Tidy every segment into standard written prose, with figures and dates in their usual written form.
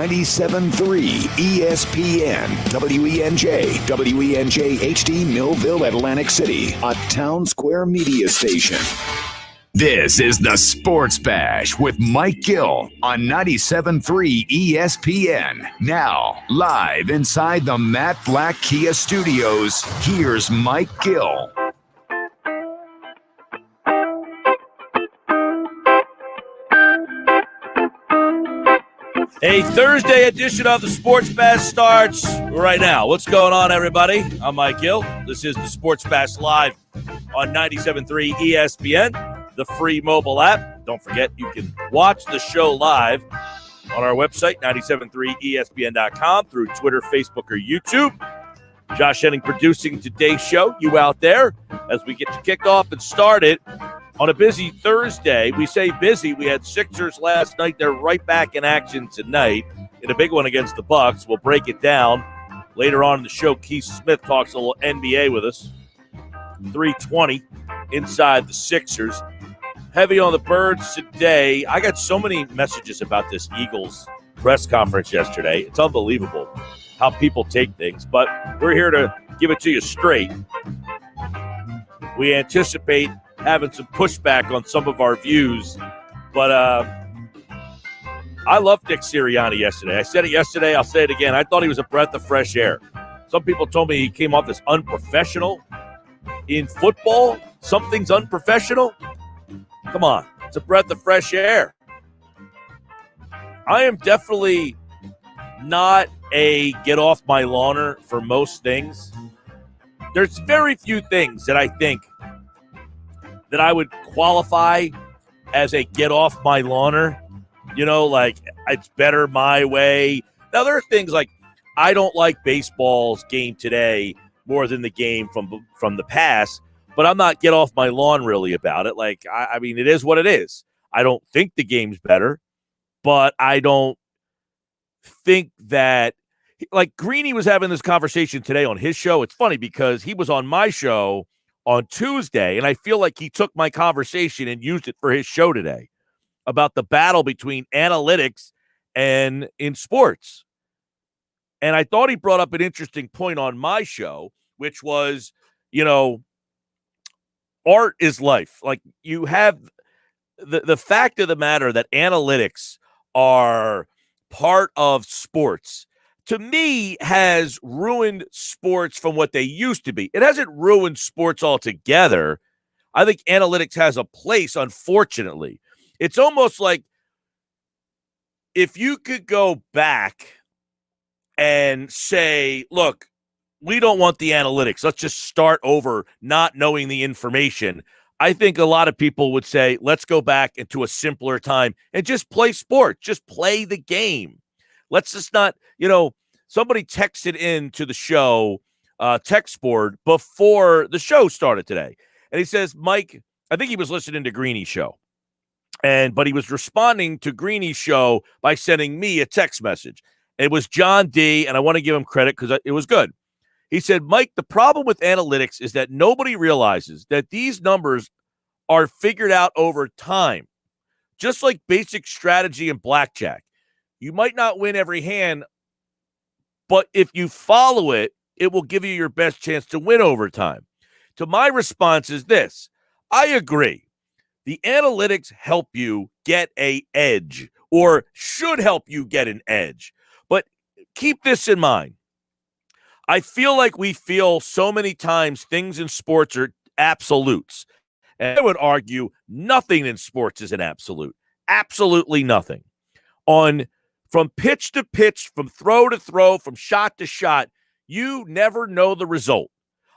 97.3 ESPN, WENJ, WENJ HD, Millville, Atlantic City, a Town Square media station. This is the Sports Bash with Mike Gill on 97.3 ESPN. Now, live inside the Matt Black Kia Studios, here's Mike Gill. A Thursday edition of the Sports Bash starts right now. What's going on, everybody? I'm Mike Gill. This is the Sports Bash live on 97.3 ESPN, the free mobile app. Don't forget, you can watch the show live on our website, 973ESPN.com, through Twitter, Facebook, or YouTube. Josh Henning producing today's show. You out there as we get to kick off and start it on a busy Thursday. We say busy. We had Sixers last night. They're right back in action tonight in a big one against the Bucks. We'll break it down later on in the show. Keith Smith talks a little NBA with us. 3:20 inside the Sixers. Heavy on the Birds today. I got so many messages about this Eagles press conference yesterday. It's unbelievable how people take things, but we're here to give it to you straight. We anticipate having some pushback on some of our views, but I loved Nick Sirianni yesterday. I said it yesterday. I'll say it again. I thought he was a breath of fresh air. Some people told me he came off as unprofessional in football. Something's unprofessional. Come on. It's a breath of fresh air. I am definitely not a get off my lawner for most things. There's very few things that I think that I would qualify as a get off my lawner. You know, like, it's better my way. Now, there are things like I don't like baseball's game today more than the game from the past, but I'm not get off my lawn really about it. Like, I mean, it is what it is. I don't think the game's better, but I don't think that, like, Greeny was having this conversation today on his show. It's funny because he was on my show on Tuesday, and I feel like he took my conversation and used it for his show today about the battle between analytics and in sports. And I thought he brought up an interesting point on my show, which was, you know, art is life. Like, you have the fact of the matter that analytics are part of sports, to me, has ruined sports from what they used to be. It hasn't ruined sports altogether. I think analytics has a place, unfortunately. It's almost like if you could go back and say, look, we don't want the analytics. Let's just start over not knowing the information. I think a lot of people would say, let's go back into a simpler time and just play sport. Just play the game. Let's just not, you know, somebody texted in to the show text board before the show started today. And he says, Mike, I think he was listening to Greeny's show. But he was responding to Greeny's show by sending me a text message. It was John D., and I want to give him credit because it was good. He said, Mike, the problem with analytics is that nobody realizes that these numbers are figured out over time, just like basic strategy and blackjack. You might not win every hand, but if you follow it, it will give you your best chance to win over time. To my response is this. I agree. The analytics help you get an edge, or should help you get an edge. But keep this in mind. I feel like we feel so many times things in sports are absolutes. And I would argue nothing in sports is an absolute. Absolutely nothing. From pitch to pitch, from throw to throw, from shot to shot, you never know the result.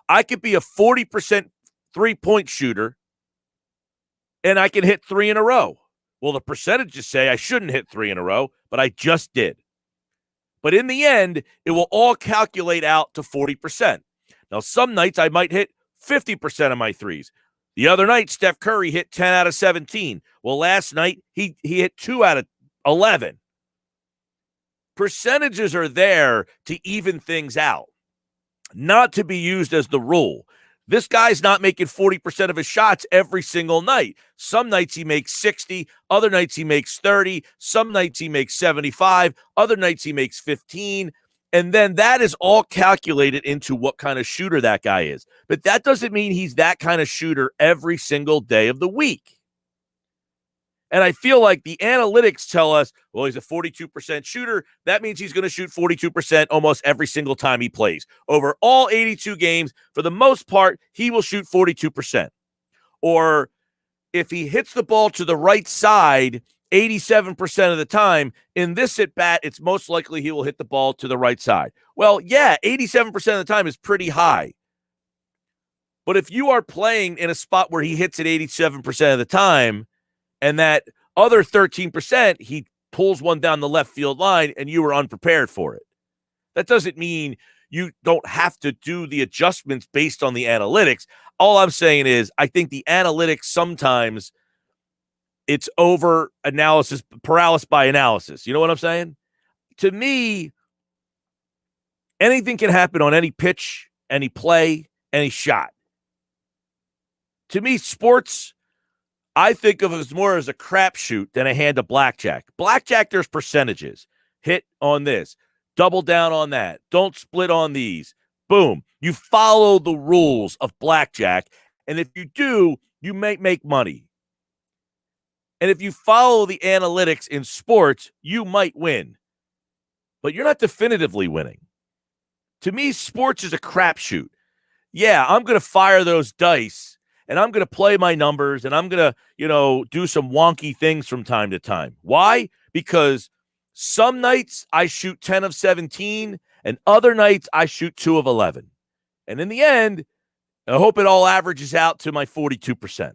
I could be a 40% three-point shooter, and I can hit 3 in a row. Well, the percentages say I shouldn't hit 3 in a row, but I just did. But in the end, it will all calculate out to 40%. Now, some nights I might hit 50% of my threes. The other night, Steph Curry hit 10 out of 17. Well, last night, he hit 2 out of 11. Percentages are there to even things out, not to be used as the rule. This guy's not making 40% of his shots every single night. Some nights he makes 60, other nights he makes 30, some nights he makes 75, other nights he makes 15. And then that is all calculated into what kind of shooter that guy is. But that doesn't mean he's that kind of shooter every single day of the week. And I feel like the analytics tell us, well, he's a 42% shooter. That means he's going to shoot 42% almost every single time he plays. Over all 82 games, for the most part, he will shoot 42%. Or if he hits the ball to the right side 87% of the time, in this at-bat, it's most likely he will hit the ball to the right side. Well, yeah, 87% of the time is pretty high. But if you are playing in a spot where he hits it 87% of the time, and that other 13%, he pulls one down the left field line and you were unprepared for it. That doesn't mean you don't have to do the adjustments based on the analytics. All I'm saying is I think the analytics sometimes it's over analysis, paralysis by analysis. You know what I'm saying? To me, anything can happen on any pitch, any play, any shot. To me, sports, I think of it as more as a crapshoot than a hand of blackjack. Blackjack, there's percentages. Hit on this. Double down on that. Don't split on these. Boom. You follow the rules of blackjack, and if you do, you may make money. And if you follow the analytics in sports, you might win. But you're not definitively winning. To me, sports is a crapshoot. Yeah, I'm going to fire those dice, and I'm going to play my numbers, and I'm going to, do some wonky things from time to time. Why? Because some nights I shoot 10 of 17, and other nights I shoot 2 of 11. And in the end, I hope it all averages out to my 42%.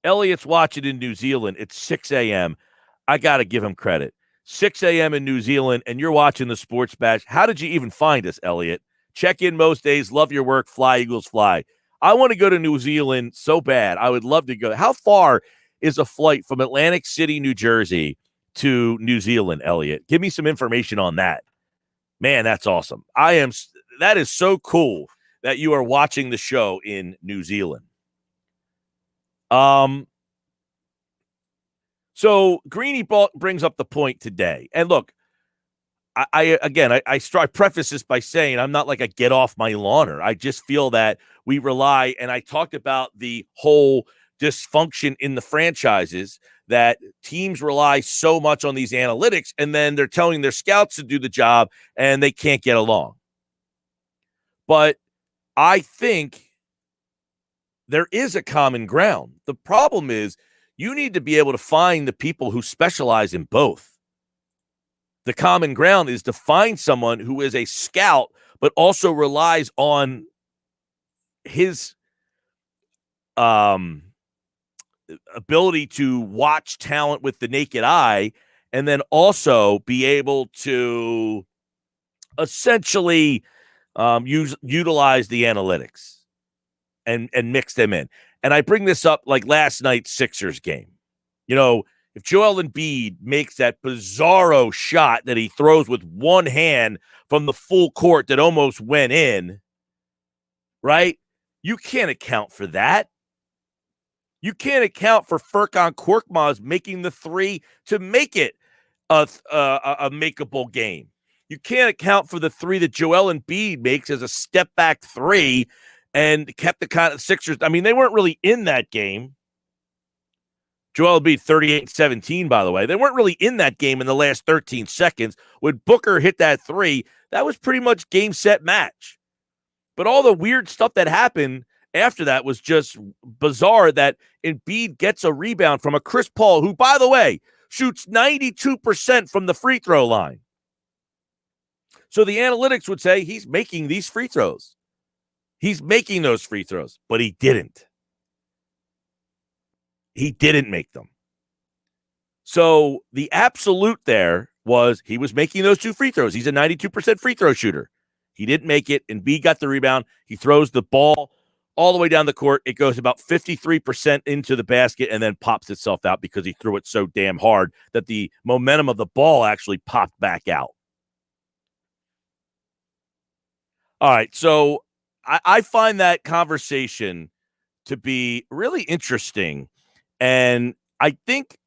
Elliot's watching in New Zealand. It's 6 a.m. I got to give him credit. 6 a.m. in New Zealand, and you're watching the Sports Bash. How did you even find us, Elliot? Check in most days. Love your work. Fly, Eagles, fly. I want to go to New Zealand so bad. I would love to go. How far is a flight from Atlantic City, New Jersey to New Zealand, Elliot? Give me some information on that. Man, that's awesome. That is so cool that you are watching the show in New Zealand. So Greeny brings up the point today. And look, I preface this by saying I'm not like a get off my lawner. I just feel that we rely, and I talked about the whole dysfunction in the franchises, that teams rely so much on these analytics, and then they're telling their scouts to do the job, and they can't get along. But I think there is a common ground. The problem is you need to be able to find the people who specialize in both. The common ground is to find someone who is a scout, but also relies on his ability to watch talent with the naked eye, and then also be able to essentially utilize the analytics and mix them in. And I bring this up like last night's Sixers game. If Joel Embiid makes that bizarro shot that he throws with one hand from the full court that almost went in, right? You can't account for that. You can't account for Furkan Korkmaz making the three to make it a makeable game. You can't account for the three that Joel Embiid makes as a step-back three and kept the kind of Sixers. I mean, they weren't really in that game. Joel Embiid 38-17, by the way. They weren't really in that game in the last 13 seconds. When Booker hit that three, that was pretty much game, set, match. But all the weird stuff that happened after that was just bizarre, that Embiid gets a rebound from a Chris Paul, who, by the way, shoots 92% from the free throw line. So the analytics would say he's making these free throws. He's making those free throws, but he didn't. He didn't make them. So the absolute there was he was making those two free throws. He's a 92% free throw shooter. He didn't make it, and B got the rebound. He throws the ball all the way down the court. It goes about 53% into the basket and then pops itself out because he threw it so damn hard that the momentum of the ball actually popped back out. All right, so I find that conversation to be really interesting. And I think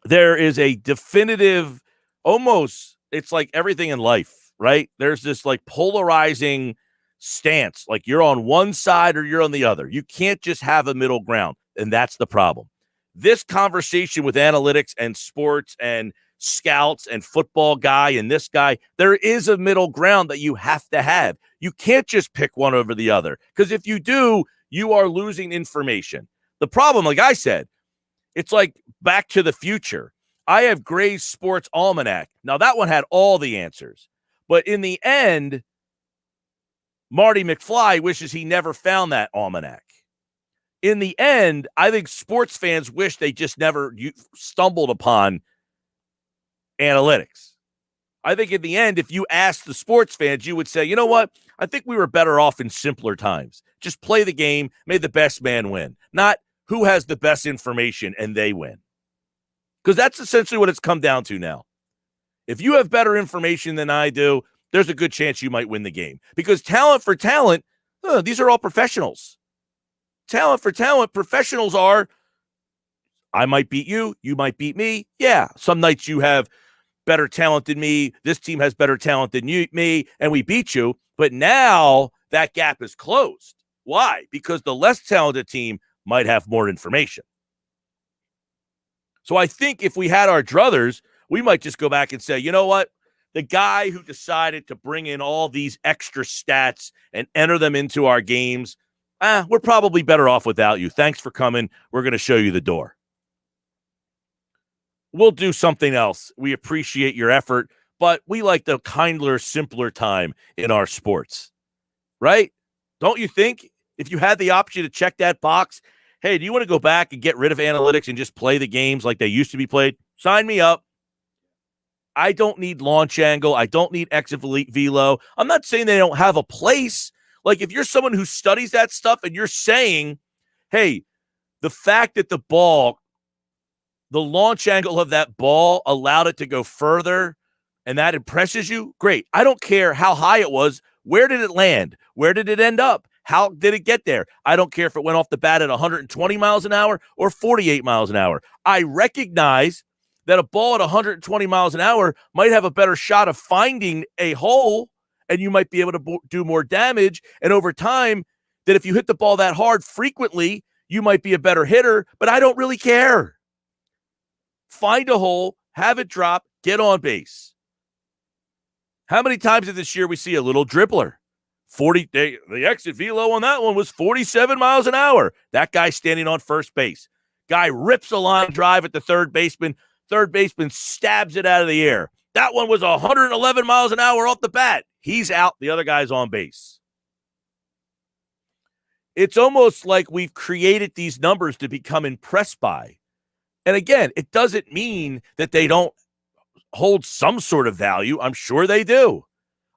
there is a definitive, almost, it's like everything in life, right? There's this like polarizing stance, like you're on one side or you're on the other. You can't just have a middle ground. And that's the problem. This conversation with analytics and sports and scouts and football guy and this guy, there is a middle ground that you have to have. You can't just pick one over the other, because if you do, you are losing information. The problem, like I said, it's like Back to the Future. I have Gray's Sports Almanac. Now, that one had all the answers. But in the end, Marty McFly wishes he never found that almanac. In the end, I think sports fans wish they just never stumbled upon analytics. I think in the end, if you ask the sports fans, you would say, you know what? I think we were better off in simpler times. Just play the game, may the best man win. Not who has the best information and they win. Because that's essentially what it's come down to now. If you have better information than I do, there's a good chance you might win the game. Because talent for talent, these are all professionals. Talent for talent, professionals are, I might beat you, you might beat me. Yeah, some nights you have better talent than me, this team has better talent than me, and we beat you. But now that gap is closed. Why? Because the less talented team might have more information. So I think if we had our druthers, we might just go back and say, you know what? The guy who decided to bring in all these extra stats and enter them into our games, we're probably better off without you. Thanks for coming. We're going to show you the door. We'll do something else. We appreciate your effort, but we like the kindler, simpler time in our sports, right? Don't you think? If you had the option to check that box, hey, do you want to go back and get rid of analytics and just play the games like they used to be played? Sign me up. I don't need launch angle. I don't need exit velo. I'm not saying they don't have a place. Like if you're someone who studies that stuff and you're saying, hey, the fact that the ball, the launch angle of that ball allowed it to go further and that impresses you, great. I don't care how high it was. Where did it land? Where did it end up? How did it get there? I don't care if it went off the bat at 120 miles an hour or 48 miles an hour. I recognize that a ball at 120 miles an hour might have a better shot of finding a hole, and you might be able to do more damage. And over time, that if you hit the ball that hard frequently, you might be a better hitter, but I don't really care. Find a hole, have it drop, get on base. How many times this year we see a little dribbler? The exit velo on that one was 47 miles an hour. That guy standing on first base. Guy rips a line drive at the third baseman. Third baseman stabs it out of the air. That one was 111 miles an hour off the bat. He's out. The other guy's on base. It's almost like we've created these numbers to become impressed by. And again, it doesn't mean that they don't hold some sort of value. I'm sure they do.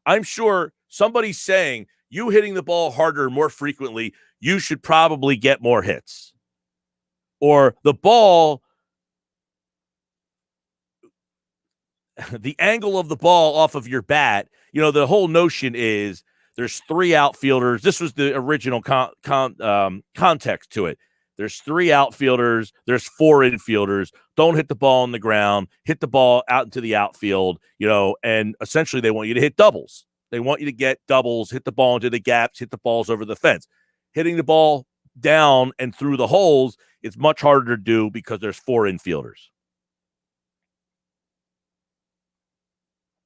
I'm sure somebody's saying you hitting the ball harder more frequently, you should probably get more hits. Or the ball, the angle of the ball off of your bat, the whole notion is there's three outfielders. This was the original context to it. There's three outfielders. There's four infielders. Don't hit the ball on the ground. Hit the ball out into the outfield, and essentially they want you to hit doubles. They want you to get doubles, hit the ball into the gaps, hit the balls over the fence. Hitting the ball down and through the holes is much harder to do because there's four infielders.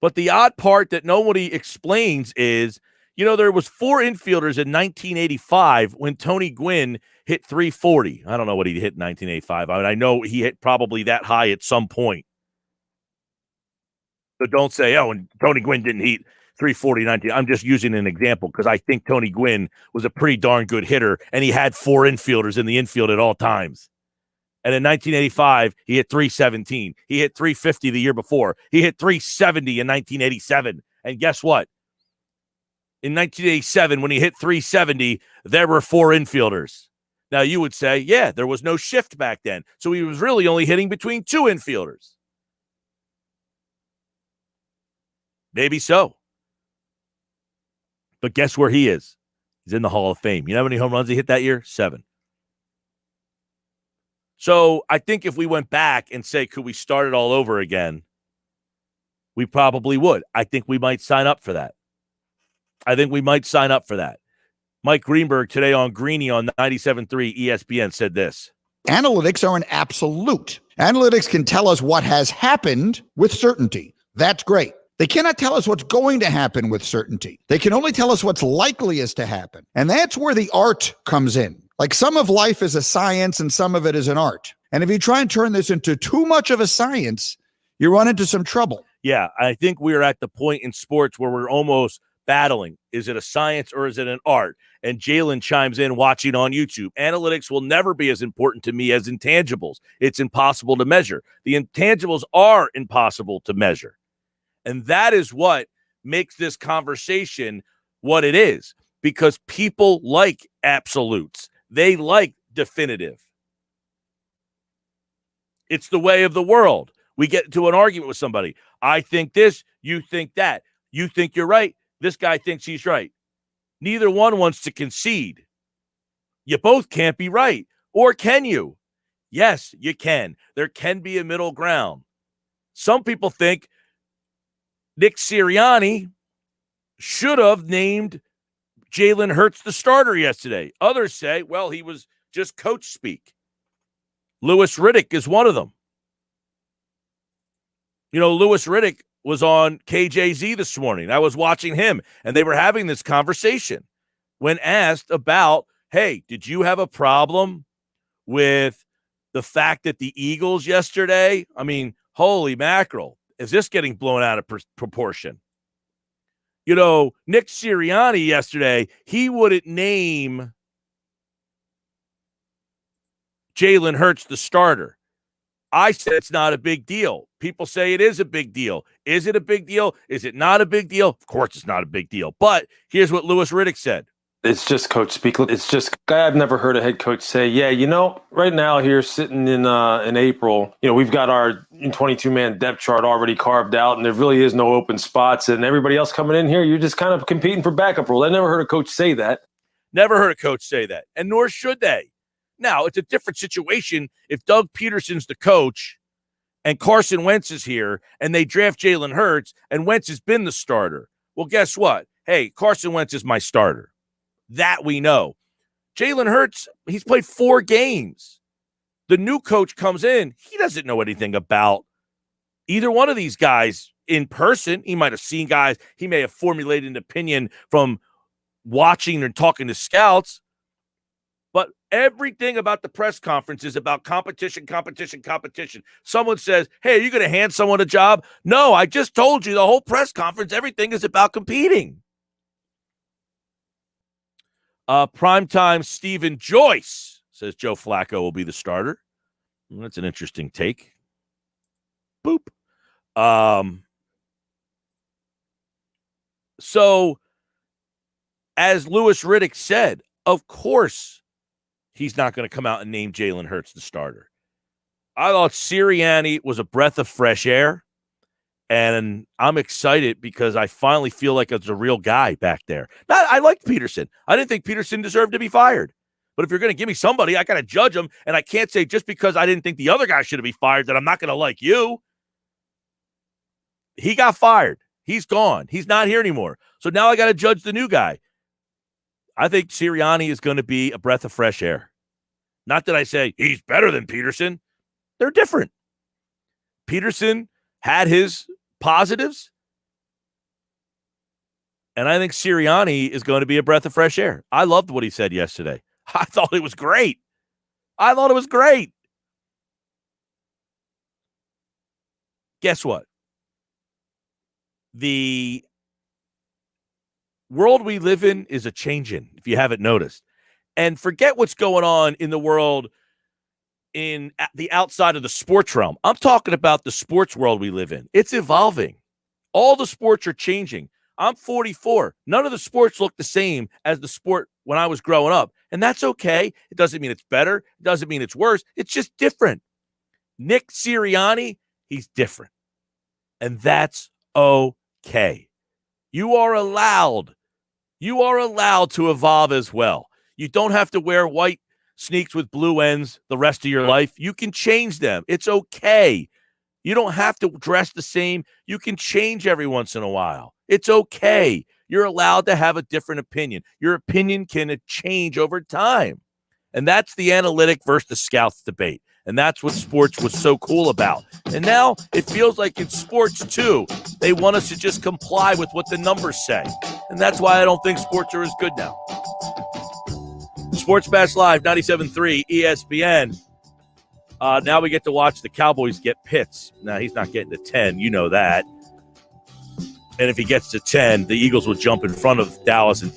But the odd part that nobody explains is, there was four infielders in 1985 when Tony Gwynn hit 340. I don't know what he hit in 1985. I know he hit probably that high at some point. So don't say, and Tony Gwynn didn't hit 340, 19. I'm just using an example because I think Tony Gwynn was a pretty darn good hitter, and he had four infielders in the infield at all times. And in 1985, he hit 317. He hit 350 the year before. He hit 370 in 1987. And guess what? In 1987, when he hit 370, there were four infielders. Now, you would say, yeah, there was no shift back then. So he was really only hitting between two infielders. Maybe so. But guess where he is? He's in the Hall of Fame. You know how many home runs he hit that year? 7. So I think if we went back and say, could we start it all over again? We probably would. I think we might sign up for that. Mike Greenberg today on Greeny on 97.3 ESPN said this. Analytics are an absolute. Analytics can tell us what has happened with certainty. That's great. They cannot tell us what's going to happen with certainty. They can only tell us what's likeliest to happen. And that's where the art comes in. Like some of life is a science and some of it is an art. And if you try and turn this into too much of a science, you run into some trouble. Yeah, I think we're at the point in sports where we're almost battling. Is it a science or is it an art? And Jalen chimes in watching on YouTube. Analytics will never be as important to me as intangibles. It's impossible to measure. The intangibles are impossible to measure. And that is what makes this conversation what it is, because people like absolutes. They like definitive. It's the way of the world. We get into an argument with somebody. I think this, you think that. You think you're right. This guy thinks he's right. Neither one wants to concede. You both can't be right. Or can you? Yes, you can. There can be a middle ground. Some people think Nick Sirianni should have named Jalen Hurts the starter yesterday. Others say, well, he was just coach speak. Louis Riddick is one of them. You know, Louis Riddick was on KJZ this morning. I was watching him, and they were having this conversation when asked about, hey, did you have a problem with the fact that the Eagles yesterday, I mean, holy mackerel, is this getting blown out of proportion? You know, Nick Sirianni yesterday, he wouldn't name Jalen Hurts the starter. I said it's not a big deal. People say it is a big deal. Is it a big deal? Is it not a big deal? Of course it's not a big deal. But here's what Louis Riddick said. It's just coach speak. It's just, I've never heard a head coach say, yeah, you know, right now here sitting in April, you know, we've got our 22-man depth chart already carved out, and there really is no open spots, and everybody else coming in here, you're just kind of competing for backup role. I never heard a coach say that. Never heard a coach say that, and nor should they. Now, it's a different situation if Doug Peterson's the coach and Carson Wentz is here and they draft Jalen Hurts and Wentz has been the starter. Well, guess what? Hey, Carson Wentz is my starter. That we know. Jalen Hurts, he's played 4 games. The new coach comes in. He doesn't know anything about either one of these guys in person. He might have seen guys. He may have formulated an opinion from watching and talking to scouts. But everything about the press conference is about competition. Someone says, hey, are you going to hand someone a job? No, I just told you the whole press conference, everything is about competing. Primetime Stephen Joyce says Joe Flacco will be the starter. Well, that's an interesting take. Boop. So, as Louis Riddick said, of course, he's not going to come out and name Jalen Hurts the starter. I thought Sirianni was a breath of fresh air, and I'm excited because I finally feel like it's a real guy back there. I liked Peterson. I didn't think Peterson deserved to be fired. But if you're going to give me somebody, I got to judge him, and I can't say just because I didn't think the other guy should be fired that I'm not going to like you. He got fired. He's gone. He's not here anymore. So now I got to judge the new guy. I think Sirianni is going to be a breath of fresh air. Not that I say he's better than Peterson. They're different. Peterson had his positives, and I think Sirianni is going to be a breath of fresh air. I loved what he said yesterday. I thought it was great. Guess what? The world we live in is a changing, if you haven't noticed. And forget what's going on in the world in the outside of the sports realm. I'm talking about the sports world we live in. It's evolving. All the sports are changing. I'm 44. None of the sports look the same as the sport when I was growing up. And that's okay. It doesn't mean it's better. It doesn't mean it's worse. It's just different. Nick Sirianni, he's different. And that's okay. You are allowed You are allowed to evolve as well. You don't have to wear white sneaks with blue ends the rest of your life. You can change them. It's okay. You don't have to dress the same. You can change every once in a while. It's okay. You're allowed to have a different opinion. Your opinion can change over time. And that's the analytic versus the scouts debate. And that's what sports was so cool about. And now it feels like in sports, too, they want us to just comply with what the numbers say. And that's why I don't think sports are as good now. Sports Bash Live, 97.3 ESPN. Now we get to watch the Cowboys get Pitts. Now, he's not getting to 10. You know that. And if he gets to 10, the Eagles will jump in front of Dallas and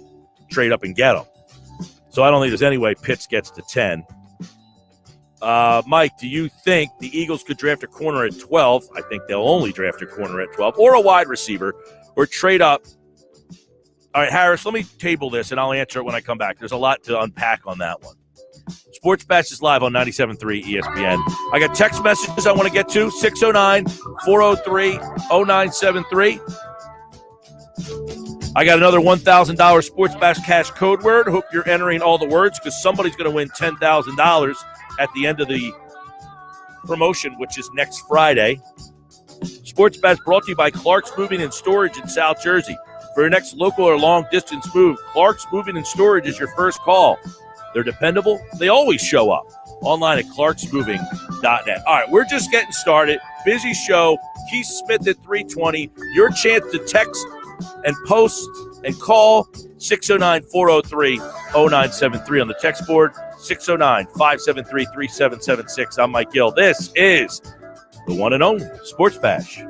trade up and get him. So I don't think there's any way Pitts gets to 10. Mike, do you think the Eagles could draft a corner at 12? I think they'll only draft a corner at 12, or a wide receiver, or trade up. All right, Harris, let me table this, and I'll answer it when I come back. There's a lot to unpack on that one. Sports Bash is live on 97.3 ESPN. I got text messages I want to get to, 609-403-0973. I got another $1,000 Sports Bash cash code word. Hope you're entering all the words because somebody's going to win $10,000 at the end of the promotion, which is next Friday. Sports Bash brought to you by Clark's Moving and Storage in South Jersey. For your next local or long-distance move, Clark's Moving and Storage is your first call. They're dependable. They always show up. Online at clarksmoving.net. All right, we're just getting started. Busy show. Keith Smith at 3:20. Your chance to text and post and call 609-403-0973 on the text board, 609-573-3776. I'm Mike Gill. This is the one and only Sports Bash.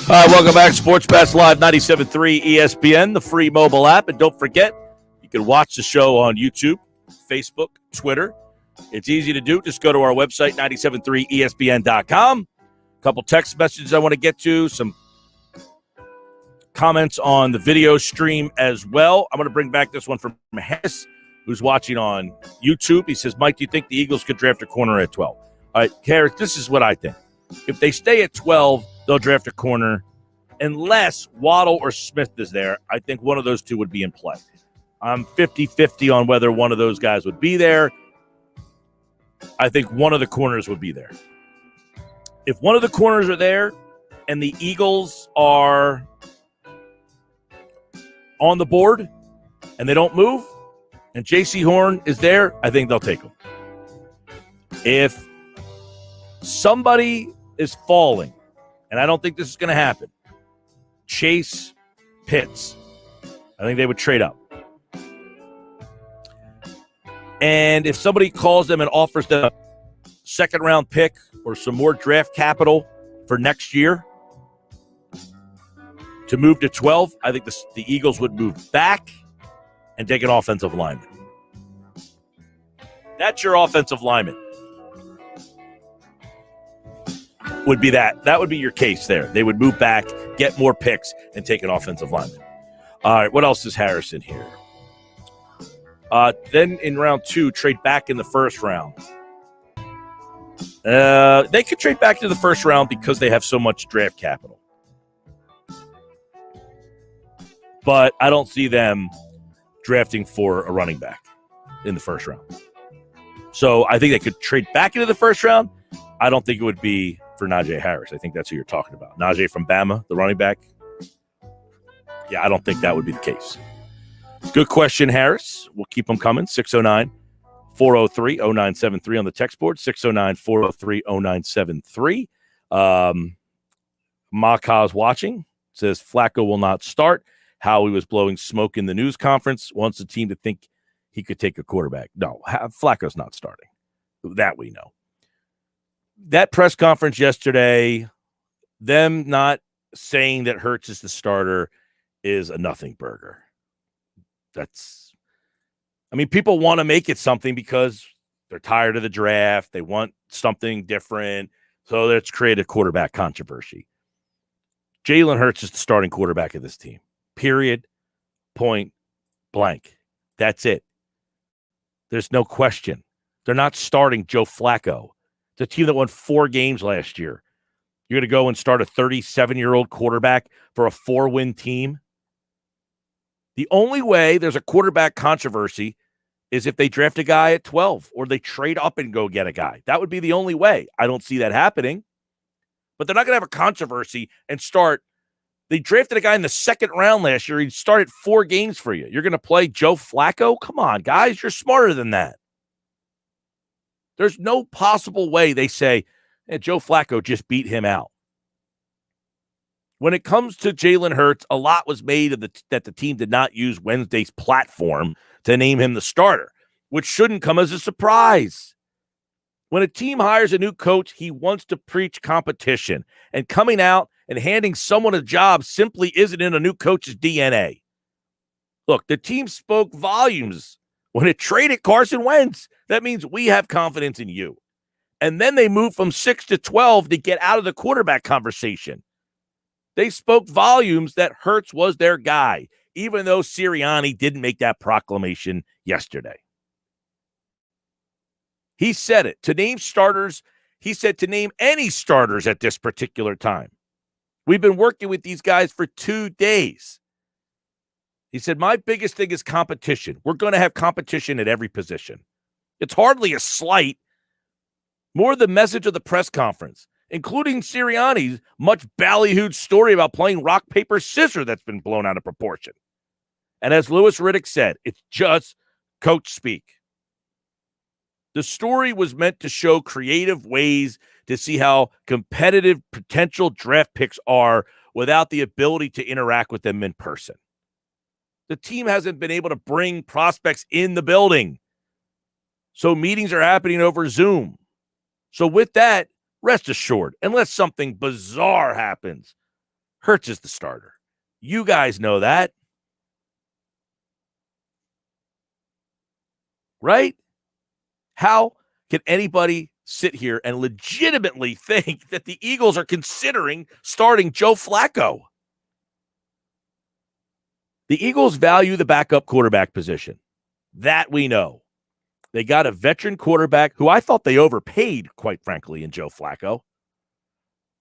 All right, welcome back. Sports Bash Live 97.3 ESPN, the free mobile app. And don't forget, you can watch the show on YouTube, Facebook, Twitter. It's easy to do. Just go to our website, 973ESPN.com. A couple text messages I want to get to, some comments on the video stream as well. I'm going to bring back this one from Harris, who's watching on YouTube. He says, Mike, do you think the Eagles could draft a corner at 12? All right, Harris, this is what I think. If they stay at 12, they'll draft a corner. Unless Waddle or Smith is there, I think one of those two would be in play. I'm 50-50 on whether one of those guys would be there. I think one of the corners would be there. If one of the corners are there and the Eagles are on the board and they don't move and J.C. Horn is there, I think they'll take him. If somebody is falling, and I don't think this is going to happen, Chase, Pitts, I think they would trade up. And if somebody calls them and offers them a second-round pick or some more draft capital for next year to move to 12, I think the Eagles would move back and take an offensive lineman. That's your offensive lineman. Would be that. That would be your case there. They would move back, get more picks, and take an offensive lineman. All right, what else is Harrison here? Then in round 2, trade back in the first round. They could trade back to the first round because they have so much draft capital. But I don't see them drafting for a running back in the first round. So I think they could trade back into the first round. I don't think it would be for Najee Harris. I think that's who you're talking about. Najee from Bama, the running back. Yeah, I don't think that would be the case. Good question, Harris. We'll keep them coming. 609-403-0973 on the text board. 609-403-0973. Maka's watching. Says Flacco will not start. Howie was blowing smoke in the news conference. Wants the team to think he could take a quarterback. No, Flacco's not starting. That we know. That press conference yesterday, them not saying that Hurts is the starter is a nothing burger. People want to make it something because they're tired of the draft. They want something different. So let's create a quarterback controversy. Jalen Hurts is the starting quarterback of this team. Period. Point blank. That's it. There's no question. They're not starting Joe Flacco. The team that won 4 games last year. You're going to go and start a 37-year-old quarterback for a 4-win team? The only way there's a quarterback controversy is if they draft a guy at 12 or they trade up and go get a guy. That would be the only way. I don't see that happening. But they're not going to have a controversy and start. They drafted a guy in the 2nd round last year. He started 4 games for you. You're going to play Joe Flacco? Come on, guys. You're smarter than that. There's no possible way they say, hey, Joe Flacco just beat him out. When it comes to Jalen Hurts, a lot was made of that the team did not use Wednesday's platform to name him the starter, which shouldn't come as a surprise. When a team hires a new coach, he wants to preach competition. And coming out and handing someone a job simply isn't in a new coach's DNA. Look, the team spoke volumes when it traded Carson Wentz. That means we have confidence in you. And then they moved from 6 to 12 to get out of the quarterback conversation. They spoke volumes that Hurts was their guy, even though Sirianni didn't make that proclamation yesterday. He said it. To name starters, he said to name any starters at this particular time. We've been working with these guys for 2 days. He said, my biggest thing is competition. We're going to have competition at every position. It's hardly a slight. More the message of the press conference, including Sirianni's much ballyhooed story about playing rock, paper, scissors that's been blown out of proportion. And as Louis Riddick said, it's just coach speak. The story was meant to show creative ways to see how competitive potential draft picks are without the ability to interact with them in person. The team hasn't been able to bring prospects in the building. So meetings are happening over Zoom. So with that, rest assured, unless something bizarre happens, Hurts is the starter. You guys know that. Right? How can anybody sit here and legitimately think that the Eagles are considering starting Joe Flacco? The Eagles value the backup quarterback position. That we know. They got a veteran quarterback who I thought they overpaid, quite frankly, in Joe Flacco.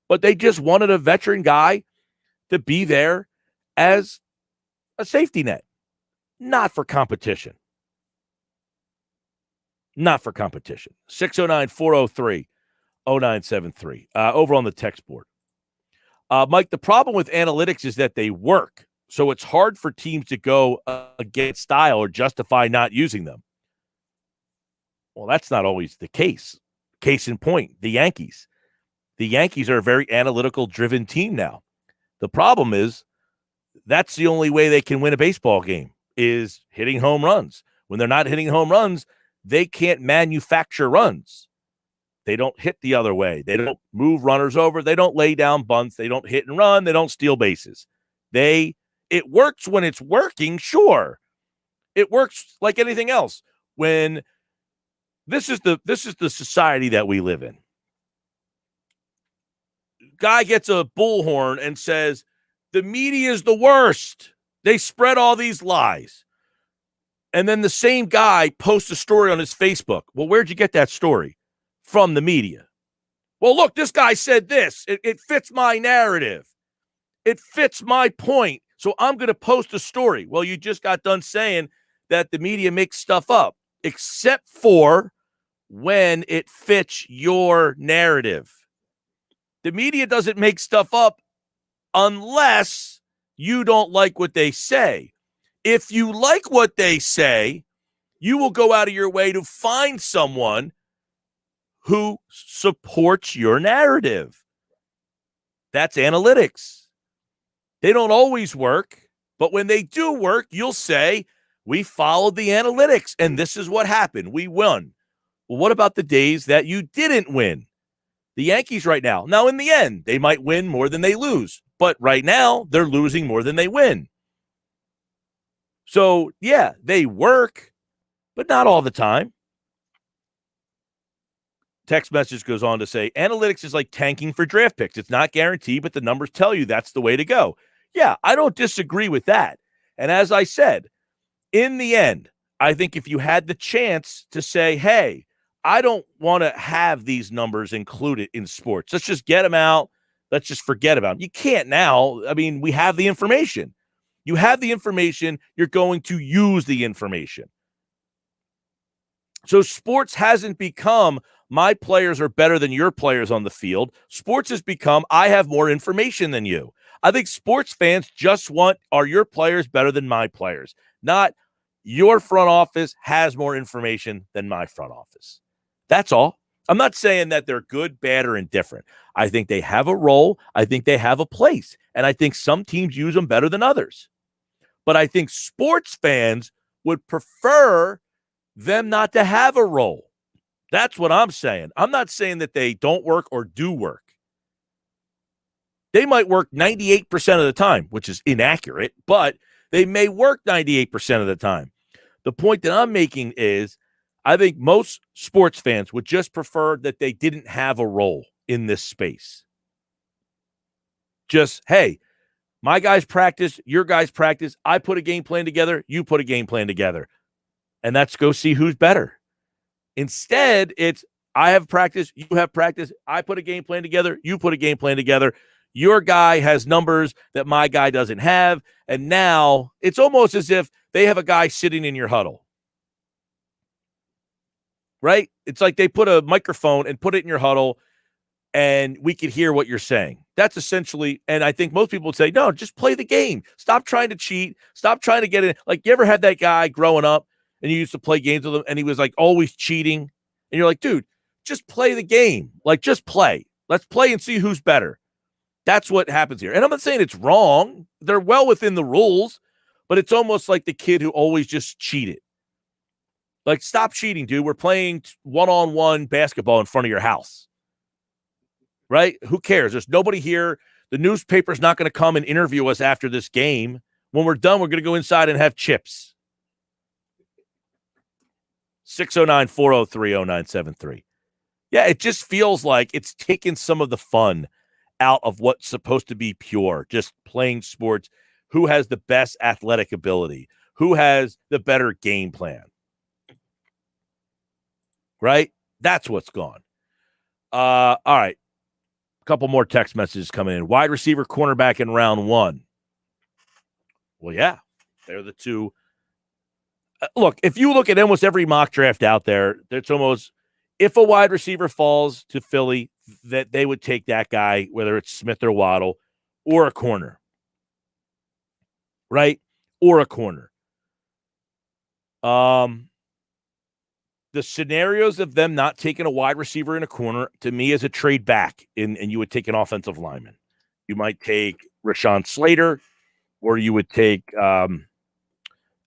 But they just wanted a veteran guy to be there as a safety net, not for competition. Not for competition. 609-403-0973. Over on the text board. Mike, the problem with analytics is that they work. So it's hard for teams to go against style or justify not using them. Well, that's not always the case. Case in point, the Yankees. The Yankees are a very analytical-driven team now. The problem is that's the only way they can win a baseball game is hitting home runs. When they're not hitting home runs, they can't manufacture runs. They don't hit the other way. They don't move runners over. They don't lay down bunts. They don't hit and run. They don't steal bases. It works when it's working, sure. It works like anything else. When this is the society that we live in. Guy gets a bullhorn and says, the media is the worst. They spread all these lies. And then the same guy posts a story on his Facebook. Well, where'd you get that story? From the media. Well, look, this guy said this. It fits my narrative. It fits my point. So I'm going to post a story. Well, you just got done saying that the media makes stuff up, except for when it fits your narrative. The media doesn't make stuff up unless you don't like what they say. If you like what they say, you will go out of your way to find someone who supports your narrative. That's analytics. They don't always work, but when they do work, you'll say, we followed the analytics, and this is what happened. We won. Well, what about the days that you didn't win? The Yankees right now. Now, in the end, they might win more than they lose. But right now, they're losing more than they win. So, yeah, they work, but not all the time. Text message goes on to say, analytics is like tanking for draft picks. It's not guaranteed, but the numbers tell you that's the way to go. Yeah, I don't disagree with that. And as I said, in the end, I think if you had the chance to say, hey, I don't want to have these numbers included in sports. Let's just get them out. Let's just forget about them. You can't now. I mean, we have the information. You have the information. You're going to use the information. So sports hasn't become my players are better than your players on the field. Sports has become I have more information than you. I think sports fans just want, are your players better than my players? Not your front office has more information than my front office. That's all. I'm not saying that they're good, bad, or indifferent. I think they have a role. I think they have a place. And I think some teams use them better than others. But I think sports fans would prefer them not to have a role. That's what I'm saying. I'm not saying that they don't work or do work. They might work 98% of the time, which is inaccurate, but they may work 98% of the time. The point that I'm making is I think most sports fans would just prefer that they didn't have a role in this space. Just, hey, my guys practice, your guys practice. I put a game plan together. You put a game plan together. And that's go see who's better. Instead, it's I have practice, you have practice. I put a game plan together. You put a game plan together. Your guy has numbers that my guy doesn't have. And now it's almost as if they have a guy sitting in your huddle. Right? It's like they put a microphone and put it in your huddle and we could hear what you're saying. That's essentially, and I think most people would say, no, just play the game. Stop trying to cheat. Stop trying to get in. Like, you ever had that guy growing up and you used to play games with him and he was like always cheating? And you're like, dude, just play the game. Like, just play. Let's play and see who's better. That's what happens here. And I'm not saying it's wrong. They're well within the rules, but it's almost like the kid who always just cheated. Like, stop cheating, dude. We're playing one-on-one basketball in front of your house. Right? Who cares? There's nobody here. The newspaper's not going to come and interview us after this game. When we're done, we're going to go inside and have chips. 609-403-0973. Yeah, it just feels like it's taken some of the fun out of what's supposed to be pure, just playing sports. Who has the best athletic ability? Who has the better game plan? Right? That's what's gone. All right. A couple more text messages coming in. Wide receiver, cornerback in round 1. Well, yeah, they're the two. Look, if you look at almost every mock draft out there, it's almost, if a wide receiver falls to Philly, that they would take that guy, whether it's Smith or Waddle, or a corner. Right? Or a corner. The scenarios of them not taking a wide receiver in a corner, to me, is a trade back, and you would take an offensive lineman. You might take Rashawn Slater, or you would take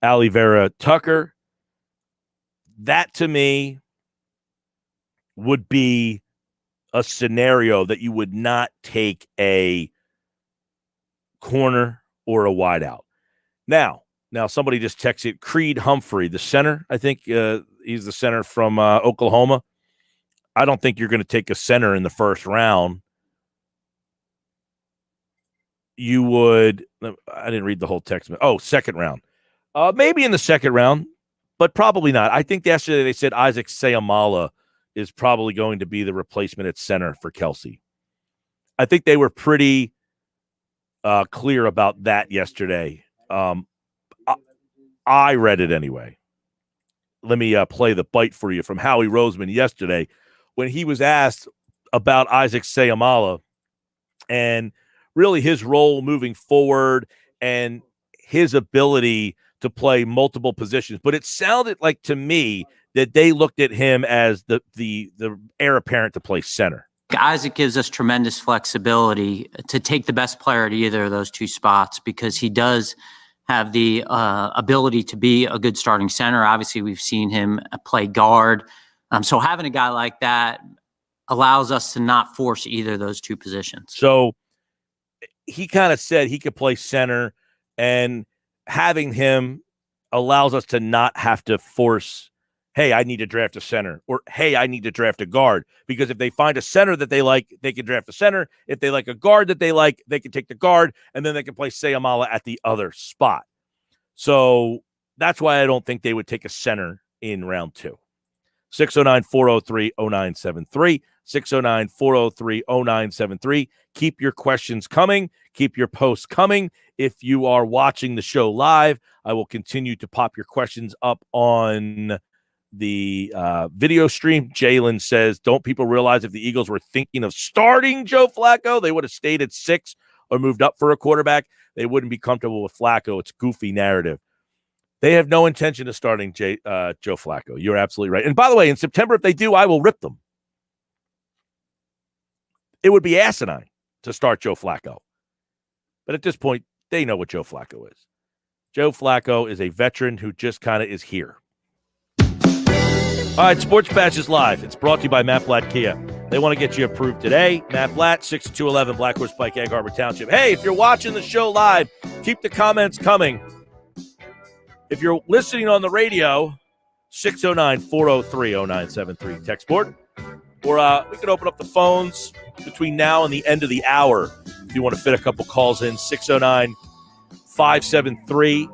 Ali Vera Tucker. That, to me, would be a scenario that you would not take a corner or a wideout. Now somebody just texted Creed Humphrey, the center. I think he's the center from Oklahoma. I don't think you're going to take a center in the first round. You would. I didn't read the whole text. Oh, second round. Maybe in the second round, but probably not. I think yesterday they said Isaac Seumalo is probably going to be the replacement at center for Kelsey. I think they were pretty clear about that yesterday. I read it anyway. Let me play the bite for you from Howie Roseman yesterday when he was asked about Isaac Seumalo and really his role moving forward and his ability to play multiple positions. But it sounded like to me that they looked at him as the heir apparent to play center. Isaac gives us tremendous flexibility to take the best player at either of those two spots because he does have the ability to be a good starting center. Obviously, we've seen him play guard. So having a guy like that allows us to not force either of those two positions. So he kind of said he could play center, and having him allows us to not have to force, hey, I need to draft a center, or hey, I need to draft a guard. Because if they find a center that they like, they can draft a center. If they like a guard that they like, they can take the guard, and then they can play Seumalo at the other spot. So that's why I don't think they would take a center in round 2. 609-403-0973. 609-403-0973. Keep your questions coming. Keep your posts coming. If you are watching the show live, I will continue to pop your questions up on the video stream. Jalen says, don't people realize if the Eagles were thinking of starting Joe Flacco, they would have stayed at 6 or moved up for a quarterback? They wouldn't be comfortable with Flacco. It's a goofy narrative. They have no intention of starting Joe Flacco. You're absolutely right. And by the way, in September, if they do, I will rip them. It would be asinine to start Joe Flacco. But at this point, they know what Joe Flacco is. Joe Flacco is a veteran who just kind of is here. All right, Sports Bash is live. It's brought to you by Matt Blatt Kia. They want to get you approved today. Matt Blatt, 6211 Black Horse Pike, Egg Harbor Township. Hey, if you're watching the show live, keep the comments coming. If you're listening on the radio, 609-403-0973 text board. Or we could open up the phones between now and the end of the hour if you want to fit a couple calls in. 609-573-3776.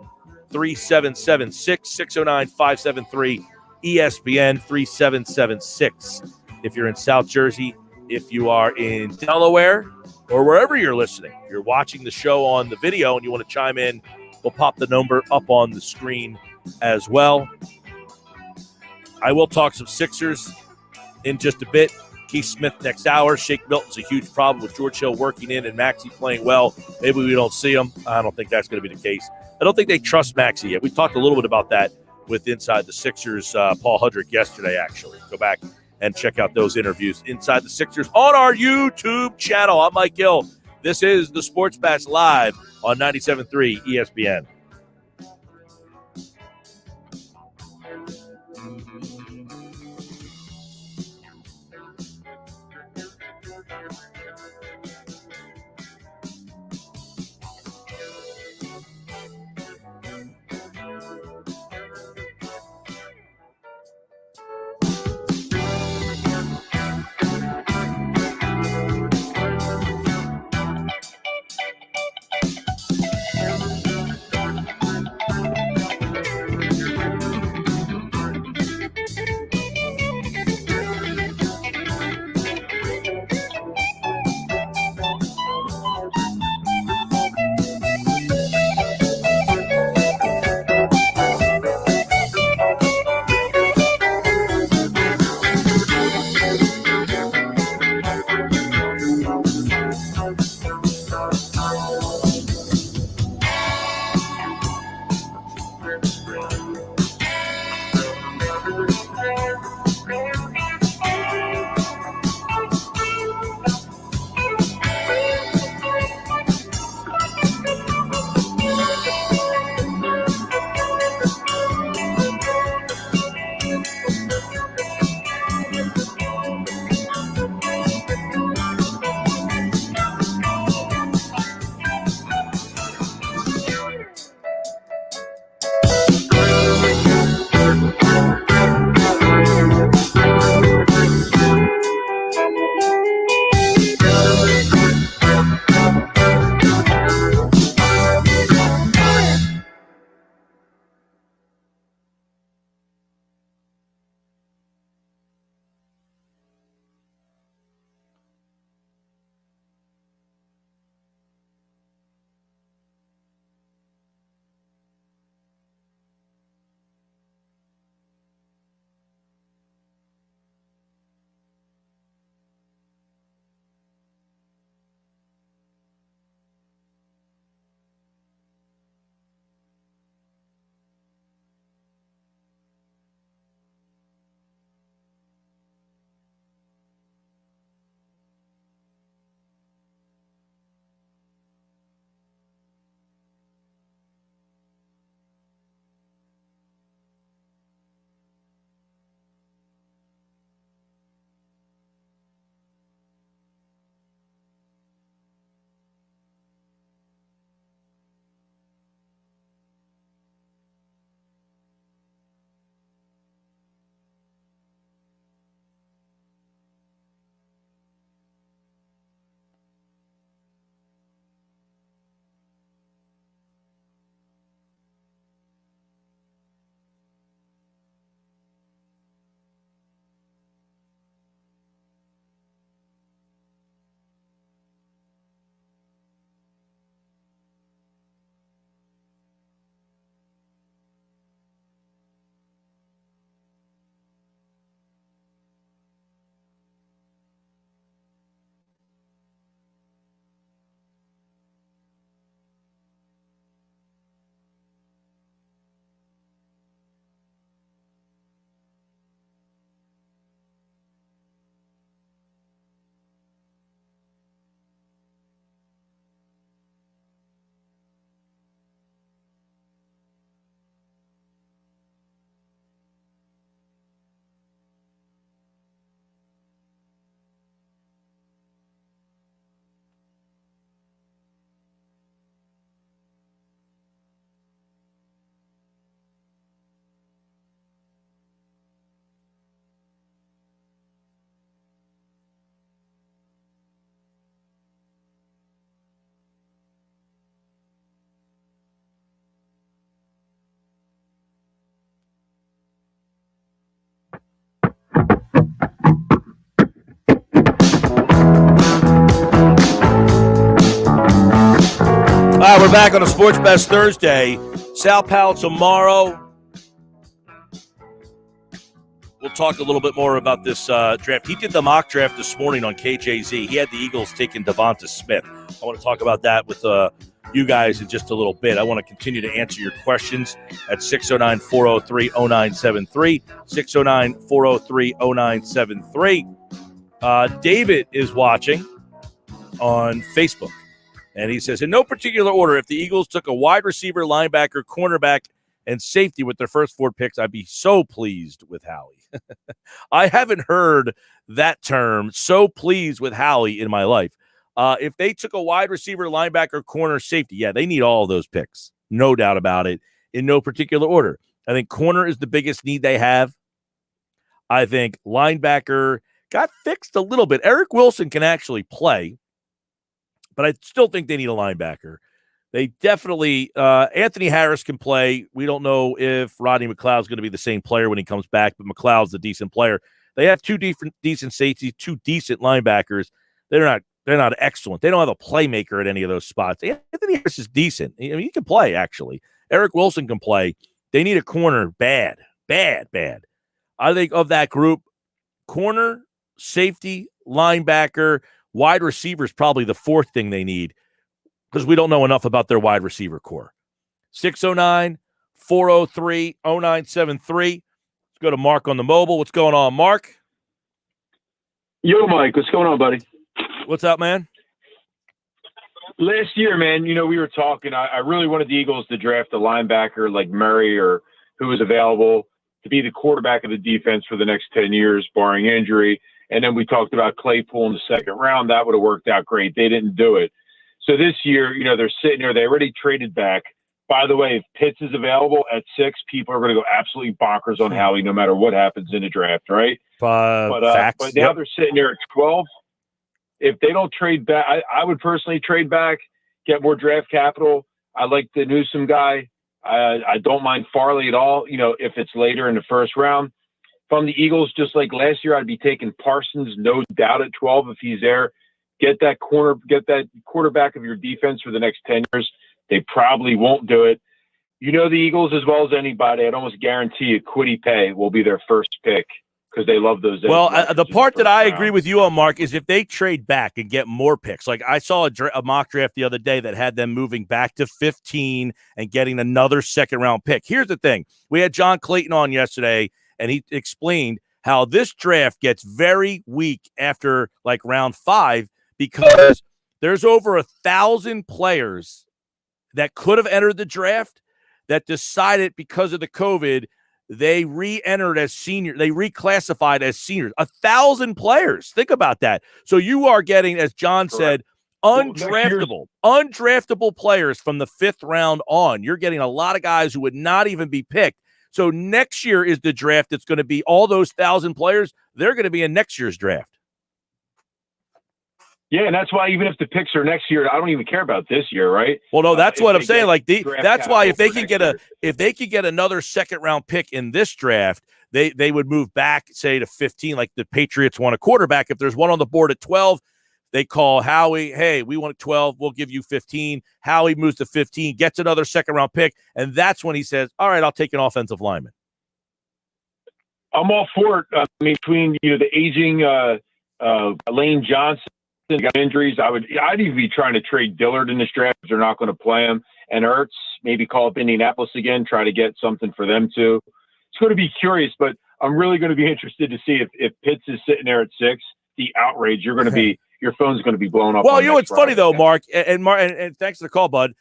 609-573 ESPN 3776. If you're in South Jersey, if you are in Delaware, or wherever you're listening, you're watching the show on the video and you want to chime in, we'll pop the number up on the screen as well. I will talk some Sixers in just a bit. Keith Smith next hour. Shake Milton's a huge problem with George Hill working in and Maxey playing well. Maybe we don't see him. I don't think that's going to be the case. I don't think they trust Maxey yet. We talked a little bit about that with Inside the Sixers, Paul Hudrick yesterday, actually. Go back and check out those interviews. Inside the Sixers on our YouTube channel. I'm Mike Gill. This is the Sports Bash live on 97.3 ESPN. All right, we're back on a Sports Best Thursday. Sal Powell tomorrow. We'll talk a little bit more about this draft. He did the mock draft this morning on KJZ. He had the Eagles taking Devonta Smith. I want to talk about that with you guys in just a little bit. I want to continue to answer your questions at 609-403-0973, 609-403-0973. David is watching on Facebook. And he says, in no particular order, if the Eagles took a wide receiver, linebacker, cornerback, and safety with their first 4 picks, I'd be so pleased with Howie. I haven't heard that term, so pleased with Howie, in my life. If they took a wide receiver, linebacker, corner, safety, yeah, they need all of those picks. No doubt about it, in no particular order. I think corner is the biggest need they have. I think linebacker got fixed a little bit. Eric Wilson can actually play, but I still think they need a linebacker. They definitely Anthony Harris can play. We don't know if Rodney McLeod's going to be the same player when he comes back, but McLeod's a decent player. They have 2 decent safeties, 2 decent linebackers. They're not excellent. They don't have a playmaker at any of those spots. Anthony Harris is decent. I mean, he can play, actually. Eric Wilson can play. They need a corner bad. I think of that group, corner, safety, linebacker, wide receiver is probably the 4th thing they need. because we don't know enough about their wide receiver core. 609-403-0973. Let's go to Mark on the mobile. What's going on, Mark? Yo, Mike, what's going on, buddy? What's up, man? Last year, man, we were talking. I really wanted the Eagles to draft a linebacker like Murray or who was available to be the quarterback of the defense for the next 10 years, barring injury. And then we talked about Claypool in the second round. That would have worked out great. They didn't do it. So this year, they're sitting there. They already traded back. By the way, if Pitts is available at 6, people are going to go absolutely bonkers on Howie no matter what happens in the draft, right? But now they're sitting there at 12. If they don't trade back, I would personally trade back, get more draft capital. I like the Newsome guy. I don't mind Farley at all, if it's later in the first round. From the Eagles, just like last year, I'd be taking Parsons, no doubt, at 12 if he's there. Get that quarterback of your defense for the next 10 years. They probably won't do it. The Eagles as well as anybody. I'd almost guarantee you Kwity Paye will be their first pick because they love those. Well, the part that I agree with you on, Mark, is if they trade back and get more picks. Like I saw a mock draft the other day that had them moving back to 15 and getting another second-round pick. Here's the thing. We had John Clayton on yesterday, and he explained how this draft gets very weak after like round 5 because there's over 1,000 players that could have entered the draft that decided because of the COVID, they re-entered as seniors. They reclassified as seniors. 1,000 players. Think about that. So you are getting, as John said, undraftable players from the 5th round on. You're getting a lot of guys who would not even be picked. So next year is the draft. It's going to be all those 1,000 players. They're going to be in next year's draft. Yeah, and that's why even if the picks are next year, I don't even care about this year, right? Well, no, that's what I'm saying. Like that's why if they can get another second round pick in this draft, they would move back, say, to 15. Like the Patriots want a quarterback. If there's one on the board at 12, they call Howie. Hey, we want 12. We'll give you 15. Howie moves to 15, gets another second round pick, and that's when he says, "All right, I'll take an offensive lineman." I'm all for it. Between the aging Lane Johnson. Got injuries. I'd even be trying to trade Dillard in this draft if they're not going to play him. And Ertz, maybe call up Indianapolis again, try to get something for them too. It's going to be curious, but I'm really going to be interested to see if Pitts is sitting there at 6. The outrage your phone's going to be blown up. Well, it's funny though, Mark, and thanks for the call, bud.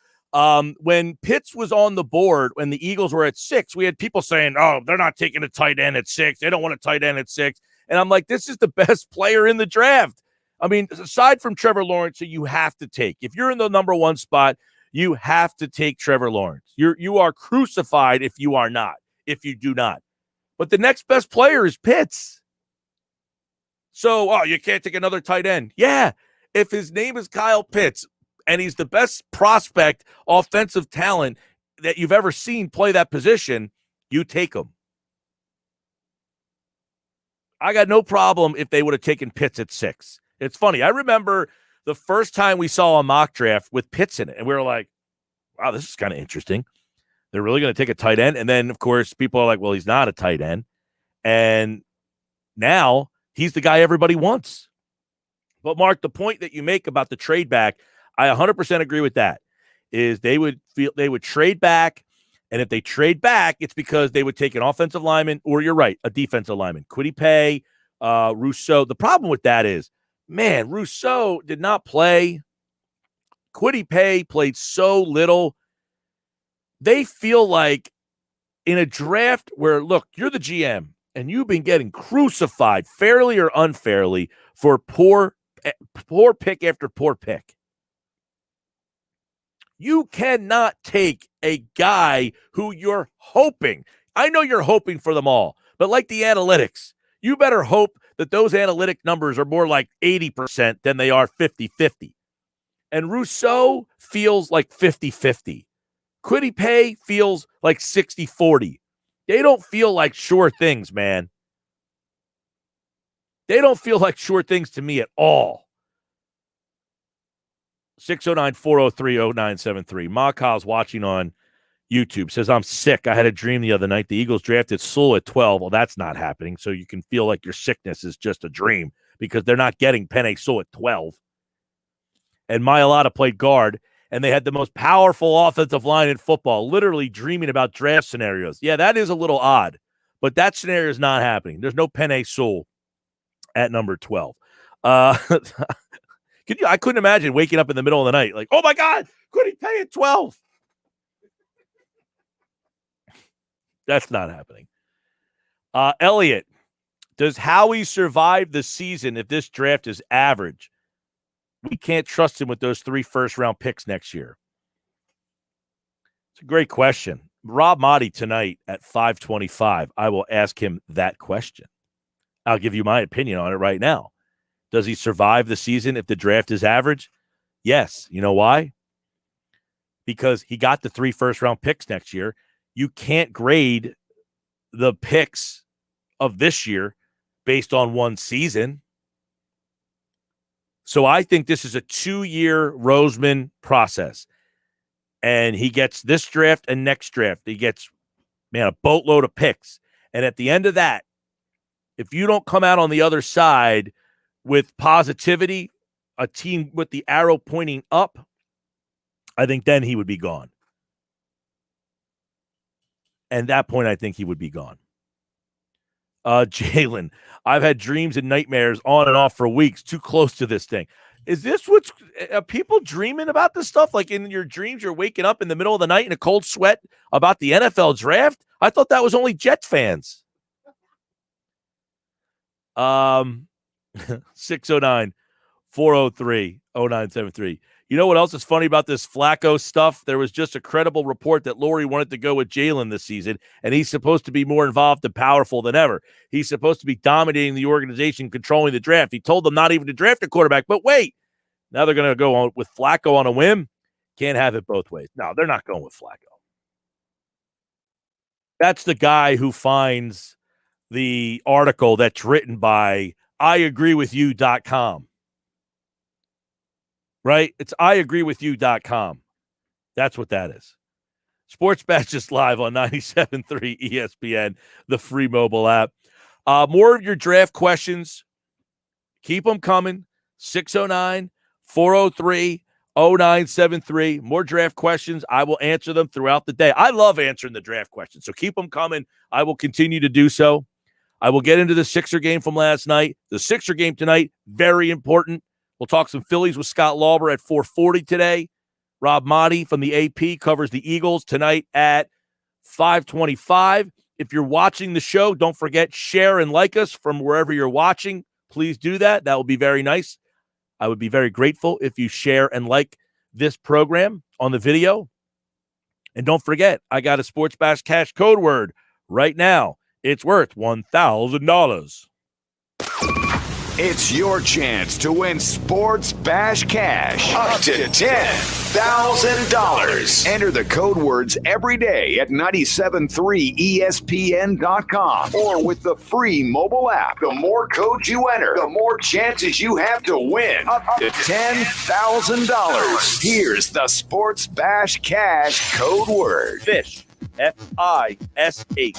When Pitts was on the board, when the Eagles were at 6, we had people saying, "Oh, they're not taking a tight end at 6. They don't want a tight end at 6." And I'm like, this is the best player in the draft. I mean, aside from Trevor Lawrence, that you have to take. If you're in the number 1 spot, you have to take Trevor Lawrence. You are crucified if you are not, if you do not. But the next best player is Pitts. So, you can't take another tight end. Yeah, if his name is Kyle Pitts and he's the best prospect, offensive talent that you've ever seen play that position, you take him. I got no problem if they would have taken Pitts at 6. It's funny. I remember the first time we saw a mock draft with Pitts in it, and we were like, wow, this is kind of interesting. They're really going to take a tight end. And then, of course, people are like, well, he's not a tight end. And now he's the guy everybody wants. But, Mark, the point that you make about the trade back, I 100% agree with that, is they would trade back. And if they trade back, it's because they would take an offensive lineman, or you're right, a defensive lineman. Kwity Paye, Rousseau. The problem with that is, man, Rousseau did not play. Kwity Paye played so little. They feel like in a draft where, look, you're the GM and you've been getting crucified fairly or unfairly for poor pick after poor pick. You cannot take a guy who you're hoping. I know you're hoping for them all, but like the analytics, you better hope that those analytic numbers are more like 80% than they are 50-50. And Rousseau feels like 50-50. Kwity Paye feels like 60-40. They don't feel like sure things, man. They don't feel like sure things to me at all. 609-403-0973. Makaw's watching on YouTube, says, I'm sick. I had a dream the other night. The Eagles drafted Sewell at 12. Well, that's not happening. So you can feel like your sickness is just a dream because they're not getting Penei Sewell at 12. And Mailata played guard, and they had the most powerful offensive line in football, literally dreaming about draft scenarios. Yeah, that is a little odd, but that scenario is not happening. There's no Penei Sewell at number 12. I couldn't imagine waking up in the middle of the night like, oh, my God, could he pay at 12? That's not happening. Elliot, does Howie survive the season if this draft is average? We can't trust him with those 3 first-round picks next year. It's a great question. Rob Motti tonight at 5:25, I will ask him that question. I'll give you my opinion on it right now. Does he survive the season if the draft is average? Yes. You know why? Because he got the 3 first-round picks next year. You can't grade the picks of this year based on one season. So I think this is a 2-year Roseman process. And he gets this draft and next draft. He gets, a boatload of picks. And at the end of that, if you don't come out on the other side with positivity, a team with the arrow pointing up, I think then he would be gone. And at that point, I think he would be gone. Jalen, I've had dreams and nightmares on and off for weeks, too close to this thing. Is this what's people dreaming about this stuff? Like in your dreams, you're waking up in the middle of the night in a cold sweat about the NFL draft? I thought that was only Jets fans. 609-403-0973. You know what else is funny about this Flacco stuff? There was just a credible report that Laurie wanted to go with Jalen this season, and he's supposed to be more involved and powerful than ever. He's supposed to be dominating the organization, controlling the draft. He told them not even to draft a quarterback, but wait, now they're going to go on with Flacco on a whim? Can't have it both ways. No, they're not going with Flacco. That's the guy who finds the article that's written by IagreeWithYou.com. Right? It's IagreeWithYou.com. That's what that is. Sports Bash is live on 97.3 ESPN, the free mobile app. More of your draft questions. Keep them coming. 609-403-0973. More draft questions. I will answer them throughout the day. I love answering the draft questions, so keep them coming. I will continue to do so. I will get into the Sixer game from last night. The Sixer game tonight, very important. We'll talk some Phillies with Scott Lauber at 4:40 today. Rob Motti from the AP covers the Eagles tonight at 5:25. If you're watching the show, don't forget, share and like us from wherever you're watching. Please do that. That will be very nice. I would be very grateful if you share and like this program on the video. And don't forget, I got a Sports Bash Cash code word right now. It's worth $1,000. It's your chance to win Sports Bash Cash up to $10,000. Enter the code words every day at 973ESPN.com or with the free mobile app. The more codes you enter, the more chances you have to win up to $10,000. Here's the Sports Bash Cash code word. Fish. F-I-S-H.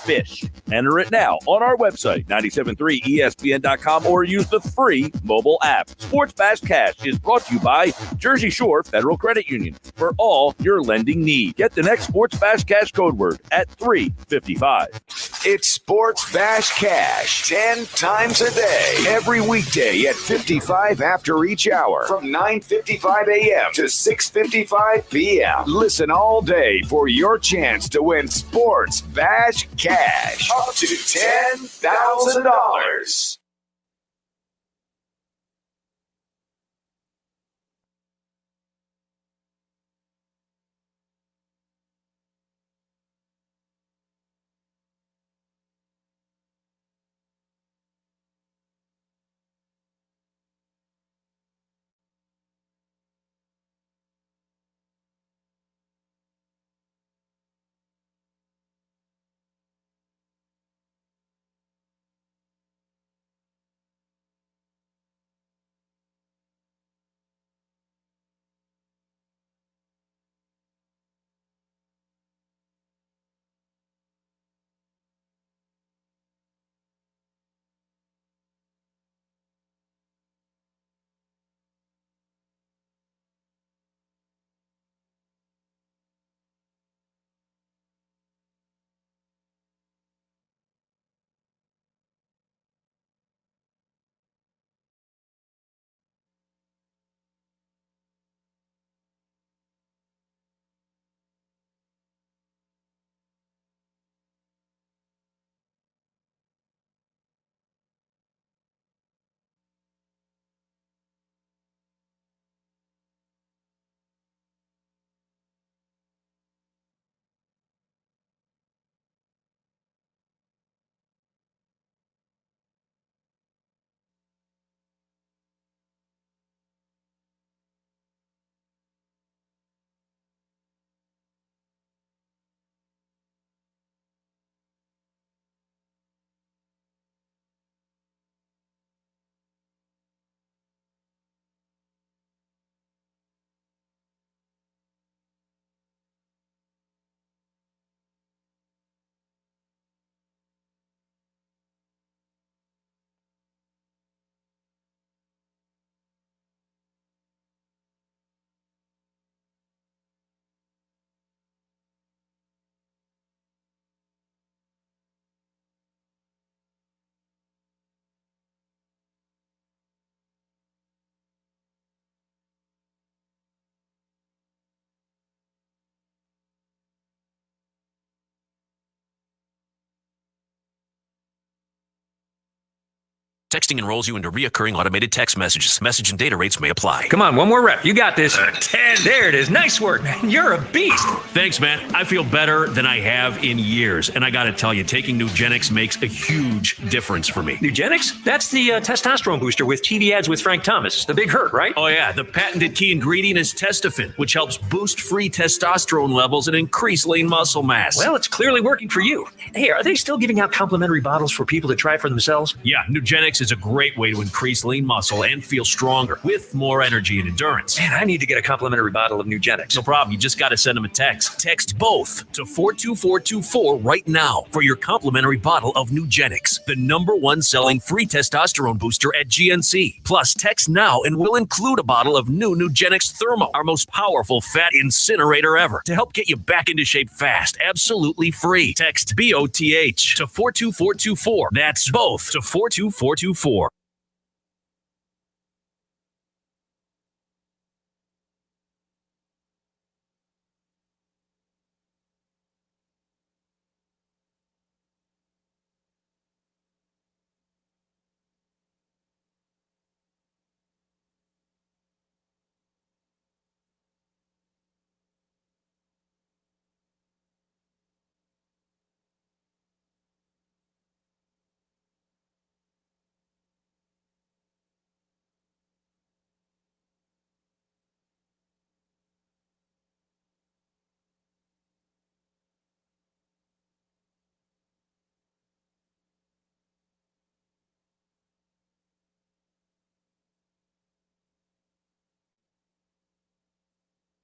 Fish. Enter it now on our website, 973ESPN.com, or use the free mobile app. Sports Bash Cash is brought to you by Jersey Shore Federal Credit Union for all your lending needs. Get the next Sports Bash Cash code word at 3:55. It's Sports Bash Cash 10 times a day, every weekday at 55 after each hour from 9:55 a.m. to 6:55 p.m. Listen all day for your chance to win Sports Bash Cash up to $10,000. Texting enrolls you into reoccurring automated text messages. Message and data rates may apply. Come on, one more rep. You got this. 10. There it is. Nice work, man. You're a beast. Thanks, man. I feel better than I have in years. And I got to tell you, taking Nugenix makes a huge difference for me. Nugenix? That's the testosterone booster with TV ads with Frank Thomas. The big hurt, right? Oh, yeah. The patented key ingredient is testofen, which helps boost free testosterone levels and increase lean muscle mass. Well, it's clearly working for you. Hey, are they still giving out complimentary bottles for people to try for themselves? Yeah, Nugenix is a great way to increase lean muscle and feel stronger with more energy and endurance. Man, I need to get a complimentary bottle of Nugenix. No problem. You just got to send them a text. Text both to 42424 right now for your complimentary bottle of Nugenix, the #1 selling free testosterone booster at GNC. Plus, text now and we'll include a bottle of new Nugenix Thermo, our most powerful fat incinerator ever, to help get you back into shape fast, absolutely free. Text BOTH to 42424. That's both to 42424.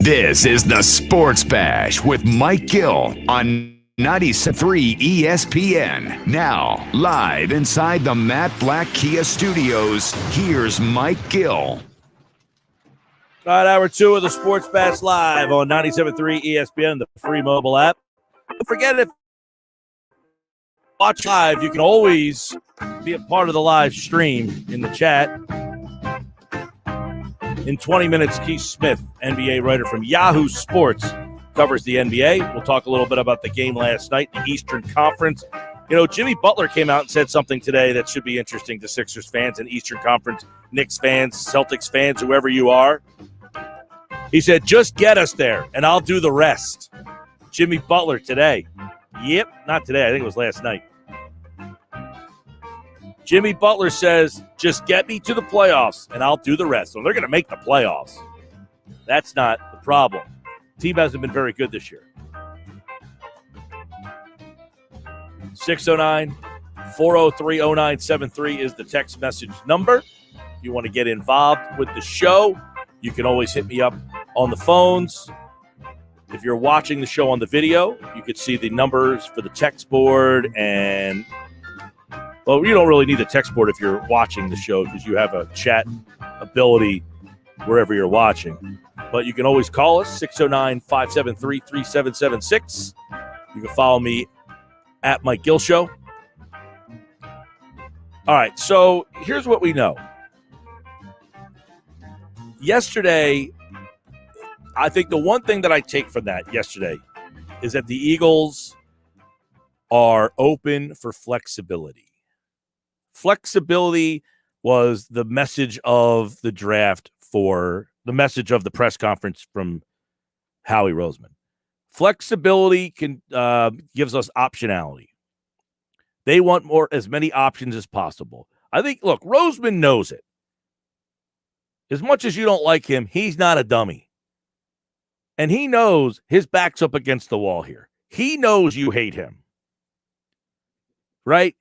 This is the Sports Bash with Mike Gill on 97.3 ESPN. Now, live inside the Matt Black Kia Studios, here's Mike Gill. All right, hour 2 of the Sports Bash live on 97.3 ESPN, the free mobile app. Don't forget, if you watch live, you can always be a part of the live stream in the chat. In 20 minutes, Keith Smith, NBA writer from Yahoo Sports, covers the NBA. We'll talk a little bit about the game last night, the Eastern Conference. You know, Jimmy Butler came out and said something today that should be interesting to Sixers fans and Eastern Conference, Knicks fans, Celtics fans, whoever you are. He said, just get us there, and I'll do the rest. Jimmy Butler today. Yep, not today. I think it was last night. Jimmy Butler says, just get me to the playoffs, and I'll do the rest. So they're going to make the playoffs. That's not the problem. Team hasn't been very good this year. 609-403-0973 is the text message number. If you want to get involved with the show, you can always hit me up on the phones. If you're watching the show on the video, you could see the numbers for the text board. And, well, you don't really need the text board if you're watching the show because you have a chat ability wherever you're watching. But you can always call us, 609-573-3776. You can follow me at Mike Gill Show. All right, so here's what we know. Yesterday, I think the one thing that I take from that yesterday is that the Eagles are open for flexibility. Flexibility was the message of the draft for the message of the press conference from Howie Roseman. Flexibility can gives us optionality. They want as many options as possible. I think, look, Roseman knows it. As much as you don't like him, he's not a dummy. And he knows his back's up against the wall here. He knows you hate him. Right?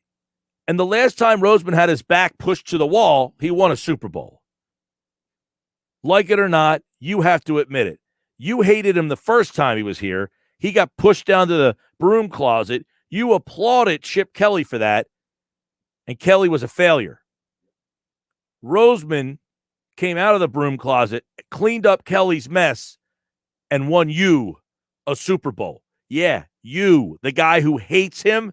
And the last time Roseman had his back pushed to the wall, he won a Super Bowl. Like it or not, you have to admit it. You hated him the first time he was here. He got pushed down to the broom closet. You applauded Chip Kelly for that, and Kelly was a failure. Roseman came out of the broom closet, cleaned up Kelly's mess, and won you a Super Bowl. Yeah, you, the guy who hates him.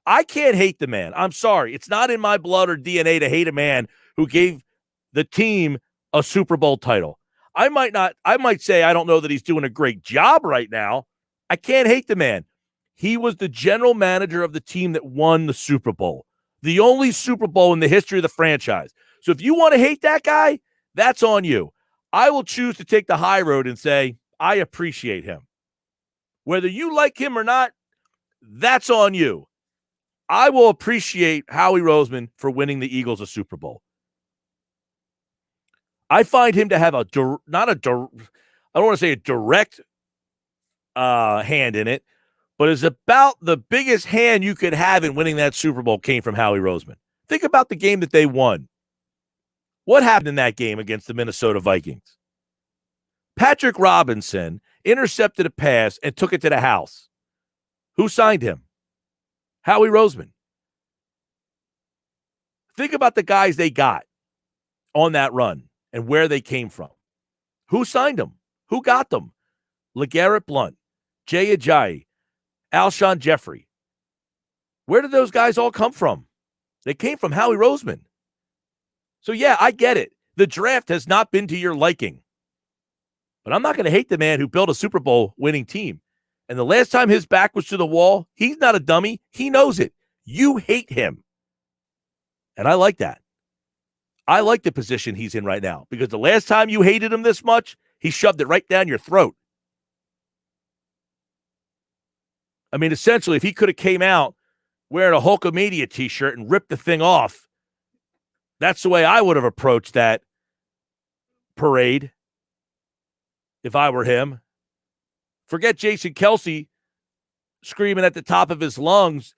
I can't hate the man. I'm sorry. It's not in my blood or DNA to hate a man who gave the team a Super Bowl title. I might say I don't know that he's doing a great job right now. I can't hate the man. He was the general manager of the team that won the Super Bowl. The only Super Bowl in the history of the franchise. So if you want to hate that guy, that's on you. I will choose to take the high road and say, I appreciate him. Whether you like him or not, that's on you. I will appreciate Howie Roseman for winning the Eagles a Super Bowl. I find him to have I don't want to say a direct hand in it, but it's about the biggest hand you could have in winning that Super Bowl came from Howie Roseman. Think about the game that they won. What happened in that game against the Minnesota Vikings? Patrick Robinson intercepted a pass and took it to the house. Who signed him? Howie Roseman. Think about the guys they got on that run and where they came from. Who signed them? Who got them? LeGarrette Blount, Jay Ajayi, Alshon Jeffrey. Where did those guys all come from? They came from Howie Roseman. So, yeah, I get it. The draft has not been to your liking. But I'm not going to hate the man who built a Super Bowl winning team. And the last time his back was to the wall, he's not a dummy. He knows it. You hate him. And I like that. I like the position he's in right now because the last time you hated him this much, he shoved it right down your throat. I mean, essentially, if he could have came out wearing a Hulkamania t-shirt and ripped the thing off, that's the way I would have approached that parade if I were him. Forget Jason Kelce screaming at the top of his lungs.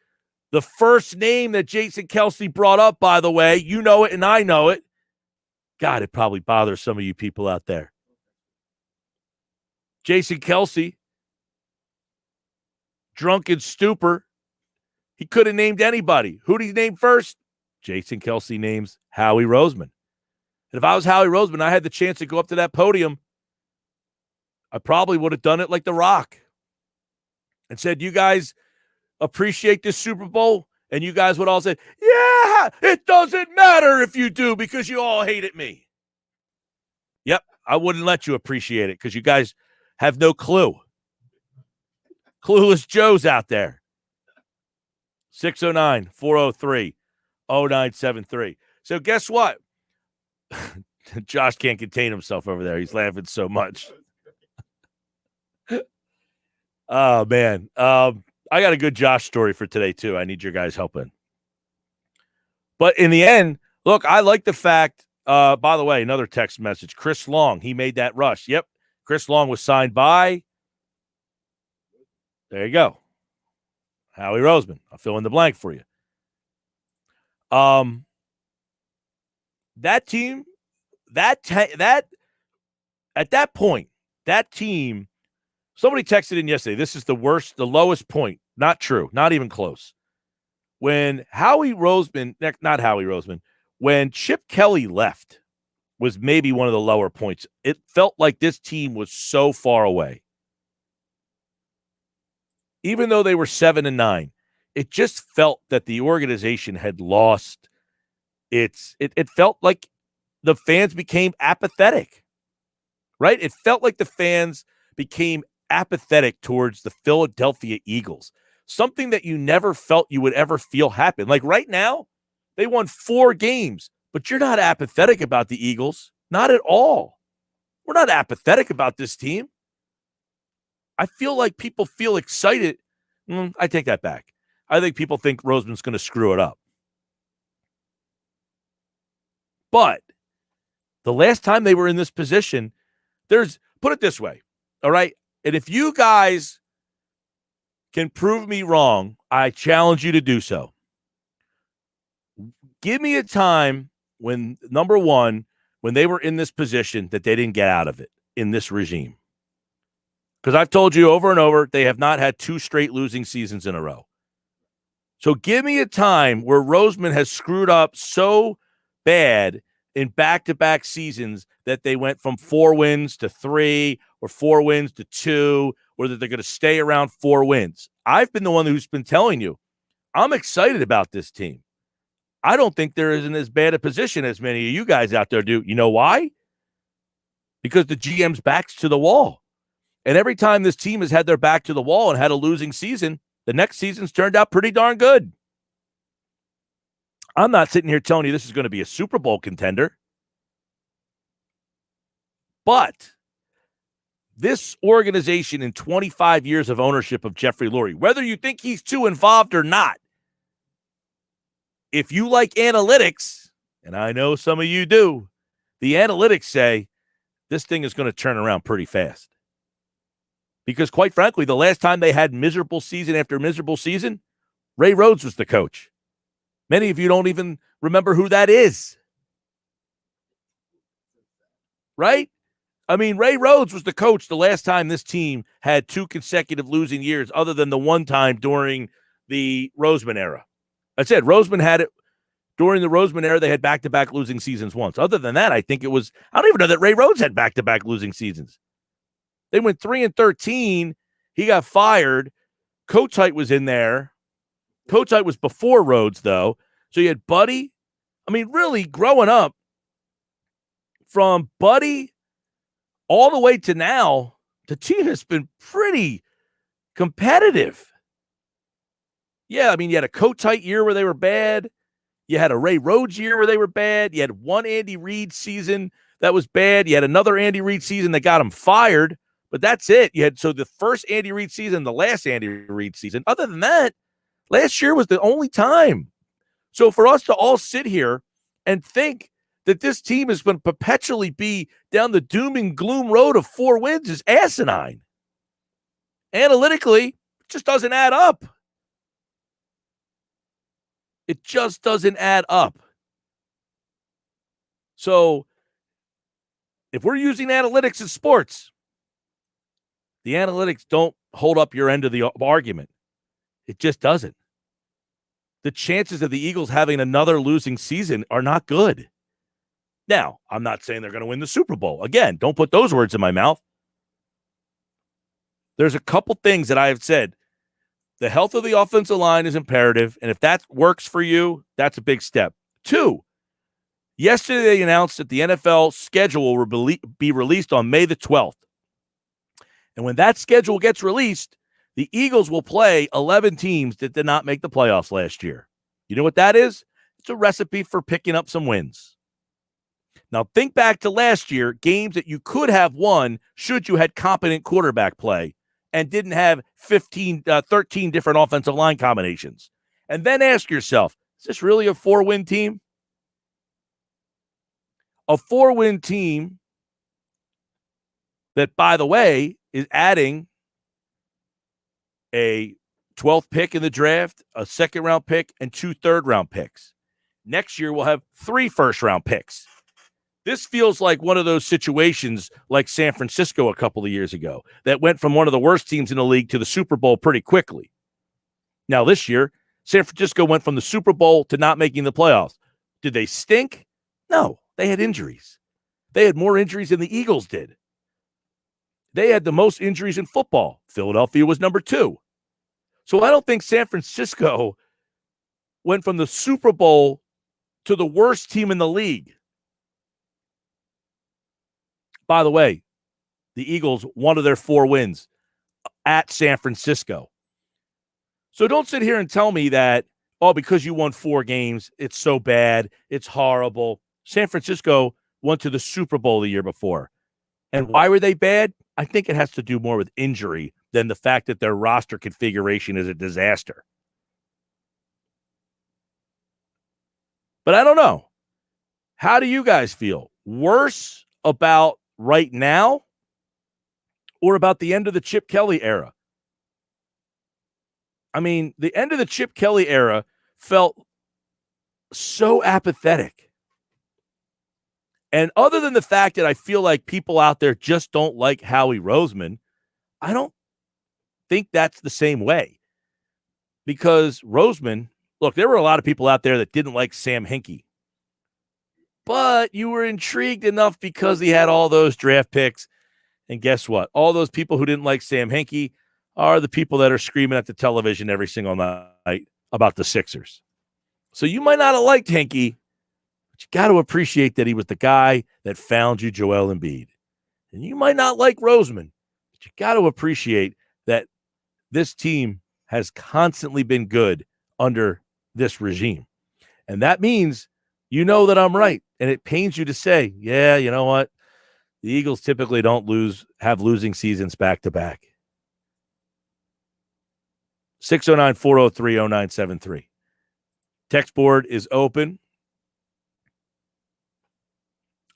The first name that Jason Kelce brought up, by the way, you know it and I know it. God, it probably bothers some of you people out there. Jason Kelce, drunken stupor. He could have named anybody. Who did he name first? Jason Kelce names Howie Roseman. And if I was Howie Roseman, I had the chance to go up to that podium, I probably would have done it like The Rock and said, you guys appreciate this Super Bowl? And you guys would all say, yeah, it doesn't matter if you do because you all hated me. Yep, I wouldn't let you appreciate it because you guys have no clue. Clueless Joe's out there. 609-403-0973. So guess what? Josh can't contain himself over there. He's laughing so much. Oh, man. I got a good Josh story for today, too. I need your guys' help in. But in the end, look, I like the fact, by the way, another text message. Chris Long, he made that rush. Yep. Chris Long was signed by, there you go, Howie Roseman. I'll fill in the blank for you. That team, at that point, that team, somebody texted in yesterday, this is the lowest point. Not true. Not even close. When when Chip Kelly left was maybe one of the lower points. It felt like this team was so far away. Even though they were 7-9, it just felt that the organization had lost it felt like the fans became apathetic, right? It felt like the fans became apathetic towards the Philadelphia Eagles, something that you never felt you would ever feel happen. Like right now, they won 4 games, but you're not apathetic about the Eagles. Not at all. We're not apathetic about this team. I feel like people feel excited. I take that back. I think people think Roseman's going to screw it up. But the last time they were in this position, put it this way, all right? And if you guys can prove me wrong, I challenge you to do so. Give me a time when, number one, when they were in this position that they didn't get out of it in this regime. Because I've told you over and over, they have not had 2 straight losing seasons in a row. So give me a time where Roseman has screwed up so bad in back-to-back seasons that they went from 4 wins to 3 or 4 wins to 2, or that they're going to stay around 4 wins. I've been the one who's been telling you, I'm excited about this team. I don't think they're in as bad a position as many of you guys out there do. You know why? Because the GM's back's to the wall. And every time this team has had their back to the wall and had a losing season, the next season's turned out pretty darn good. I'm not sitting here telling you this is going to be a Super Bowl contender. But this organization in 25 years of ownership of Jeffrey Lurie, whether you think he's too involved or not, if you like analytics, and I know some of you do, the analytics say this thing is going to turn around pretty fast. Because quite frankly, the last time they had miserable season after miserable season, Ray Rhodes was the coach. Many of you don't even remember who that is. Right? I mean, Ray Rhodes was the coach the last time this team had 2 consecutive losing years, other than the one time during the Roseman era. I said Roseman had it during the Roseman era. They had back-to-back losing seasons once. Other than that, I think it was, I don't even know that Ray Rhodes had back-to-back losing seasons. They went 3-13. He got fired. Kotite was in there. Kotite was before Rhodes, though. So you had Buddy. I mean, really, growing up, from Buddy all the way to now, the team has been pretty competitive. Yeah, I mean, you had a Kotite year where they were bad. You had a Ray Rhodes year where they were bad. You had one Andy Reid season that was bad. You had another Andy Reid season that got him fired. But that's it. You had, so the first Andy Reid season, the last Andy Reid season. Other than that, last year was the only time. So for us to all sit here and think that this team is going to perpetually be down the doom and gloom road of 4 wins is asinine. Analytically, it just doesn't add up. It just doesn't add up. So if we're using analytics in sports, the analytics don't hold up your end of the argument. It just doesn't. The chances of the Eagles having another losing season are not good. Now, I'm not saying they're going to win the Super Bowl. Again, don't put those words in my mouth. There's a couple things that I have said. The health of the offensive line is imperative, and if that works for you, that's a big step. 2, yesterday they announced that the NFL schedule will be released on May the 12th. And when that schedule gets released, the Eagles will play 11 teams that did not make the playoffs last year. You know what that is? It's a recipe for picking up some wins. Now, think back to last year, games that you could have won should you had competent quarterback play and didn't have 13 different offensive line combinations. And then ask yourself, is this really a 4-win team? A 4-win team that, by the way, is adding a 12th pick in the draft, a second-round pick, and 2 third-round picks. Next year, we'll have 3 first-round picks. This feels like one of those situations like San Francisco a couple of years ago that went from one of the worst teams in the league to the Super Bowl pretty quickly. Now, this year, San Francisco went from the Super Bowl to not making the playoffs. Did they stink? No, they had injuries. They had more injuries than the Eagles did. They had the most injuries in football. Philadelphia was number 2. So I don't think San Francisco went from the Super Bowl to the worst team in the league. By the way, the Eagles, one of their 4 wins at San Francisco. So don't sit here and tell me that, oh, because you won 4 games, it's so bad, it's horrible. San Francisco went to the Super Bowl the year before. And why were they bad? I think it has to do more with injury than the fact that their roster configuration is a disaster. But I don't know. How do you guys feel? Worse about right now or about the end of the Chip Kelly era? I mean, the end of the Chip Kelly era felt so apathetic. And other than the fact that I feel like people out there just don't like Howie Roseman, I don't think that's the same way. Because Roseman, look, there were a lot of people out there that didn't like Sam Hinkie. But you were intrigued enough because he had all those draft picks. And guess what? All those people who didn't like Sam Hinkie are the people that are screaming at the television every single night about the Sixers. So you might not have liked Hinkie, but you got to appreciate that he was the guy that found you Joel Embiid. And you might not like Roseman, but you got to appreciate that this team has constantly been good under this regime. And that means you know that I'm right. And it pains you to say, yeah, you know what? The Eagles typically don't have losing seasons back to back. 609-403-0973. Text board is open.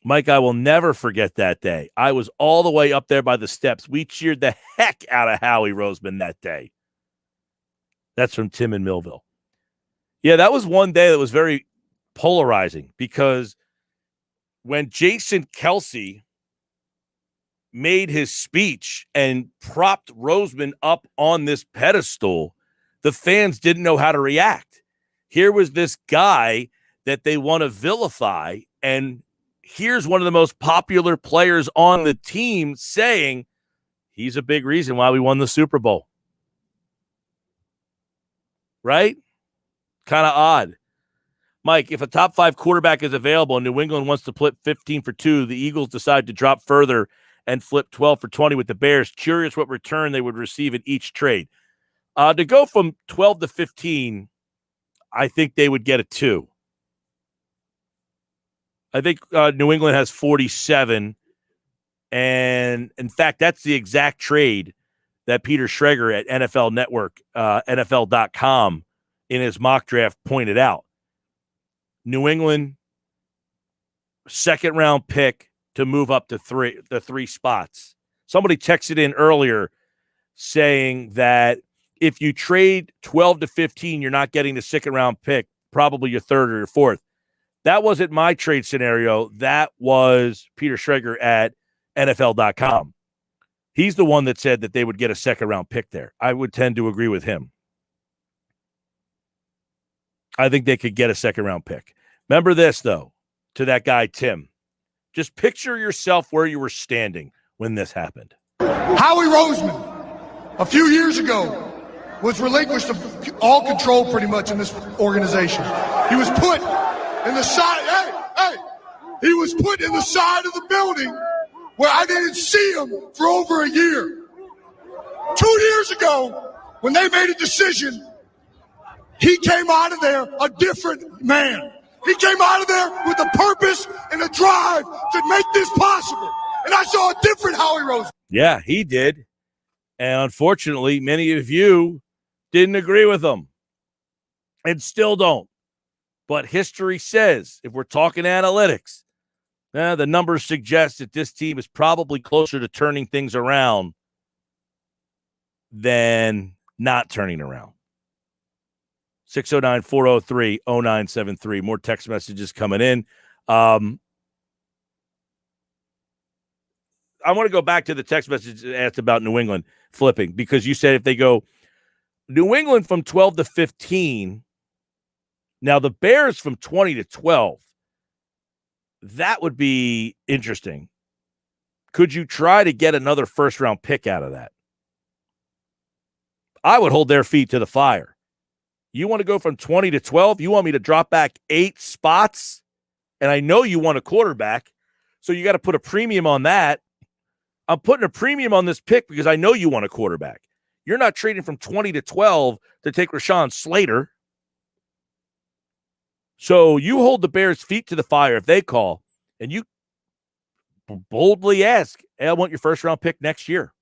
Mike, I will never forget that day. I was all the way up there by the steps. We cheered the heck out of Howie Roseman that day. That's from Tim in Millville. Yeah, that was one day that was very polarizing because when Jason Kelce made his speech and propped Roseman up on this pedestal, the fans didn't know how to react. Here was this guy that they want to vilify, and here's one of the most popular players on the team saying he's a big reason why we won the Super Bowl. Right? Kind of odd. Mike, if a top 5 quarterback is available and New England wants to flip 15 for 2, the Eagles decide to drop further and flip 12 for 20 with the Bears. Curious what return they would receive in each trade. To go from 12 to 15, I think they would get a 2. I think New England has 47. And, in fact, that's the exact trade that Peter Schrager at NFL Network, NFL.com, in his mock draft pointed out. New England, second-round pick to move up to the 3 spots. Somebody texted in earlier saying that if you trade 12 to 15, you're not getting the second-round pick, probably your third or your fourth. That wasn't my trade scenario. That was Peter Schrager at NFL.com. He's the one that said that they would get a second-round pick there. I would tend to agree with him. I think they could get a second-round pick. Remember this, though, to that guy, Tim. Just picture yourself where you were standing when this happened. Howie Roseman, a few years ago, was relinquished of all control pretty much in this organization. He was put in the side, he was put in the side of the building where I didn't see him for over a year. 2 years ago, when they made a decision, he came out of there a different man. He came out of there with a purpose and a drive to make this possible. And I saw a different Howie Roseman. Yeah, he did. And unfortunately, many of you didn't agree with him and still don't. But history says, if we're talking analytics, the numbers suggest that this team is probably closer to turning things around than not turning around. 609-403-0973. More text messages coming in. I want to go back to the text message that asked about New England flipping, because you said if they go New England from 12 to 15, now the Bears from 20 to 12, that would be interesting. Could you try to get another first-round pick out of that? I would hold their feet to the fire. You want to go from 20 to 12? You want me to drop back 8 spots? And I know you want a quarterback, so you got to put a premium on that. I'm putting a premium on this pick because I know you want a quarterback. You're not trading from 20 to 12 to take Rashawn Slater. So you hold the Bears' feet to the fire if they call, and you boldly ask, hey, I want your first-round pick next year.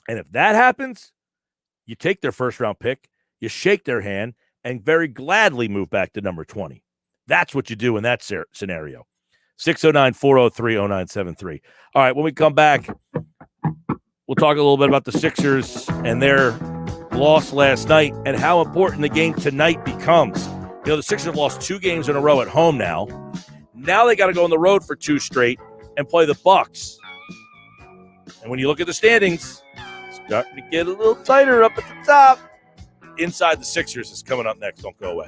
And if that happens, you take their first-round pick, you shake their hand, and very gladly move back to number 20. That's what you do in that scenario. 609-403-0973. All right, when we come back, we'll talk a little bit about the Sixers and their loss last night and how important the game tonight becomes. You know, the Sixers have lost 2 games in a row at home now. Now they got to go on the road for 2 straight and play the Bucks. And when you look at the standings, it's starting to get a little tighter up at the top. Inside the Sixers is coming up next. Don't go away.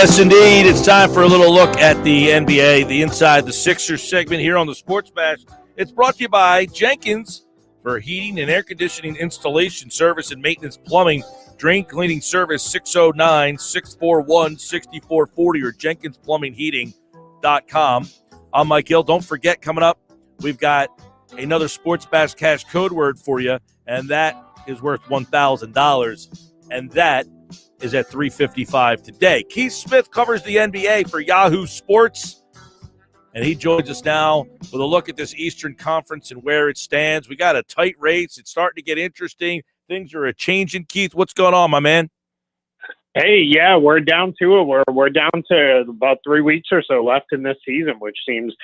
Yes, indeed. It's time for a little look at the NBA, the Inside the Sixers segment here on the Sports Bash. It's brought to you by Jenkins for heating and air conditioning installation service and maintenance plumbing. Drain cleaning service 609-641-6440 or jenkinsplumbingheating.com. I'm Mike Gill. Don't forget, coming up, we've got another Sports Bash cash code word for you, and that is worth $1,000, and that is at $3.55 today. Keith Smith covers the NBA for Yahoo Sports, and he joins us now with a look at this Eastern Conference and where it stands. We got a tight race. It's starting to get interesting. Things are changing. Keith, what's going on, my man? Hey, yeah, we're down to it. We're down to about 3 weeks or so left in this season, which seems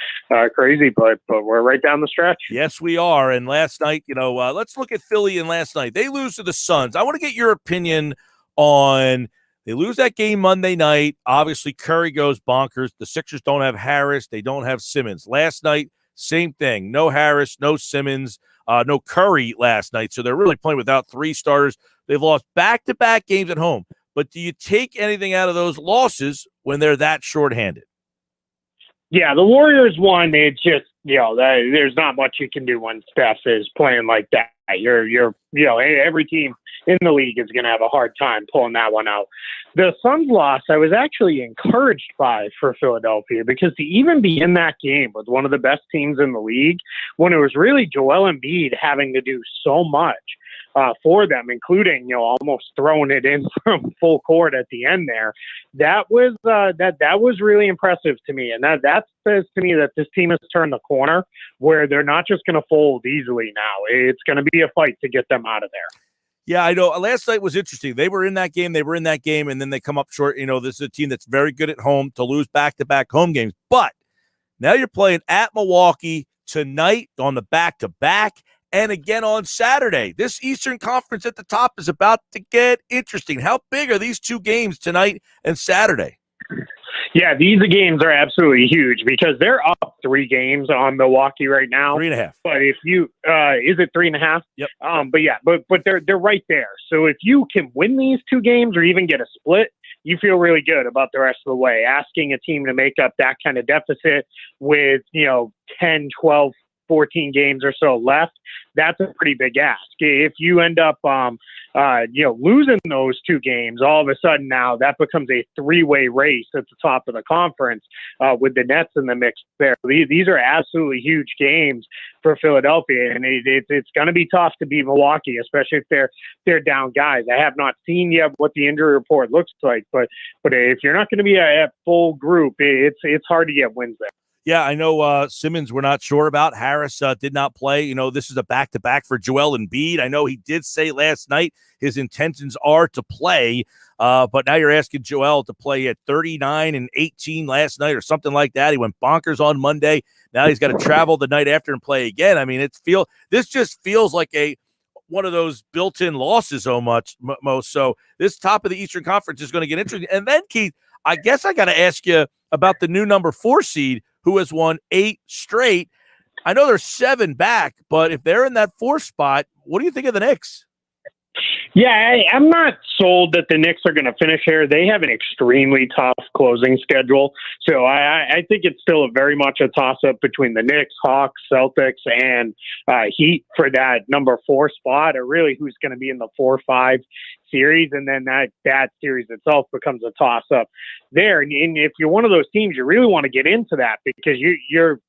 crazy, but we're right down the stretch. Yes, we are. And last night, let's look at Philly and last night. They lose to the Suns. I want to get your opinion on they lose that game Monday night. Obviously, Curry goes bonkers. The Sixers don't have Harris. They don't have Simmons. Last night, same thing. No Harris, no Simmons, no Curry last night. So they're really playing without three starters. They've lost back-to-back games at home. But do you take anything out of those losses when they're that shorthanded? Yeah, the Warriors won. It's just, there's not much you can do when Steph is playing like that. Every team in the league is going to have a hard time pulling that one out. The Suns loss, I was actually encouraged by for Philadelphia, because to even be in that game with one of the best teams in the league, when it was really Joel Embiid having to do so much for them, including almost throwing it in from full court at the end there, that was really impressive to me, and that says to me that this team has turned the corner where they're not just going to fold easily now. It's going to be a fight to get them out of there. Yeah, I know. Last night was interesting. They were in that game, and then they come up short. This is a team that's very good at home to lose back-to-back home games. But now you're playing at Milwaukee tonight on the back-to-back, and again on Saturday. This Eastern Conference at the top is about to get interesting. How big are these two games tonight and Saturday? Yeah, these games are absolutely huge because they're up 3 games on Milwaukee right now. 3.5. But if you is it 3.5? Yep. But they're right there. So if you can win these 2 games or even get a split, you feel really good about the rest of the way. Asking a team to make up that kind of deficit with 10, 12, 14 games or so left, that's a pretty big ask. If you end up losing those 2 games, all of a sudden now that becomes a 3-way race at the top of the conference with the Nets in the mix there. These are absolutely huge games for Philadelphia, and it's going to be tough to beat Milwaukee, especially if they're down guys. I have not seen yet what the injury report looks like, but if you're not going to be a full group, it's hard to get wins there. Yeah, I know Simmons we're not sure about. Harris did not play. This is a back-to-back for Joel Embiid. I know he did say last night his intentions are to play, but now you're asking Joel to play at 39 and 18 last night or something like that. He went bonkers on Monday. Now he's got to travel the night after and play again. I mean, this just feels like one of those built-in losses most. So this top of the Eastern Conference is going to get interesting. And then, Keith, I guess I got to ask you about the new number 4 seed who has won 8 straight. I know there's 7 back, but if they're in that 4th spot, what do you think of the Knicks? Yeah, I'm not sold that the Knicks are going to finish here. They have an extremely tough closing schedule. So I think it's still very much a toss-up between the Knicks, Hawks, Celtics, and Heat for that number 4 spot, or really who's going to be in the 4-5 series. And then that series itself becomes a toss-up there. And if you're one of those teams, you really want to get into that because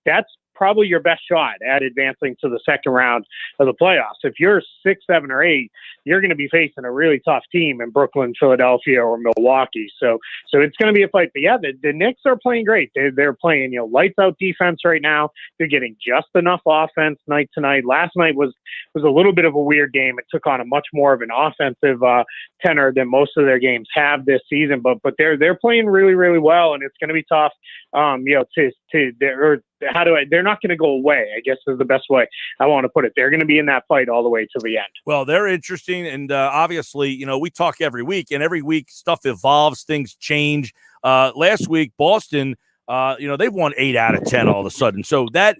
that's probably your best shot at advancing to the second round of the playoffs. If you're 6, 7, or 8, you're going to be facing a really tough team in Brooklyn, Philadelphia, or Milwaukee. So it's going to be a fight. But yeah, the Knicks are playing great. They're playing lights out defense right now. They're getting just enough offense night to night. Last night was a little bit of a weird game. It took on a much more of an offensive tenor than most of their games have this season. But they're playing really, really well, and it's going to be tough. They're not going to go away, I guess is the best way I want to put it. They're going to be in that fight all the way to the end. Well, they're interesting. And obviously, we talk every week, and every week stuff evolves, things change. Last week, Boston, they've won 8 out of 10 all of a sudden. So that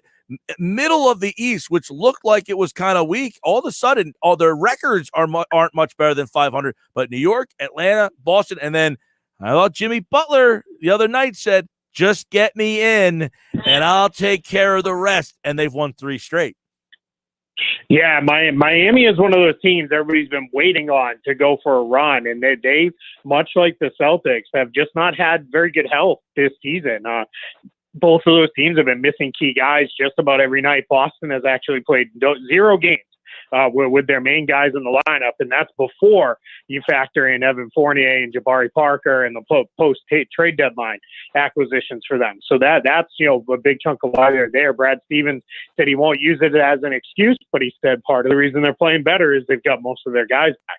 middle of the East, which looked like it was kind of weak, all of a sudden, all their records aren't much better than 500. But New York, Atlanta, Boston, and then I thought Jimmy Butler the other night said, just get me in and I'll take care of the rest. And they've won 3 straight. Yeah, Miami is one of those teams everybody's been waiting on to go for a run, and they much like the Celtics, have just not had very good health this season. Both of those teams have been missing key guys just about every night. Boston has actually played 0 games with their main guys in the lineup, and that's before you factor in Evan Fournier and Jabari Parker and the post-trade deadline acquisitions for them. So that's a big chunk of why they're there. Brad Stevens said he won't use it as an excuse, but he said part of the reason they're playing better is they've got most of their guys back.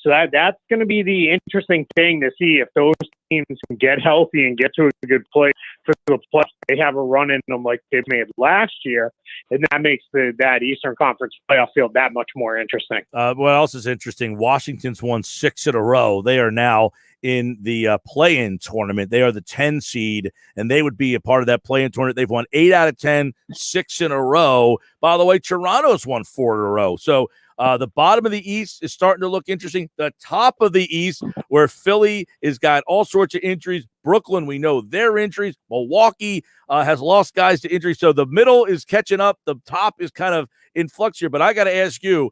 So that's going to be the interesting thing to see if those teams can get healthy and get to a good place for the playoffs. They have a run in them like they made last year, and that makes that Eastern Conference playoff field that much more interesting. What else is interesting? Washington's won 6 in a row. They are now in the play-in tournament. They are the 10 seed, and they would be a part of that play-in tournament. They've won 8 out of 10, 6 in a row. By the way, Toronto's won 4 in a row. So the bottom of the East is starting to look interesting. The top of the East, where Philly has got all sorts of injuries. Brooklyn, we know their injuries. Milwaukee has lost guys to injuries. So the middle is catching up. The top is kind of in flux here. But I got to ask you,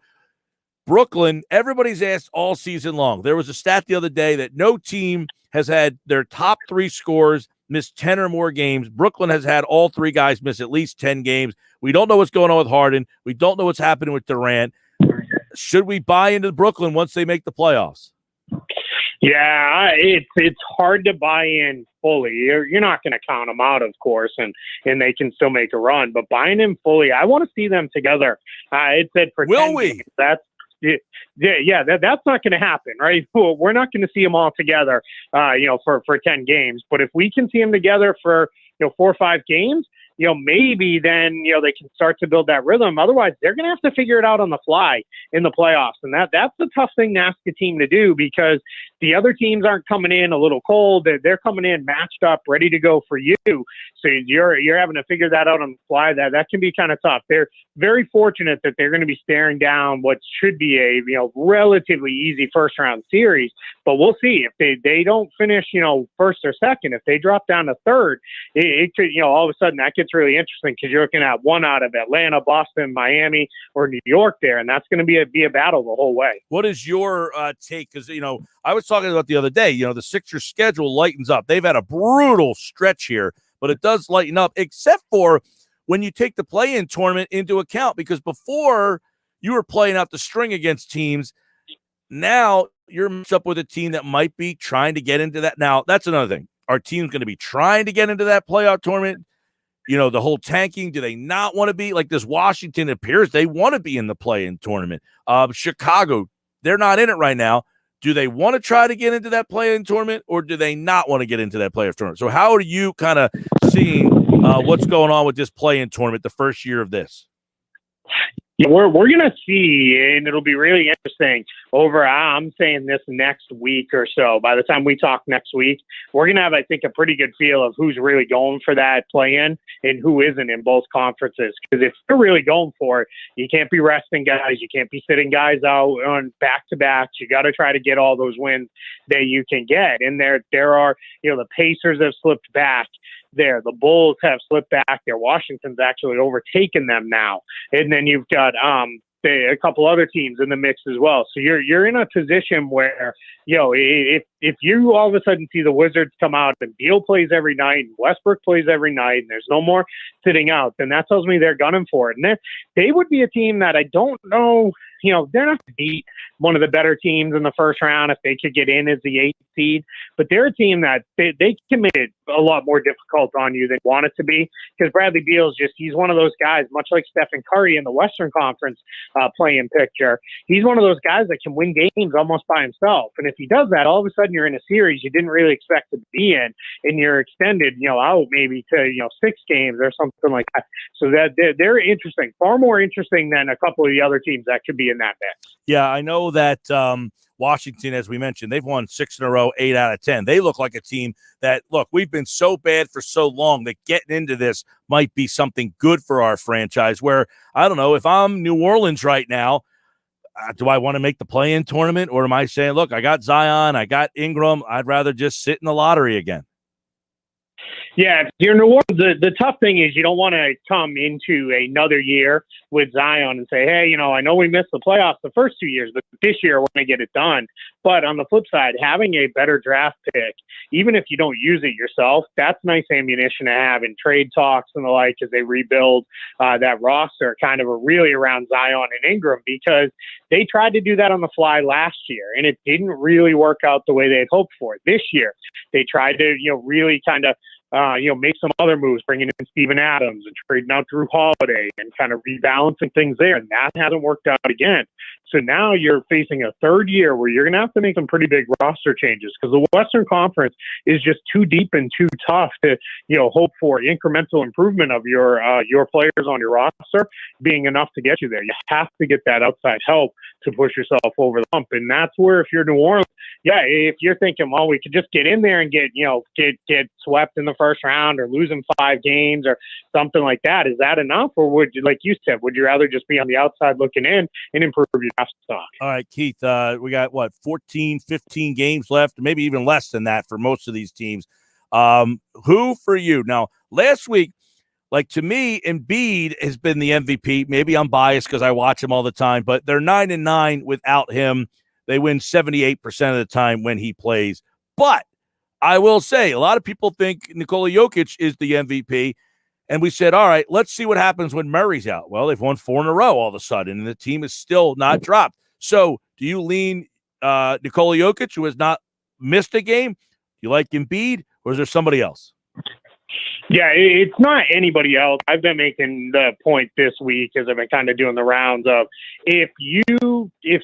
Brooklyn, everybody's asked all season long. There was a stat the other day that no team has had their top 3 scorers miss 10 or more games. Brooklyn has had all 3 guys miss at least 10 games. We don't know what's going on with Harden. We don't know what's happening with Durant. Should we buy into Brooklyn once they make the playoffs? Yeah, it's hard to buy in fully. You're not going to count them out, of course, and they can still make a run. But buying in fully, I want to see them together. It said for will 10 we? games, that's not going to happen, right? We're not going to see them all together, for 10 games. But if we can see them together for 4 or 5 games, maybe then, they can start to build that rhythm. Otherwise, they're going to have to figure it out on the fly in the playoffs. And that's the tough thing to ask a team to do, because the other teams aren't coming in a little cold. They're coming in matched up, ready to go for you. So you're having to figure that out on the fly. That can be kind of tough. They're very fortunate that they're going to be staring down what should be a, relatively easy first round series. But we'll see if they don't finish, first or second. If they drop down to third, it could, all of a sudden that gets really interesting, because you're looking at one out of Atlanta, Boston, Miami, or New York there, and that's going to be a battle the whole way. What is your take? Because, I was talking about the other day, the Sixers schedule lightens up. They've had a brutal stretch here, but it does lighten up, except for when you take the play-in tournament into account, because before you were playing out the string against teams. Now you're mixed up with a team that might be trying to get into that. Now, that's another thing. Our team's going to be trying to get into that playoff tournament. The whole tanking, do they not want to be like this? Washington appears they want to be in the play-in tournament. Chicago, they're not in it right now. Do they want to try to get into that play-in tournament, or do they not want to get into that playoff tournament? So how are you kind of seeing what's going on with this play-in tournament the first year of this? Yeah, we're going to see, and it'll be really interesting I'm saying this next week or so. By the time we talk next week, we're going to have, I think, a pretty good feel of who's really going for that play-in and who isn't in both conferences. Because if you're really going for it, you can't be resting guys. You can't be sitting guys out on back-to-backs. You got to try to get all those wins that you can get. And there are, the Pacers have slipped back. The Bulls have slipped back there. Washington's actually overtaken them now. And then you've got a couple other teams in the mix as well. So you're in a position where, if you all of a sudden see the Wizards come out and Beal plays every night and Westbrook plays every night and there's no more sitting out, then that tells me they're gunning for it. And they would be a team that I don't know, they're not going to beat one of the better teams in the first round if they could get in as the 8th seed. But they're a team that they can make it a lot more difficult on you than you want it to be, because Bradley Beal's he's one of those guys, much like Stephen Curry in the Western Conference playing picture. He's one of those guys that can win games almost by himself. And if he does that, all of a sudden you're in a series you didn't really expect to be in, and you're extended, out maybe to, 6 games or something like that. So that they're interesting, far more interesting than a couple of the other teams that could be in that mix. Yeah, I know that Washington, as we mentioned, they've won 6 in a row, 8 out of 10. They look like a team that, look, we've been so bad for so long that getting into this might be something good for our franchise, where, I don't know, if I'm New Orleans right now, do I want to make the play-in tournament, or am I saying, look, I got Zion, I got Ingram, I'd rather just sit in the lottery again? Yeah, if you're New Orleans, the tough thing is you don't want to come into another year with Zion and say, hey, I know we missed the playoffs the first 2 years, but this year we're going to get it done. But on the flip side, having a better draft pick, even if you don't use it yourself, that's nice ammunition to have in trade talks and the like as they rebuild that roster kind of really around Zion and Ingram, because they tried to do that on the fly last year and it didn't really work out the way they had hoped for. This year, they tried to, really kind of make some other moves, bringing in Steven Adams and trading out Drew Holiday and kind of rebalancing things there. And that hasn't worked out again. So now you're facing a third year where you're going to have to make some pretty big roster changes because the Western Conference is just too deep and too tough to, hope for incremental improvement of your players on your roster being enough to get you there. You have to get that outside help to push yourself over the hump. And that's where, if you're New Orleans, if you're thinking, well, we could just get in there and get swept in the first round or losing 5 games or something like that, is that enough? Or would you, like you said, would you rather just be on the outside looking in and improve your draft stock? All right, Keith, we got 14, 15 games left, maybe even less than that for most of these teams. Who for you? Now, last week, to me, Embiid has been the MVP. Maybe I'm biased because I watch him all the time, but they're 9-9 without him. They win 78% of the time when he plays. But I will say, a lot of people think Nikola Jokic is the MVP. And we said, all right, let's see what happens when Murray's out. Well, they've won 4 in a row all of a sudden, and the team is still not dropped. So do you lean Nikola Jokic, who has not missed a game? Do you like Embiid, or is there somebody else? Yeah, it's not anybody else. I've been making the point this week as I've been kind of doing the rounds of if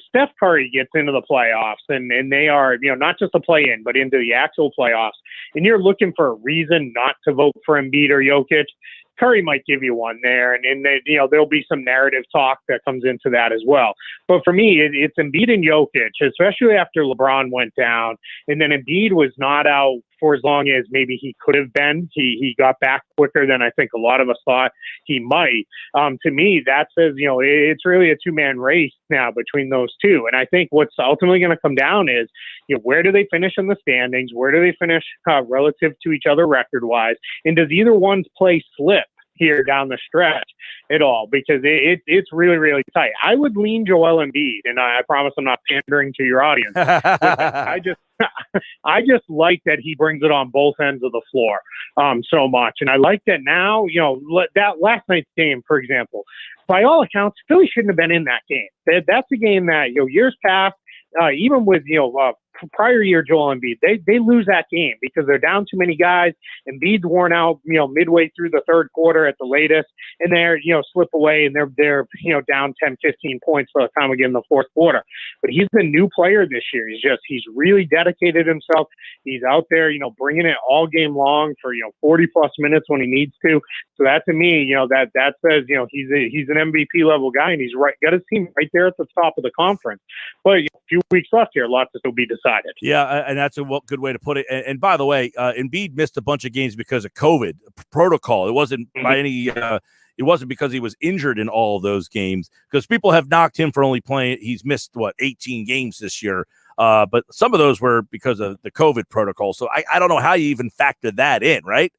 Steph Curry gets into the playoffs and they are, not just a play-in, but into the actual playoffs, and you're looking for a reason not to vote for Embiid or Jokic, Curry might give you one there, and there'll be some narrative talk that comes into that as well. But for me, it's Embiid and Jokic, especially after LeBron went down, and then Embiid was not out for as long as maybe he could have been. He got back quicker than I think a lot of us thought he might. To me, that says, it's really a 2-man race now between those two. And I think what's ultimately going to come down is, where do they finish in the standings? Where do they finish relative to each other record-wise? And does either one's play slip here down the stretch at all? Because it's really, really tight. I would lean Joel Embiid, and I promise I'm not pandering to your audience. I just like that he brings it on both ends of the floor so much. And I like that now, that last night's game, for example, by all accounts, Philly shouldn't have been in that game. That's a game that, years past, even with, prior year Joel Embiid, they lose that game because they're down too many guys. Embiid's worn out, midway through the third quarter at the latest, and they're, slip away and they're down 10, 15 points by the time we get in the fourth quarter. But he's a new player this year. He's really dedicated himself. He's out there, bringing it all game long for, 40 plus minutes when he needs to. So that to me, that says, he's an MVP level guy, and he's got his team right there at the top of the conference. But a few weeks left here, lots to still be decided. Yeah, and that's a good way to put it. And by the way, Embiid missed a bunch of games because of COVID protocol. It wasn't by any. It wasn't because he was injured in all of those games. Because people have knocked him for only playing. He's missed 18 games this year. But some of those were because of the COVID protocol. So I don't know how you even factor that in, right?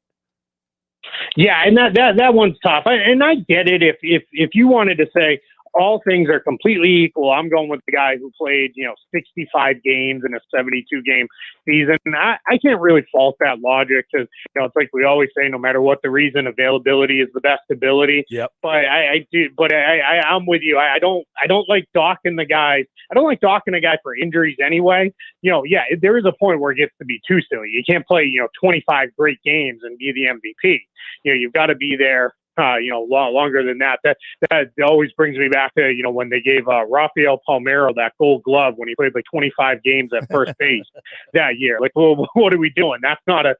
Yeah, and that one's tough. And I get it. If you wanted to say, all things are completely equal, I'm going with the guy who played, 65 games in a 72-game season. I can't really fault that logic because, it's like we always say, no matter what the reason, availability is the best ability. Yep. But I'm with you. I don't like docking the guys. I don't like docking a guy for injuries anyway. There is a point where it gets to be too silly. You can't play, 25 great games and be the MVP. You've got to be there longer than that. That always brings me back to, when they gave Rafael Palmeiro that gold glove when he played 25 games at first base that year. Well, what are we doing? That's not a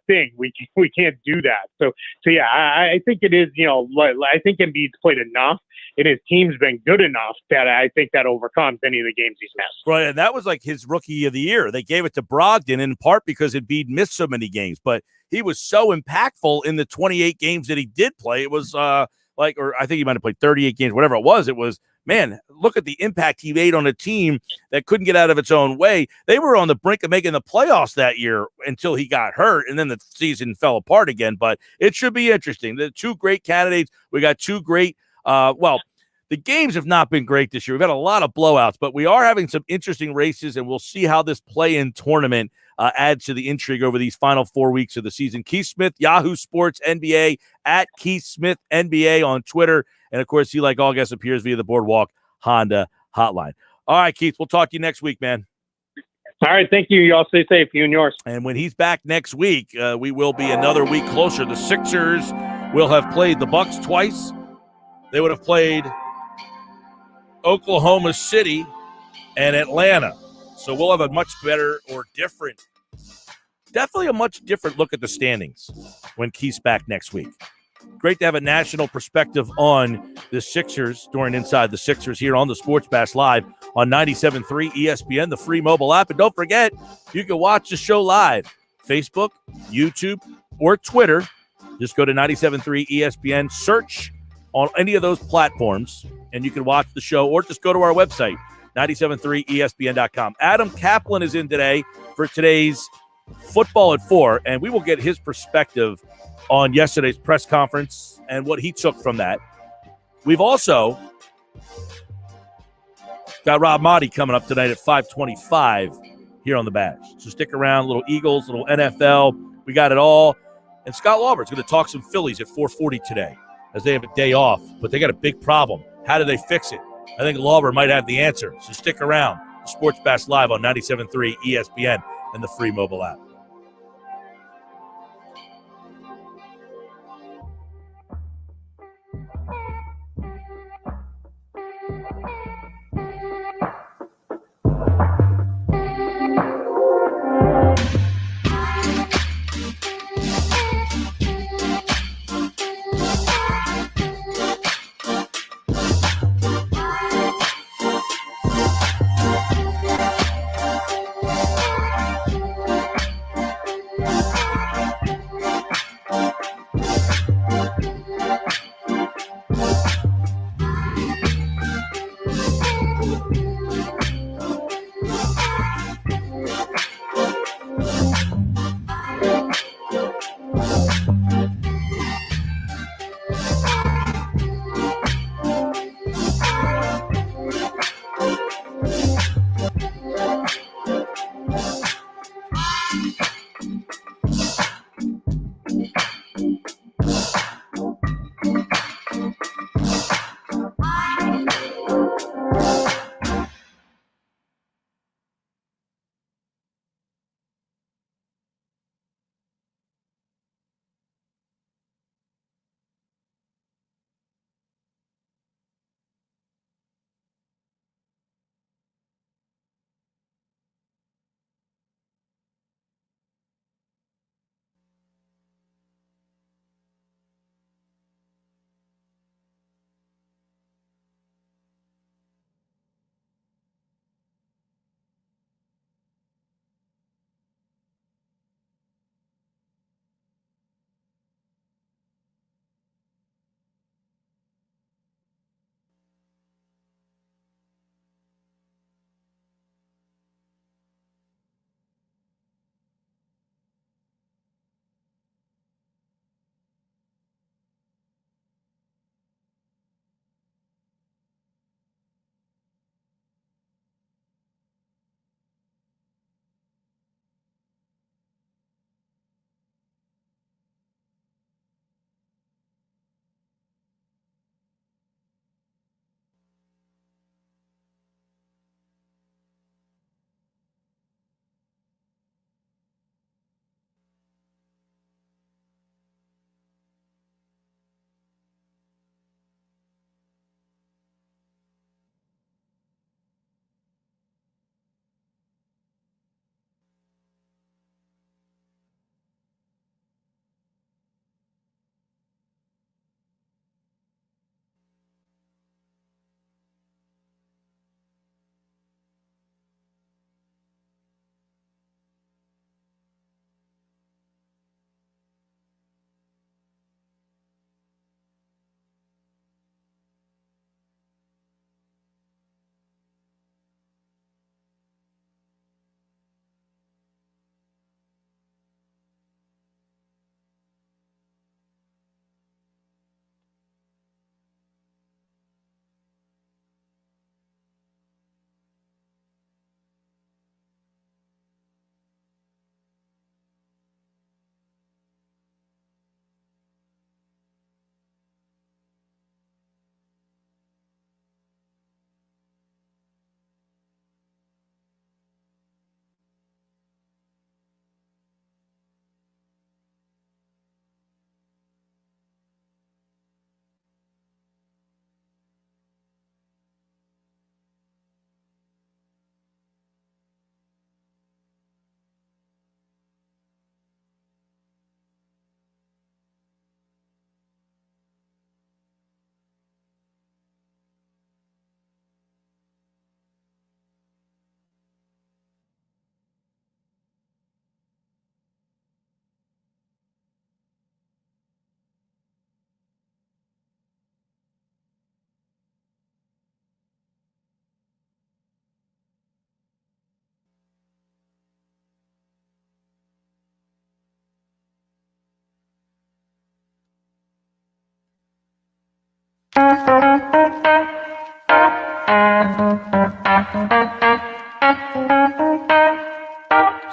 thing. We can't do that. So yeah, I think it is, I think Embiid's played enough and his team's been good enough that I think that overcomes any of the games he's missed. Right, and that was his rookie of the year. They gave it to Brogdon in part because Embiid missed so many games, but he was so impactful in the 28 games that he did play. It was or I think he might have played 38 games, whatever it was. It was man, look at the impact he made on a team that couldn't get out of its own way. They were on the brink of making the playoffs that year until he got hurt, and then the season fell apart again. But it should be interesting. The two great candidates. We got two great, the games have not been great this year. We've had a lot of blowouts, but we are having some interesting races, and we'll see how this play-in tournament adds to the intrigue over these final 4 weeks of the season. Keith Smith, Yahoo Sports NBA, at Keith Smith NBA on Twitter. And, of course, he, like all guests, appears via the Boardwalk Honda hotline. All right, Keith, we'll talk to you next week, man. All right, thank you. Y'all stay safe, you and yours. And when he's back next week, we will be another week closer. The Sixers will have played the Bucks twice. They would have played Oklahoma City and Atlanta. So we'll have a much better or different, definitely a much different look at the standings when Keith's back next week. Great to have a national perspective on the Sixers during Inside the Sixers here on the Sports Bash Live on 97.3 ESPN, the free mobile app. And don't forget, you can watch the show live, Facebook, YouTube, or Twitter. Just go to 97.3 ESPN, search on any of those platforms, and you can watch the show, or just go to our website, 973ESPN.com. Adam Caplan is in today for today's Football at 4, and we will get his perspective on yesterday's press conference and what he took from that. We've also got Rob Motti coming up tonight at 5:25 here on the Bash. So stick around, little Eagles, little NFL. We got it all. And Scott Lauber is going to talk some Phillies at 4:40 today as they have a day off, but they got a big problem. How do they fix it? I think Lauber might have the answer. So stick around. The Sports Bash Live on 97.3 ESPN and the free mobile app.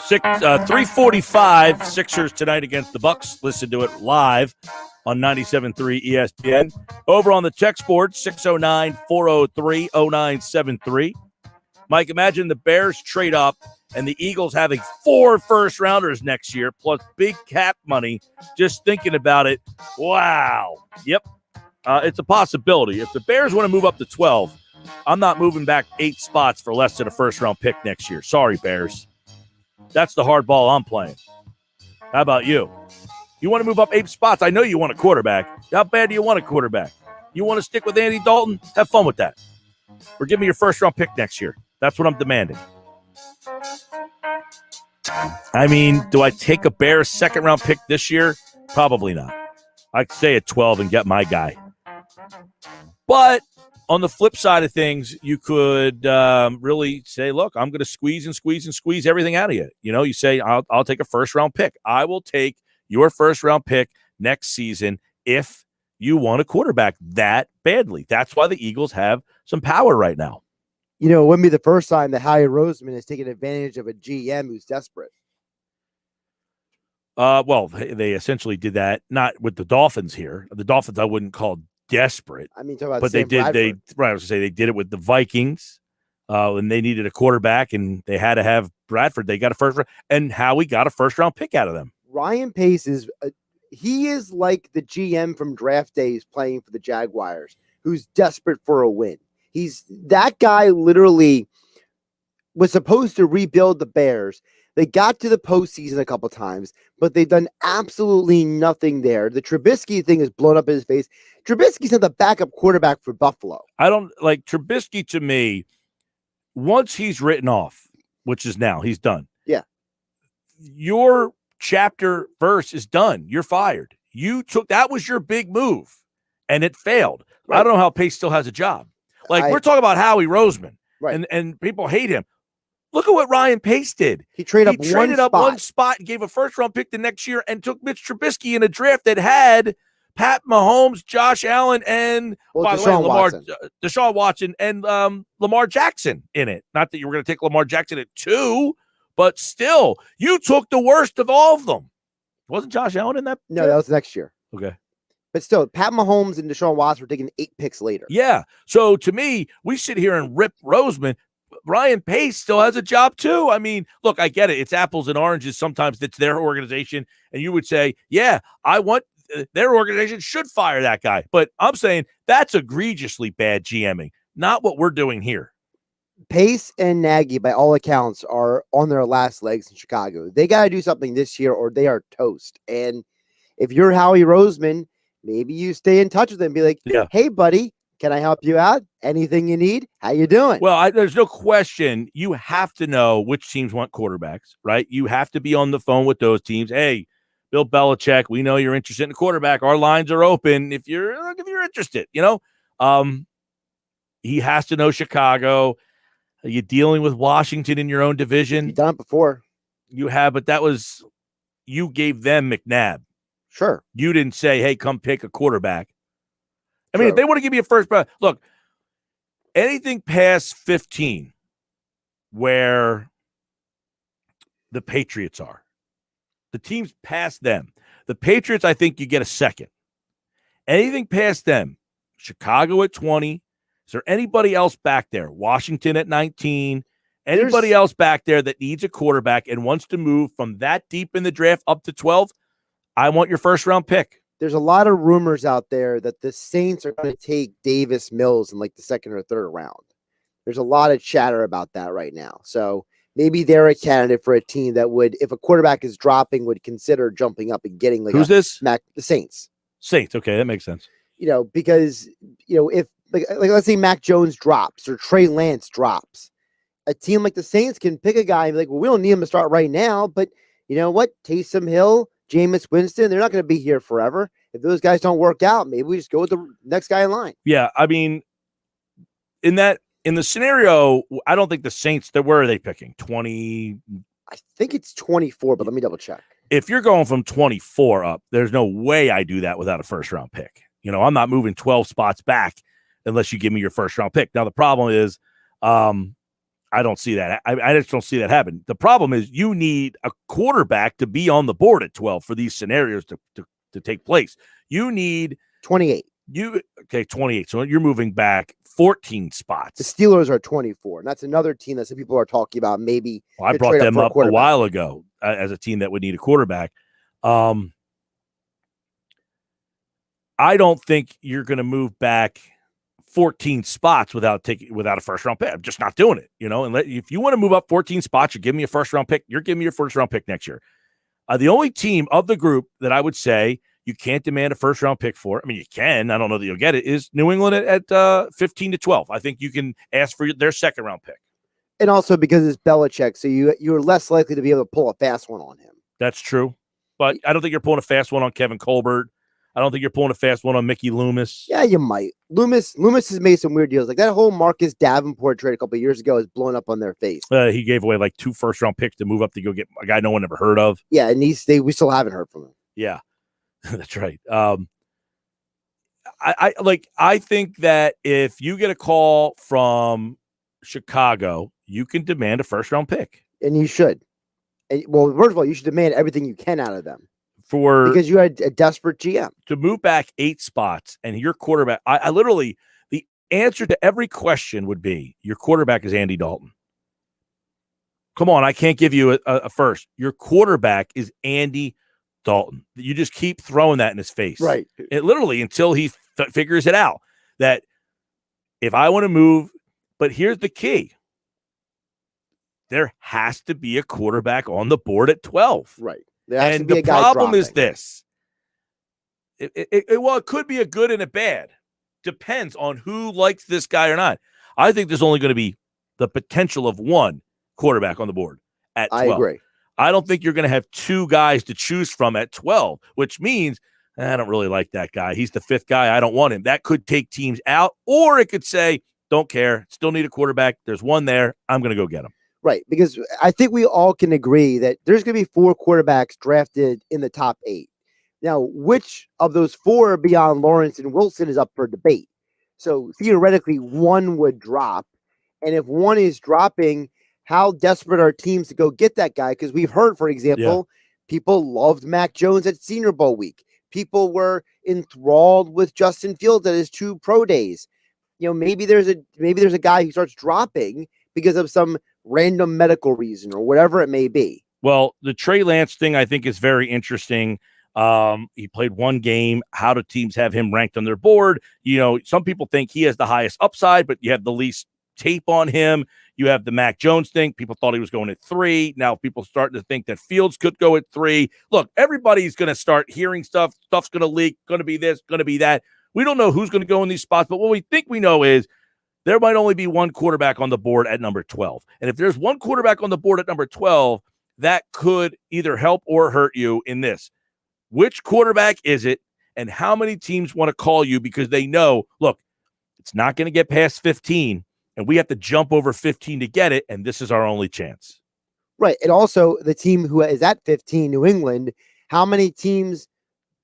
$3:45 Sixers tonight against the Bucks. Listen to it live on 97.3 ESPN. Over on the text board, 609-403-0973. Mike, imagine the Bears trade up and the Eagles having 4 first-rounders next year plus big cap money. Just thinking about it, wow. Yep, it's a possibility. If the Bears want to move up to 12, I'm not moving back 8 spots for less than a first-round pick next year. Sorry, Bears. That's the hard ball I'm playing. How about you? You want to move up 8 spots? I know you want a quarterback. How bad do you want a quarterback? You want to stick with Andy Dalton? Have fun with that. Or give me your first-round pick next year. That's what I'm demanding. I mean, do I take a Bears second-round pick this year? Probably not. I'd stay at 12 and get my guy. But on the flip side of things, you could really say, look, I'm going to squeeze and squeeze and squeeze everything out of you. You know, you say, I'll take a first-round pick. I will take your first-round pick next season if you want a quarterback that badly. That's why the Eagles have some power right now. You know, it wouldn't be the first time that Howie Roseman has taken advantage of a GM who's desperate. Well, they essentially did that, not with the Dolphins here. The Dolphins I wouldn't call desperate. I mean, talk about but Sam they did. Bradford. I was going to say they did it with the Vikings, and they needed a quarterback, and they had to have Bradford. They got a first round, and Howie got a first-round pick out of them. Ryan Pace is he is like the GM from draft days playing for the Jaguars, who's desperate for a win. That guy literally was supposed to rebuild the Bears. They got to the postseason a couple times, but they've done absolutely nothing there. The Trubisky thing has blown up in his face. Trubisky's not the backup quarterback for Buffalo. I don't like Trubisky. To me, once he's written off, which is now, he's done. Yeah. Your chapter verse is done. You're fired. That was your big move, and it failed. Right. I don't know how Pace still has a job. Like, we're talking about Howie Roseman, right? And people hate him. Look at what Ryan Pace did. He traded up one spot and gave a first-round pick the next year and took Mitch Trubisky in a draft that had Pat Mahomes, Josh Allen, and Deshaun Watson and Lamar Jackson in it. Not that you were going to take Lamar Jackson at 2, but still, you took the worst of all of them. Wasn't Josh Allen in that? No, that was next year. Okay. But still, Pat Mahomes and Deshaun Watson were taken 8 picks later. Yeah. So to me, we sit here and rip Roseman. Ryan Pace still has a job too. I mean, look, I get it. It's apples and oranges. Sometimes it's their organization. And you would say, yeah, I want their organization should fire that guy. But I'm saying that's egregiously bad GMing, not what we're doing here. Pace and Nagy, by all accounts, are on their last legs in Chicago. They got to do something this year or they are toast. And if you're Howie Roseman, maybe you stay in touch with them and be like, hey, buddy, can I help you out? Anything you need? How you doing? Well, there's no question. You have to know which teams want quarterbacks, right? You have to be on the phone with those teams. Hey, Bill Belichick, we know you're interested in a quarterback. Our lines are open if you're interested, you know. He has to know Chicago. Are you dealing with Washington in your own division? You've done it before. You have, but you gave them McNabb. Sure. You didn't say, hey, come pick a quarterback. I mean, if they want to give you a first round, look, anything past 15 where the Patriots are, the teams past them, the Patriots, I think you get a second. Anything past them, Chicago at 20. Is there anybody else back there? Washington at 19. Anybody else back there that needs a quarterback and wants to move from that deep in the draft up to 12? I want your first round pick. There's a lot of rumors out there that the Saints are going to take Davis Mills in like the second or third round. There's a lot of chatter about that right now. So maybe they're a candidate for a team that would, if a quarterback is dropping, would consider jumping up and getting like who's this? The Saints. Saints. Okay, that makes sense. You know, because if like let's say Mac Jones drops or Trey Lance drops, a team like the Saints can pick a guy and be like, well, we don't need him to start right now, but you know what? Taysom Hill, Jameis Winston, they're not going to be here forever. If those guys don't work out, maybe we just go with the next guy in line. Yeah, I mean, in the scenario, I don't think the Saints, where are they picking? 20? I think it's 24, but let me double check. If you're going from 24 up, there's no way I do that without a first-round pick. I'm not moving 12 spots back unless you give me your first-round pick. Now, the problem is I don't see that. I just don't see that happen. The problem is you need a quarterback to be on the board at 12 for these scenarios to take place. You need 28. 28. So you're moving back 14 spots. The Steelers are 24. And that's another team that some people are talking about. Maybe I brought them up a while ago as a team that would need a quarterback. I don't think you're going to move back 14 spots without a first round pick. I'm just not doing it, And if you want to move up 14 spots, you give me a first round pick. You're giving me your first round pick next year. The only team of the group that I would say you can't demand a first round pick for, I mean, you can, I don't know that you'll get it, is New England at 15-12. I think you can ask for their second round pick. And also because it's Belichick, so you're less likely to be able to pull a fast one on him. That's true. But I don't think you're pulling a fast one on Kevin Colbert. I don't think you're pulling a fast one on Mickey Loomis. Yeah, you might. Loomis has made some weird deals. Like that whole Marcus Davenport trade a couple of years ago is blown up on their face. He gave away like 2 first-round picks to move up to go get a guy no one ever heard of. Yeah, and we still haven't heard from him. Yeah, that's right. I think that if you get a call from Chicago, you can demand a first-round pick. And you should. Well, first of all, you should demand everything you can out of them. Because you had a desperate GM. To move back 8 spots and your quarterback, I literally, the answer to every question would be your quarterback is Andy Dalton. Come on, I can't give you a first. Your quarterback is Andy Dalton. You just keep throwing that in his face. Right. It literally until he figures it out that if I want to move, but here's the key. There has to be a quarterback on the board at 12. Right. And the problem is this. It could be a good and a bad. Depends on who likes this guy or not. I think there's only going to be the potential of one quarterback on the board at 12. I agree. I don't think you're going to have 2 guys to choose from at 12, which means I don't really like that guy. He's the 5th guy. I don't want him. That could take teams out, or it could say, don't care. Still need a quarterback. There's one there. I'm going to go get him. Right, because I think we all can agree that there's going to be 4 quarterbacks drafted in the top 8. Now, which of those 4 beyond Lawrence and Wilson is up for debate? So theoretically, one would drop. And if one is dropping, how desperate are teams to go get that guy? Because we've heard, for example, people loved Mac Jones at Senior Bowl week. People were enthralled with Justin Fields at his 2 pro days. Maybe there's a guy who starts dropping because of some random medical reason or whatever it may be. Well, the Trey Lance thing I think is very interesting. He played 1 game. How do teams have him ranked on their board? Some people think he has the highest upside, but you have the least tape on him. You have the Mac Jones thing. People thought he was going at 3. Now people starting to think that Fields could go at 3. Look, everybody's going to start hearing stuff. Stuff's going to leak, going to be this, going to be that. We don't know who's going to go in these spots, but what we think we know is there might only be one quarterback on the board at number 12. And if there's one quarterback on the board at number 12, that could either help or hurt you in this. Which quarterback is it, and how many teams want to call you because they know, look, it's not going to get past 15, and we have to jump over 15 to get it, and this is our only chance. Right. And also the team who is at 15, New England, how many teams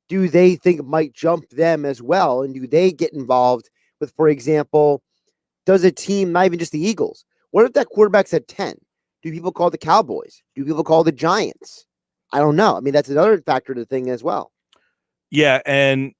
do they think might jump them as well? And do they get involved with, for example, does a team, not even just the Eagles, what if that quarterback's at 10? Do people call the Cowboys? Do people call the Giants? I don't know. I mean, that's another factor to the thing as well. Yeah, and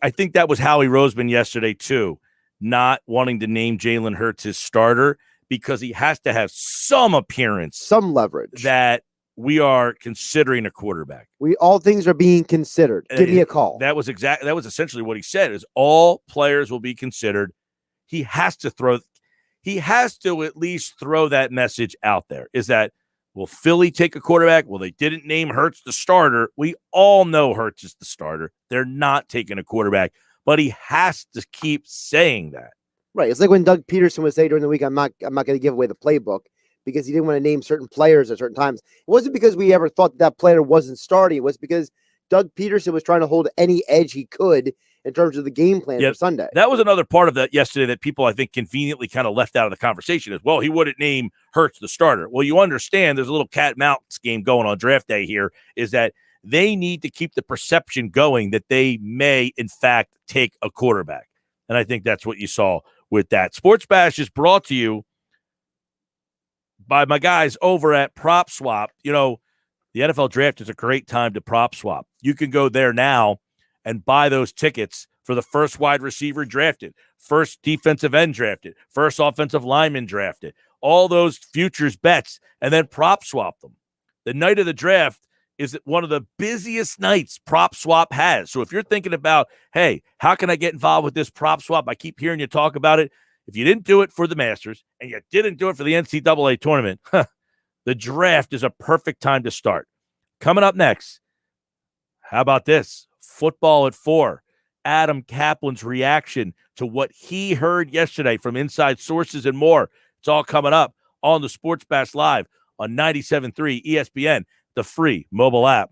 I think that was Howie Roseman yesterday too, not wanting to name Jalen Hurts his starter because he has to have some appearance, some leverage that we are considering a quarterback. All things are being considered. Give me a call. That was essentially what he said, is all players will be considered. He has to at least throw that message out there, is that, will Philly take a quarterback? Well, they didn't name Hurts the starter. We all know Hurts is the starter. They're not taking a quarterback, but he has to keep saying that. Right. It's like when Doug Peterson would say during the week, I'm not going to give away the playbook, because he didn't want to name certain players at certain times. It wasn't because we ever thought that player wasn't starting. It was because Doug Peterson was trying to hold any edge he could in terms of the game plan for Sunday. That was another part of that yesterday that people, I think, conveniently kind of left out of the conversation, is, well, he wouldn't name Hurts the starter. Well, you understand there's a little cat and mouse game going on draft day here, is that they need to keep the perception going that they may, in fact, take a quarterback. And I think that's what you saw with that. Sports Bash is brought to you by my guys over at Prop Swap. You know, the NFL Draft is a great time to prop swap. You can go there now and buy those tickets for the first wide receiver drafted, first defensive end drafted, first offensive lineman drafted, all those futures bets, and then prop swap them. The night of the draft is one of the busiest nights Prop Swap has. So if you're thinking about, hey, how can I get involved with this prop swap? I keep hearing you talk about it. If you didn't do it for the Masters and you didn't do it for the NCAA tournament, the draft is a perfect time to start. Coming up next, how about this? Football at 4. Adam Caplan's reaction to what he heard yesterday from inside sources and more. It's all coming up on the Sports Bash Live on 97.3 ESPN, the free mobile app.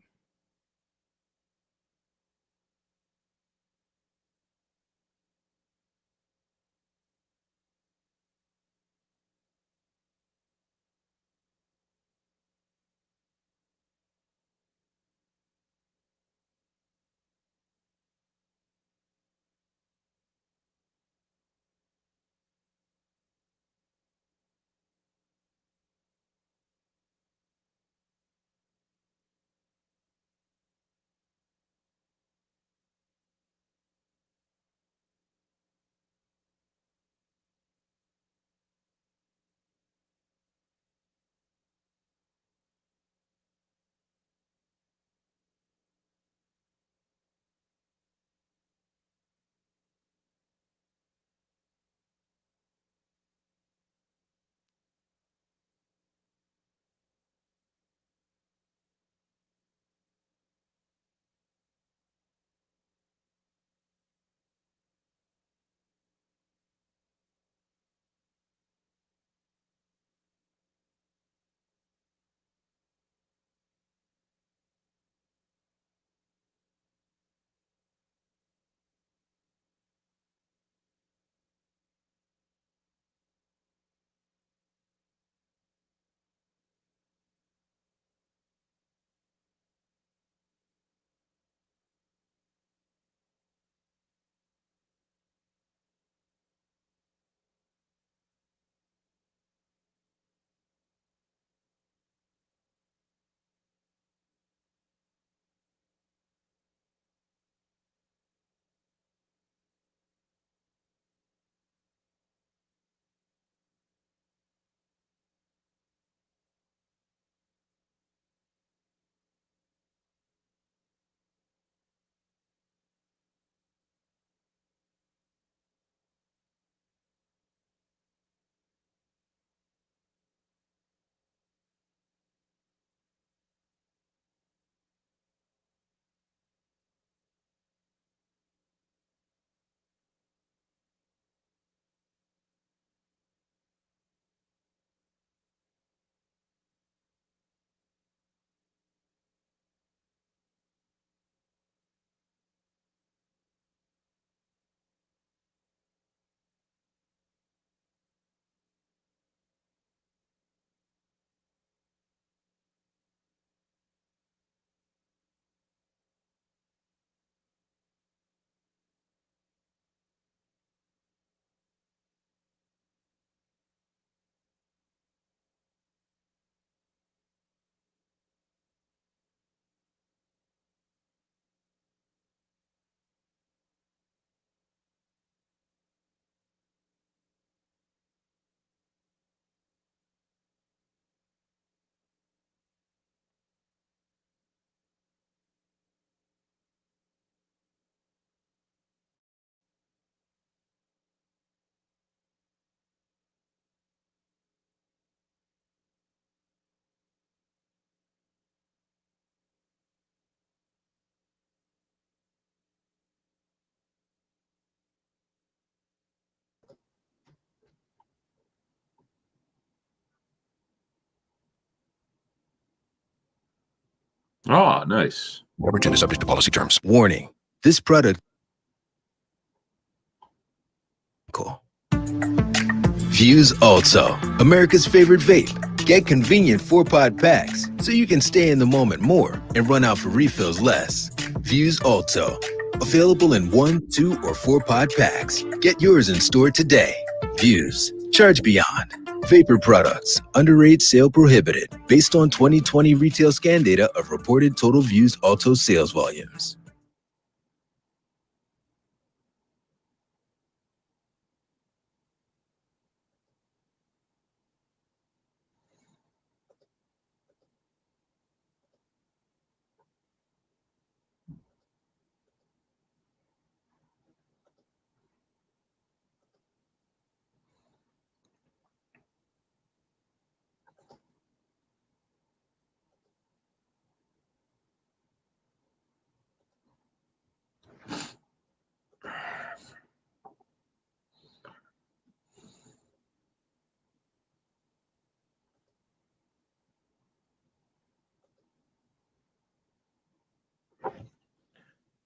Oh, nice. Origin is subject to policy terms. Warning. This product. Cool. Fuse Also, America's favorite vape. Get convenient 4-pod packs so you can stay in the moment more and run out for refills less. Vuse Alto. Available in 1, 2, or 4-pod packs. Get yours in store today. Vuse. Charge beyond. Vapor products. Underage sale prohibited. Based on 2020 retail scan data of reported total Vuse Alto sales volumes.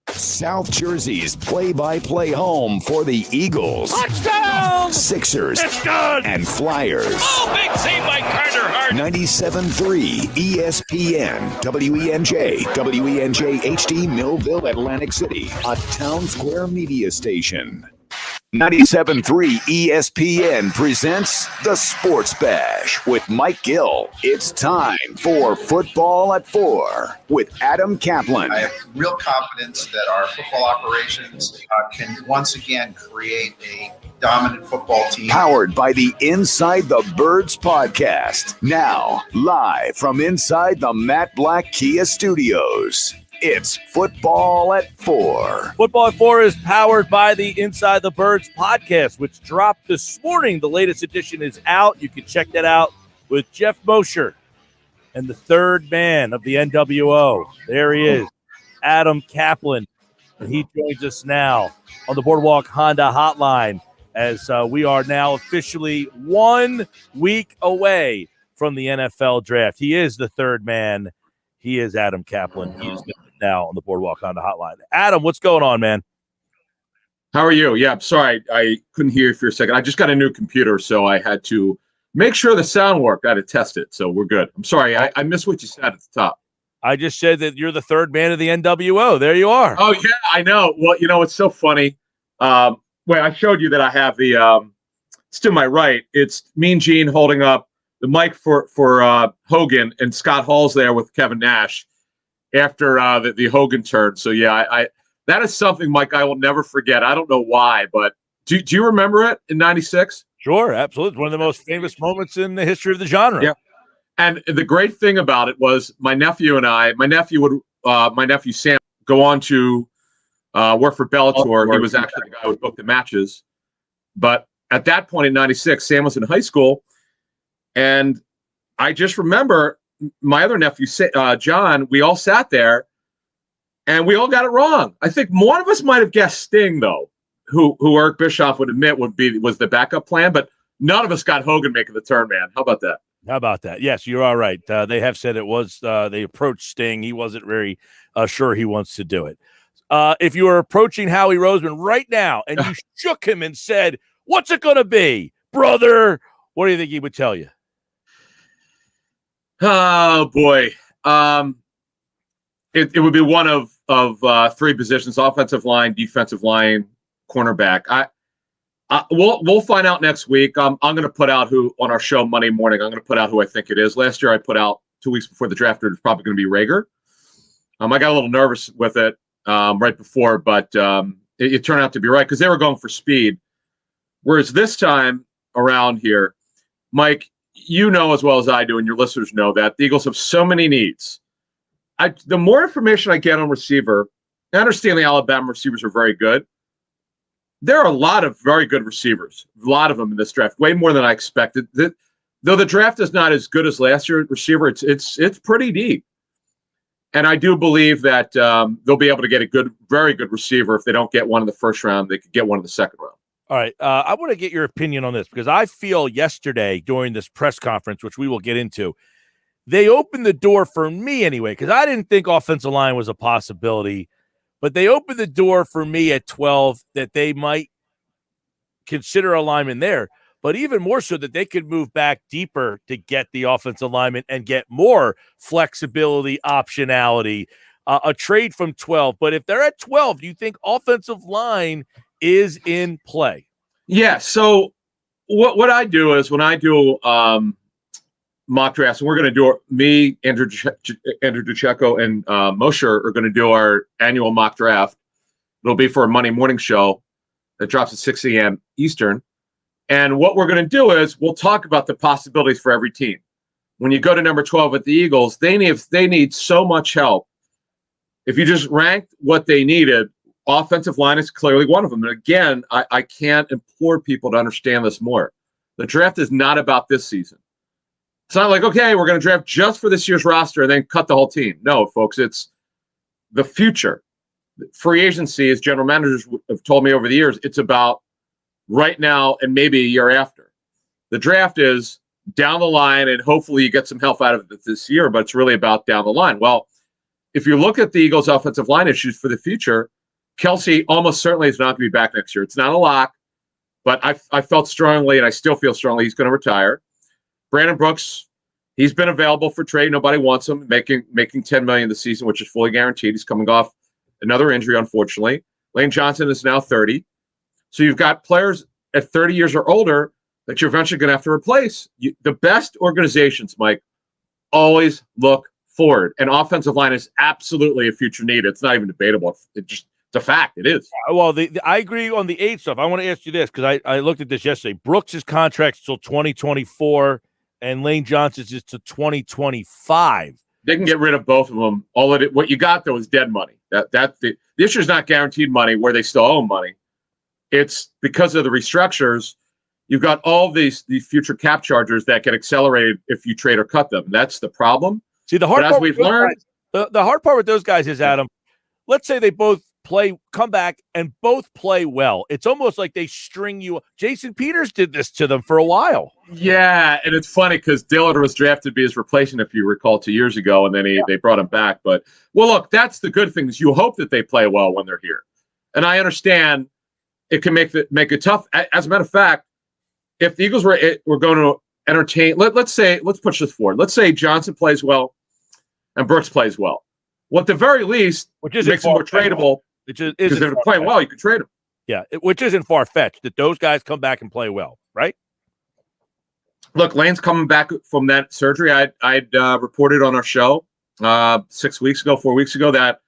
South Jersey's play-by-play home for the Eagles, Touchdown! Sixers, It's good! and Flyers. Oh, big save by Carter Hart. 97.3 ESPN, WENJ, WENJ HD, Millville, Atlantic City, a Town Square media station. 97.3 ESPN presents the Sports Bash with Mike Gill. It's time for Football at 4 with Adam Caplan. I have real confidence that our football operations can once again create a dominant football team. Powered by the Inside the Birds podcast. Now, live from inside the Matt Black Kia Studios. It's Football at 4. Football at 4 is powered by the Inside the Birds podcast, which dropped this morning. The latest edition is out. You can check that out with Jeff Mosher and the third man of the NWO. There he is, Adam Caplan. And he joins us now on the Boardwalk Honda hotline as we are now officially 1 week away from the NFL draft. He is the third man. He is Adam Caplan. He is now on the Boardwalk Honda hotline. Adam, what's going on, man? How are you? Yeah, I'm sorry. I couldn't hear you for a second. I just got a new computer, so I had to make sure the sound worked. I had to test it, so we're good. I'm sorry. I missed what you said at the top. I just said that you're the third man of the NWO. There you are. Oh, yeah, I know. Well, you know, it's so funny. Wait, I showed you that I have the it's to my right. It's Mean Gene holding up the mic for Hogan, and Scott Hall's there with Kevin Nash after the Hogan turn. So, yeah, I that is something, Mike, I will never forget. I don't know why, but do you remember it in 96? Sure, absolutely. It's one of the most famous moments in the history of the genre. Yeah. And the great thing about it was my nephew Sam go on to work for Bellator. He was actually the guy who would book the matches. But at that point in 96, Sam was in high school. And I just remember my other nephew, John, we all sat there and we all got it wrong. I think one of us might have guessed Sting, though, who Eric Bischoff would admit was the backup plan. But none of us got Hogan making the turn, man. How about that? How about that? Yes, you're all right. They have said it was they approached Sting. He wasn't very sure he wants to do it. If you were approaching Howie Roseman right now and you shook him and said, "What's it going to be, brother?" What do you think he would tell you? Oh boy, it would be one of three positions: offensive line, defensive line, cornerback. We'll find out next week. I'm going to put out who on our show Monday morning. I'm going to put out who I think it is. Last year I put out 2 weeks before the draft. It's probably going to be Rager. I got a little nervous with it right before, but it turned out to be right because they were going for speed. Whereas this time around here, Mike, you know as well as I do, and your listeners know that the Eagles have so many needs. The more information I get on receiver, I understand the Alabama receivers are very good. There are a lot of very good receivers, a lot of them in this draft, way more than I expected. Though the draft is not as good as last year's receiver, it's pretty deep. And I do believe that they'll be able to get a very good receiver. If they don't get one in the first round, they could get one in the second round. All right. I want to get your opinion on this because I feel yesterday during this press conference, which we will get into, they opened the door for me anyway, because I didn't think offensive line was a possibility. But they opened the door for me at 12 that they might consider a lineman there. but even more so that they could move back deeper to get the offensive lineman and get more flexibility, optionality, a trade from 12. But if they're at 12, do you think offensive line is in play? Yeah. So what I do is when I do mock drafts, and we're going to do me, Andrew DeCecco, and Mosher are going to do our annual mock draft. It'll be for a Monday morning show that drops at 6 a.m. Eastern. And what we're going to do is we'll talk about the possibilities for every team. When you go to number 12 at the Eagles, they need so much help. If you just ranked what they needed, offensive line is clearly one of them. And again, I can't implore people to understand this more. The draft is not about this season. It's not like, okay, we're going to draft just for this year's roster and then cut the whole team. No, folks, it's the future. Free agency, as general managers have told me over the years, it's about right now and maybe a year after. The draft is down the line, and hopefully you get some help out of it this year, but it's really about down the line. Well, if you look at the Eagles' offensive line issues for the future, Kelsey almost certainly is not going to be back next year. It's not a lock, but I felt strongly, and I still feel strongly, he's going to retire. Brandon Brooks, he's been available for trade. Nobody wants him, making $10 million this season, which is fully guaranteed. He's coming off another injury, unfortunately. Lane Johnson is now 30. So you've got players at 30 years or older that you're eventually going to have to replace. The best organizations, Mike, always look forward. And offensive line is absolutely a future need. It's not even debatable. It's a fact. It is. Well, I agree on the age stuff. I want to ask you this because I looked at this yesterday. Brooks' contract's till 2024, and Lane Johnson's is to 2025. They can get rid of both of them. What you got though is dead money. The issue is not guaranteed money where they still owe money. It's because of the restructures. You've got all these future cap charges that get accelerated if you trade or cut them. That's the problem. See, the hard part as we've learned, the hard part with those guys is, Adam, let's say they both come back and both play well. It's almost like they string you. Jason Peters did this to them for a while. Yeah, and it's funny because Dillard was drafted to be his replacement, if you recall, 2 years ago, and then they brought him back. But, well, look, that's the good thing is you hope that they play well when they're here. And I understand it can make it tough. As a matter of fact, if the Eagles were going to entertain, let's push this forward. Let's say Johnson plays well and Brooks plays well. Well, at the very least, which makes them more tradable. Because if they're playing well, you can trade them. Yeah, which isn't far-fetched that those guys come back and play well, right? Look, Lane's coming back from that surgery. I'd reported on our show 4 weeks ago, that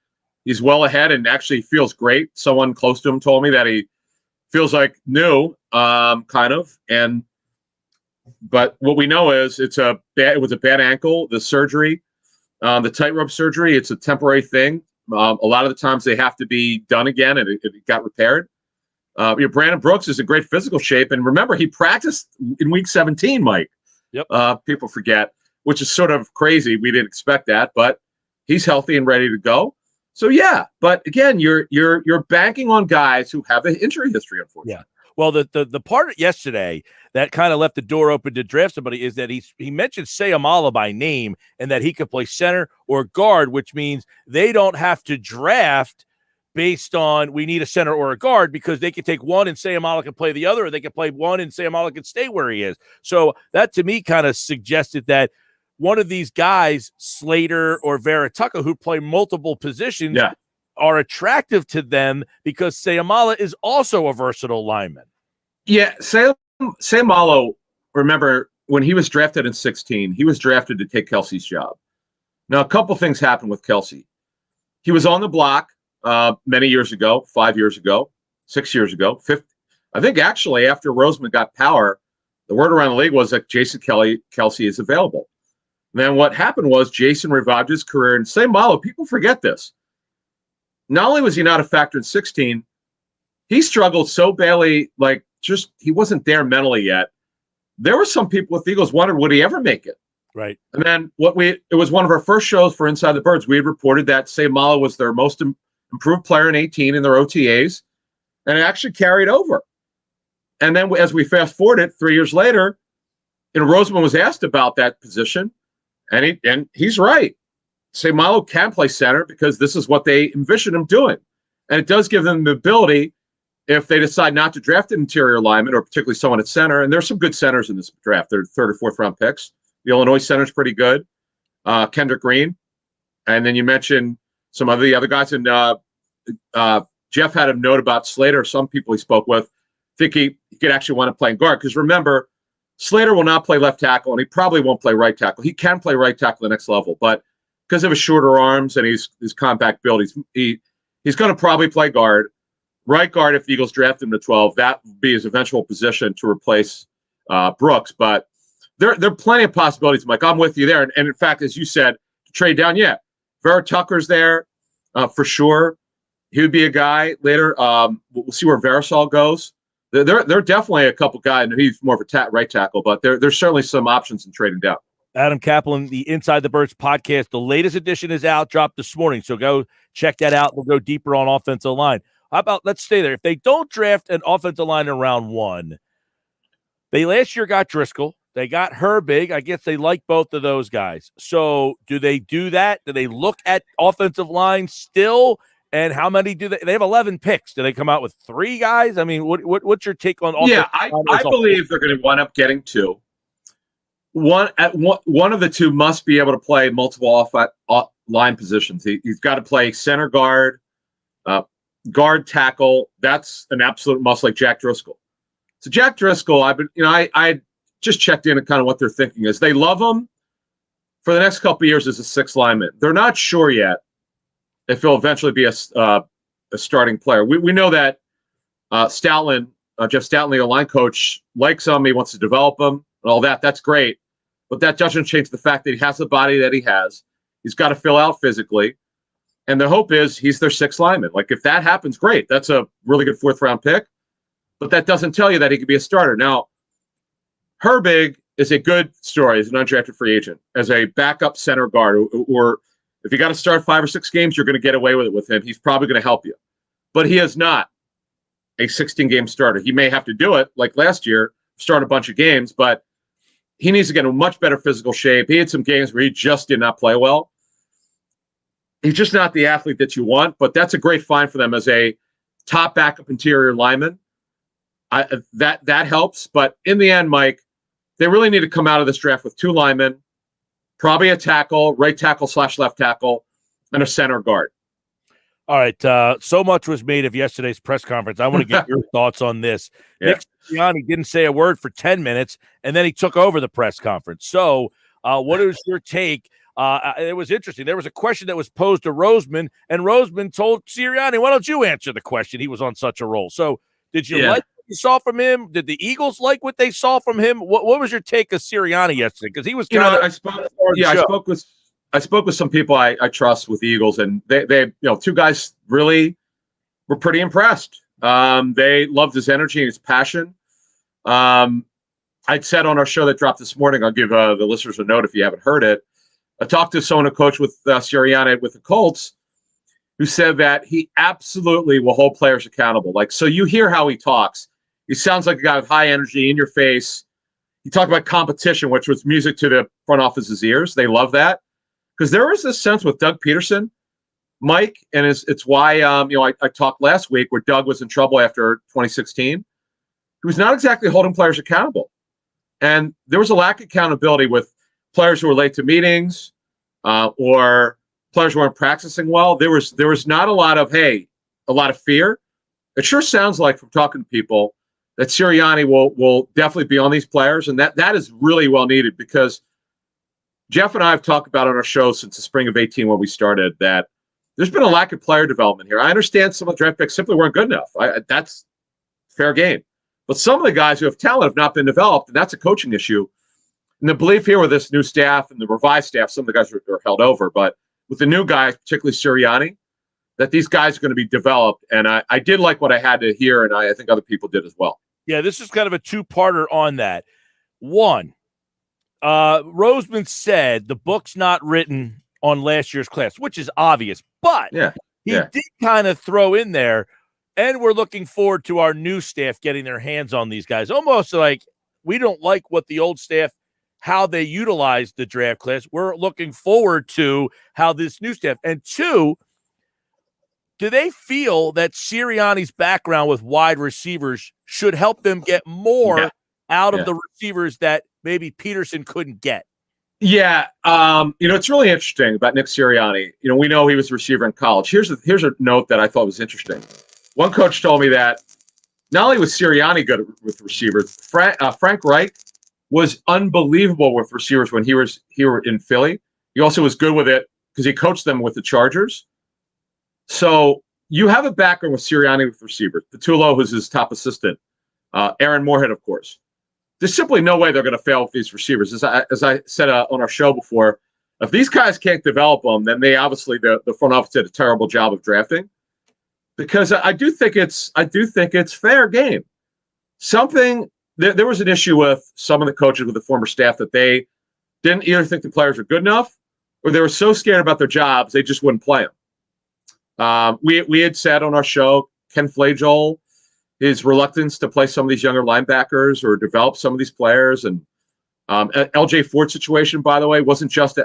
he's well ahead and actually feels great. Someone close to him told me that he feels like new, kind of. But what we know is it was a bad ankle. The surgery, the tightrope surgery, it's a temporary thing. A lot of the times they have to be done again, and it got repaired. Brandon Brooks is in great physical shape, and remember, he practiced in week 17, Mike. Yep. People forget, which is sort of crazy. We didn't expect that, but he's healthy and ready to go. So yeah, but again, you're banking on guys who have an injury history, unfortunately. Yeah. Well, the part yesterday that kind of left the door open to draft somebody is that he mentioned Sayamala by name and that he could play center or guard, which means they don't have to draft based on we need a center or a guard because they can take one and Sayamala can play the other, or they can play one and Sayamala can stay where he is. So that to me kind of suggested that one of these guys, Slater or Veritucka, who play multiple positions, are attractive to them because Sayamala is also a versatile lineman. Yeah, Sayamala, remember, when he was drafted in 2016, he was drafted to take Kelsey's job. Now, a couple things happened with Kelsey. He was on the block many years ago, 5 years ago, 6 years ago, I think actually after Roseman got power, the word around the league was that Jason Kelsey is available. And then what happened was Jason revived his career, and Sayamala, people forget this. Not only was he not a factor in 2016, he struggled so badly, he wasn't there mentally yet. There were some people with the Eagles wondered, would he ever make it? Right. And then it was one of our first shows for Inside the Birds. We had reported that Sayamala was their most improved player in 2018 in their OTAs, and it actually carried over. And then as we fast forward it 3 years later, Roseman was asked about that position, and he's right. Sayamala can play center because this is what they envision him doing. And it does give them the ability if they decide not to draft an interior lineman or particularly someone at center, and there's some good centers in this draft. They're third or fourth round picks. The Illinois center's pretty good. Kendrick Green. And then you mentioned some of the other guys. And Jeff had a note about Slater. Some people he spoke with think he could actually want to play guard. Because remember, Slater will not play left tackle, and he probably won't play right tackle. He can play right tackle the next level, but because of his shorter arms and his compact build, he's going to probably play guard. Right guard, if the Eagles draft him to 12, that would be his eventual position to replace Brooks. But there are plenty of possibilities, Mike. I'm with you there. And in fact, as you said, to trade down, yeah. Vera Tucker's there for sure. He would be a guy later. We'll see where Verisol goes. There are definitely a couple guys. He's more of a right tackle, but there's certainly some options in trading down. Adam Caplan, the Inside the Birds podcast. The latest edition is out, dropped this morning. So go check that out. We'll go deeper on offensive line. How about, let's stay there. If they don't draft an offensive line in round 1, they last year got Driscoll. They got Herbig. I guess they like both of those guys. So do they do that? Do they look at offensive line still? And how many do they have 11 picks. Do they come out with 3 guys? I mean, what's your take on offensive line? I believe they're going to wind up getting 2. One of the 2 must be able to play multiple line positions. He's got to play center guard, guard tackle. That's an absolute must, like Jack Driscoll. So Jack Driscoll, I just checked in and kind of what they're thinking is they love him for the next couple of years as a 6th lineman. They're not sure yet if he'll eventually be a starting player. We know that Jeff Stoutland, the line coach, likes him. He wants to develop him and all that. That's great. But that doesn't change the fact that he has the body that he has. He's got to fill out physically. And the hope is he's their 6th lineman. Like, if that happens, great. That's a really good 4th-round pick. But that doesn't tell you that he could be a starter. Now, Herbig is a good story as an undrafted free agent, as a backup center guard, or if you got to start 5 or 6 games, you're going to get away with it with him. He's probably going to help you. But he is not a 16-game starter. He may have to do it, like last year, start a bunch of games, but he needs to get in much better physical shape. He had some games where he just did not play well. He's just not the athlete that you want, but that's a great find for them as a top backup interior lineman. That helps. But in the end, Mike, they really need to come out of this draft with 2 linemen, probably a tackle, right tackle / left tackle, and a center guard. All right. So much was made of yesterday's press conference. I want to get your thoughts on this. Yeah. Nick Sirianni didn't say a word for 10 minutes, and then he took over the press conference. So what is your take? It was interesting. There was a question that was posed to Roseman, and Roseman told Sirianni, why don't you answer the question? He was on such a roll. So did you like what you saw from him? Did the Eagles like what they saw from him? What was your take of Sirianni yesterday? Because he was kind of I spoke with some people I trust with the Eagles, and they 2 guys really were pretty impressed. They loved his energy and his passion. I'd said on our show that dropped this morning, I'll give the listeners a note if you haven't heard it. I talked to someone who coached with Sirianni with the Colts, who said that he absolutely will hold players accountable. Like, so you hear how he talks. He sounds like a guy with high energy, in your face. He talked about competition, which was music to the front office's ears. They love that. Because there was this sense with Doug Peterson, Mike, and it's why I talked last week where Doug was in trouble after 2016. He was not exactly holding players accountable. And there was a lack of accountability with players who were late to meetings or players who weren't practicing well. There was not a lot of fear. It sure sounds like, from talking to people, that Sirianni will definitely be on these players, and that is really well needed, because Jeff and I have talked about on our show since the spring of 18 when we started that there's been a lack of player development here. I understand some of the draft picks simply weren't good enough. That's fair game. But some of the guys who have talent have not been developed, and that's a coaching issue. And the belief here with this new staff and the revised staff, some of the guys are held over, but with the new guys, particularly Sirianni, that these guys are going to be developed. And I did like what I had to hear, and I think other people did as well. Yeah, this is kind of a two-parter on that. One, Roseman said the book's not written on last year's class, which is obvious, but he did kind of throw in there, and we're looking forward to our new staff getting their hands on these guys. Almost like we don't like what the old staff, how they utilize the draft class. We're looking forward to how this new staff. And two, do they feel that Sirianni's background with wide receivers should help them get more out of the receivers that maybe Peterson couldn't get? Yeah, it's really interesting about Nick Sirianni. We know he was a receiver in college. Here's a note that I thought was interesting. One coach told me that not only was Sirianni good with receivers, Frank Reich was unbelievable with receivers when he were in Philly. He also was good with it because he coached them with the Chargers. So you have a background with Sirianni with receivers. Patullo, who's his top assistant, Aaron Moorhead, of course. There's simply no way they're going to fail with these receivers. As I said on our show before, if these guys can't develop them, then they obviously the front office did a terrible job of drafting. Because I do think it's fair game. There was an issue with some of the coaches with the former staff that they didn't either think the players were good enough or they were so scared about their jobs they just wouldn't play them. We had said on our show, Ken Flagel, his reluctance to play some of these younger linebackers or develop some of these players. And L.J. Ford's situation, by the way, wasn't just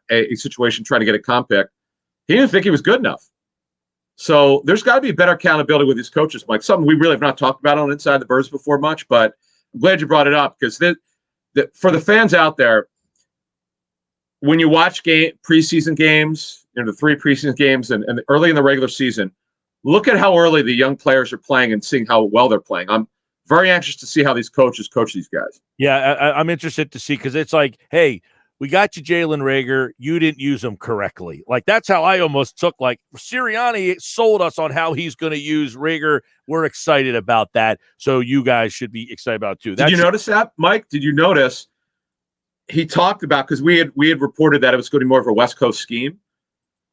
a situation trying to get a comp pick. He didn't think he was good enough. So there's got to be better accountability with these coaches, Mike. Something we really have not talked about on Inside the Birds before much, but I'm glad you brought it up because for the fans out there, when you watch preseason games, the 3 preseason games and early in the regular season, look at how early the young players are playing and seeing how well they're playing. I'm very anxious to see how these coaches coach these guys. Yeah, I'm interested to see because it's like, hey, we got you Jalen Reagor. You didn't use him correctly. Like, that's how I almost took, like, Sirianni sold us on how he's going to use Reagor. We're excited about that. So you guys should be excited about it too. Did you notice that, Mike? Did you notice he talked about, because we had reported that it was going to be more of a West Coast scheme.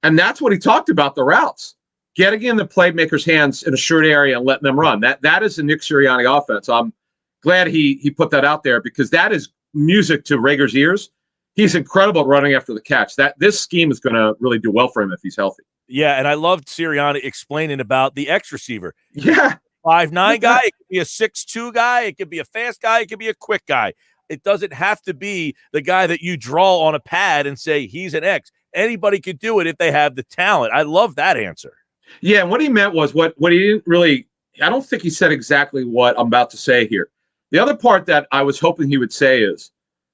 And that's what he talked about, the routes. Getting in the playmakers' hands in a short area and letting them run. That is a Nick Sirianni offense. I'm glad he put that out there because that is music to Reagor's ears. He's incredible at running after the catch. This scheme is going to really do well for him if he's healthy. Yeah, and I loved Sirianni explaining about the X receiver. Yeah. 5'9" guy, it could be a 6'2" guy, it could be a fast guy, it could be a quick guy. It doesn't have to be the guy that you draw on a pad and say he's an X. Anybody could do it if they have the talent. I love that answer. Yeah, and what he meant was what he didn't really – I don't think he said exactly what I'm about to say here. The other part that I was hoping he would say is,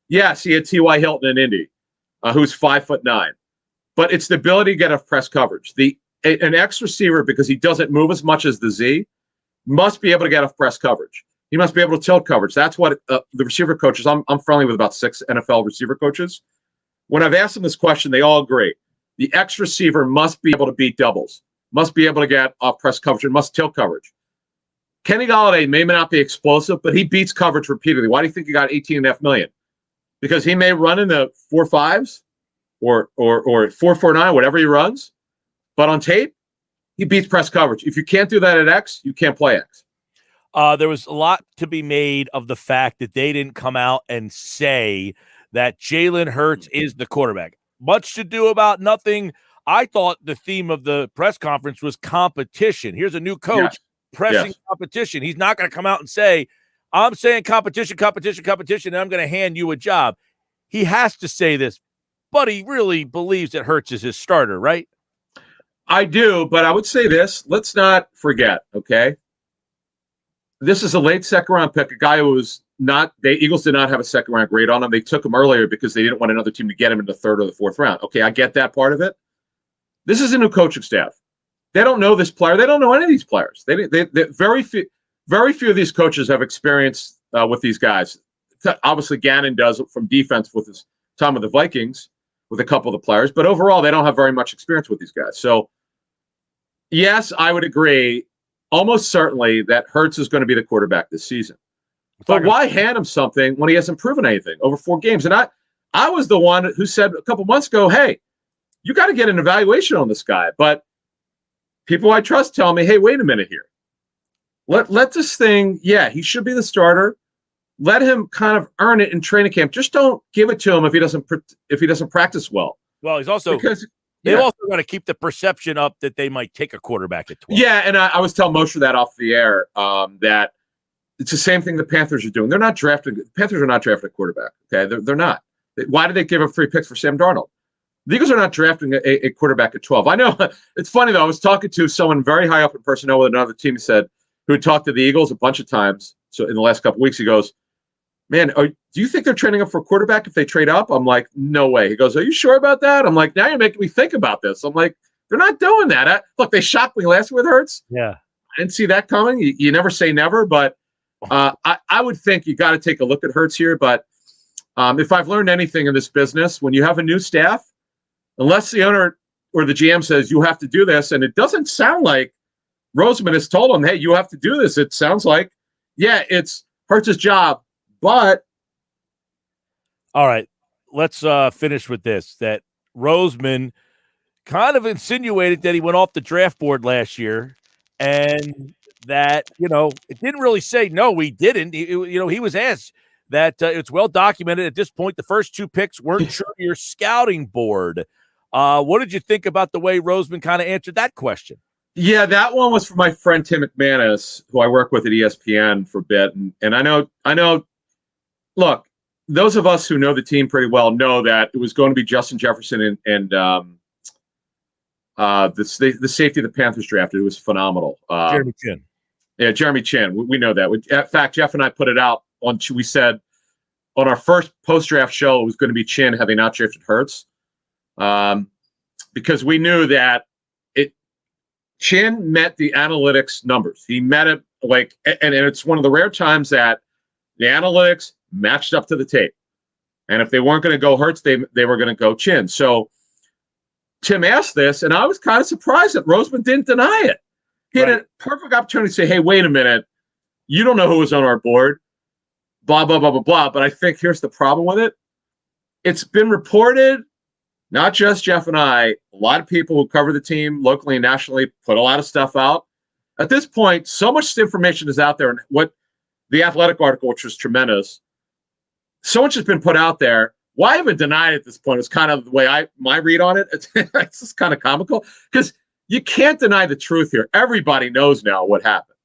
yes, he had T.Y. Hilton in Indy, who's 5'9", but it's the ability to get off press coverage. An X receiver, because he doesn't move as much as the Z, must be able to get off press coverage. He must be able to tilt coverage. That's what the receiver coaches. I'm friendly with about 6 NFL receiver coaches. When I've asked them this question, they all agree. The X receiver must be able to beat doubles, must be able to get off press coverage, and must tilt coverage. Kenny Golladay may not be explosive, but he beats coverage repeatedly. Why do you think he got $18.5 million? Because he may run in the 4.5s or 4.49, whatever he runs, but on tape, he beats press coverage. If you can't do that at X, you can't play X. There was a lot to be made of the fact that they didn't come out and say that Jalen Hurts is the quarterback. Much to do about nothing. I thought the theme of the press conference was competition. Here's a new coach pressing competition. He's not going to come out and say, I'm saying competition, and I'm going to hand you a job. He has to say this, but he really believes that Hurts is his starter, right? I do, but I would say this. Let's not forget, okay? This is a late second-round pick, a guy who was not – the Eagles did not have a second-round grade on him. They took him earlier because they didn't want another team to get him in the 3rd or the 4th round. Okay, I get that part of it. This is a new coaching staff. They don't know this player. They don't know any of these players. They very few of these coaches have experience with these guys. Obviously, Gannon does from defense with his time with the Vikings with a couple of the players, but overall, they don't have very much experience with these guys. So, yes, I would agree almost certainly that Hurts is going to be the quarterback this season. But why hand him something when he hasn't proven anything over 4 games? And I was the one who said a couple months ago, hey, you got to get an evaluation on this guy. But people I trust tell me, hey, wait a minute here. Let this thing, he should be the starter. Let him kind of earn it in training camp. Just don't give it to him if he doesn't practice well. Well, he's also they've also got to keep the perception up that they might take a quarterback at 12. Yeah, and I was telling Moshe that off the air that it's the same thing the Panthers are doing. The Panthers are not drafting a quarterback. Okay, they're not. Why did they give up 3 picks for Sam Darnold? The Eagles are not drafting a quarterback at 12. I know it's funny though. I was talking to someone very high up in personnel with another team who had talked to the Eagles a bunch of times. So in the last couple of weeks, he goes, "Man, do you think they're trading up for a quarterback if they trade up?" I'm like, "No way." He goes, "Are you sure about that?" I'm like, "Now you're making me think about this." I'm like, "They're not doing that." Look, they shocked me last week with Hurts. Yeah, I didn't see that coming. You never say never, but I would think you got to take a look at Hurts here. But if I've learned anything in this business, when you have a new staff, unless the owner or the GM says you have to do this, and it doesn't sound like Roseman has told him, "Hey, you have to do this." It sounds like, yeah, it's Hurts' job. But all right, let's finish with this. That Roseman kind of insinuated that he went off the draft board last year, and that it didn't really say no, we didn't. He was asked that it's well documented at this point. The first 2 picks weren't sure your scouting board. What did you think about the way Roseman kind of answered that question? yeah, that one was for my friend Tim McManus, who I work with at ESPN for a bit, and I know. Look, those of us who know the team pretty well know that it was going to be Justin Jefferson and the safety of the Panthers drafted. It was phenomenal. Jeremy Chin. Yeah, Jeremy Chin. We know that. In fact, Jeff and I put it out we said on our first post-draft show it was going to be Chin had they not drafted Hurts, because we knew that Chin met the analytics numbers. He met it and it's one of the rare times that the analytics matched up to the tape. And if they weren't going to go Hurts, they were going to go Chin. So Tim asked this, and I was kind of surprised that Roseman didn't deny it. He had a perfect opportunity to say, "Hey, wait a minute. You don't know who was on our board, blah, blah, blah, blah, blah." But I think here's the problem with it. It's been reported, not just Jeff and I, a lot of people who cover the team locally and nationally put a lot of stuff out. At this point, so much information is out there. And what the Athletic article, which was tremendous, so much has been put out there. Why even deny it at this point is kind of the way my read on it. It's just kind of comical because you can't deny the truth here. Everybody knows now what happened.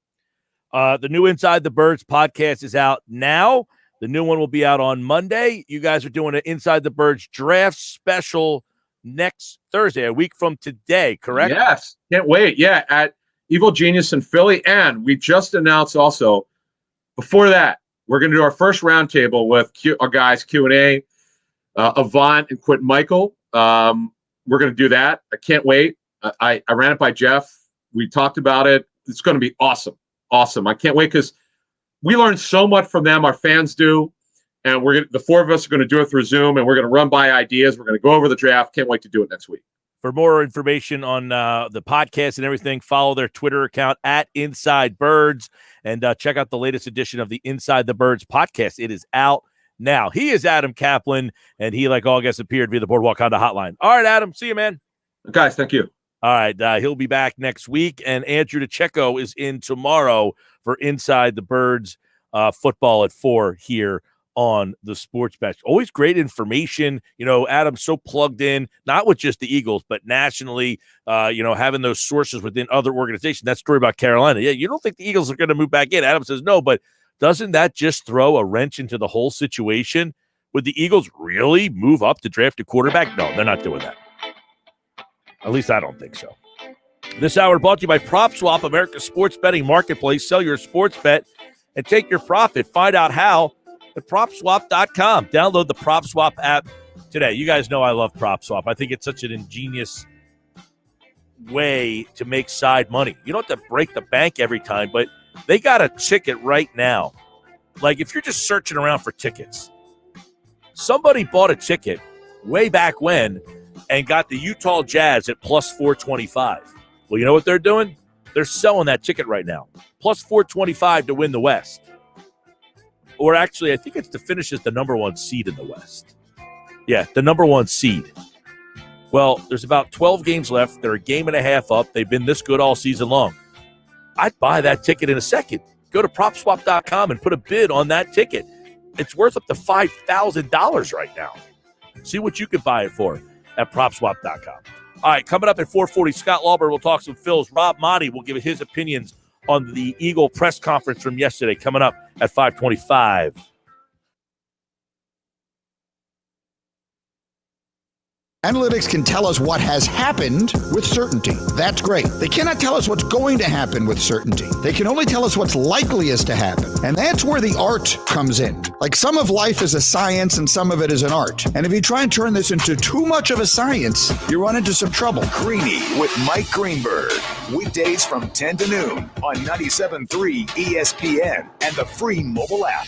The new Inside the Birds podcast is out now. The new one will be out on Monday. You guys are doing an Inside the Birds draft special next Thursday, a week from today, correct? Yes. Can't wait. Yeah, at Evil Genius in Philly. And we just announced also, before that, we're going to do our first roundtable with our guys, Q&A, Avant and Quentin Michael. We're going to do that. I can't wait. I ran it by Jeff. We talked about it. It's going to be awesome. Awesome. I can't wait because we learned so much from them. Our fans do. And the 4 of us are going to do it through Zoom, and we're going to run by ideas. We're going to go over the draft. Can't wait to do it next week. For more information on the podcast and everything, follow their Twitter account at Inside Birds and check out the latest edition of the Inside the Birds podcast. It is out now. He is Adam Caplan, and he, like all guests, appeared via the Boardwalk Honda hotline. All right, Adam. See you, man. Guys, thank you. All right. He'll be back next week, and Andrew DeCecco is in tomorrow for Inside the Birds football at 4 here on the Sports Bash. Always great information. Adam's so plugged in, not with just the Eagles, but nationally, having those sources within other organizations. That story about Carolina. Yeah, you don't think the Eagles are going to move back in. Adam says no, but doesn't that just throw a wrench into the whole situation? Would the Eagles really move up to draft a quarterback? No, they're not doing that. At least I don't think so. This hour brought to you by PropSwap, America's sports betting marketplace. Sell your sports bet and take your profit. Find out how at PropSwap.com. Download the PropSwap app today. You guys know I love PropSwap. I think it's such an ingenious way to make side money. You don't have to break the bank every time, but they got a ticket right now. Like if you're just searching around for tickets, somebody bought a ticket way back when and got the Utah Jazz at plus 425. Well, you know what they're doing? They're selling that ticket right now. Plus 425 to win the West. Or actually, I think it's to finish as the number 1 seed in the West. Yeah, the number 1 seed. Well, there's about 12 games left. They're a game and a half up. They've been this good all season long. I'd buy that ticket in a second. Go to PropSwap.com and put a bid on that ticket. It's worth up to $5,000 right now. See what you can buy it for at PropSwap.com. All right, coming up at 4:40, Scott Lauber will talk some Phils. Rob Motti will give his opinions on the Eagle press conference from yesterday, coming up at 5:25. Analytics can tell us what has happened with certainty. That's great. They cannot tell us what's going to happen with certainty. They can only tell us what's likeliest to happen. And that's where the art comes in. Like some of life is a science and some of it is an art. And if you try and turn this into too much of a science, you run into some trouble. Greeny with Mike Greenberg. Weekdays from 10 to noon on 97.3 ESPN and the free mobile app.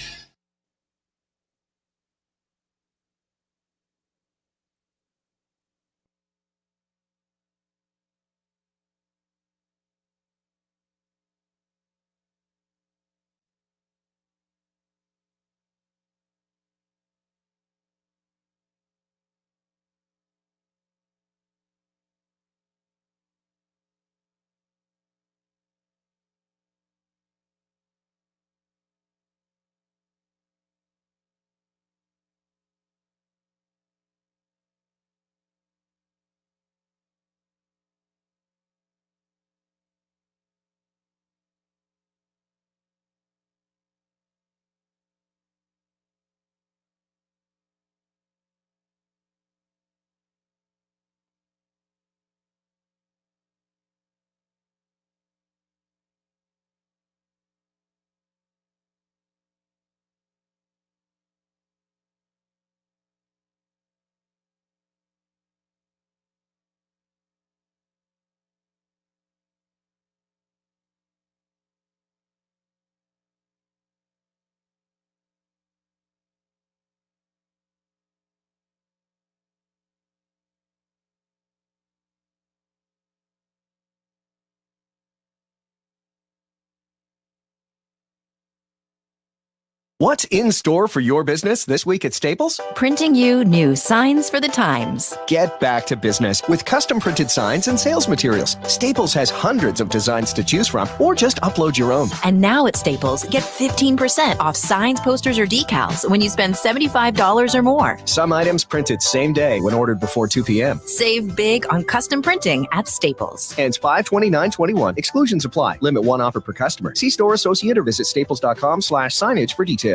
What's in store for your business this week at Staples? Printing you new signs for the times. Get back to business with custom printed signs and sales materials. Staples has hundreds of designs to choose from, or just upload your own. And now at Staples, get 15% off signs, posters, or decals when you spend $75 or more. Some items printed same day when ordered before 2 p.m. Save big on custom printing at Staples. Ends 5/29/21. Exclusions apply. Limit one offer per customer. See store associate or visit staples.com/signage for details.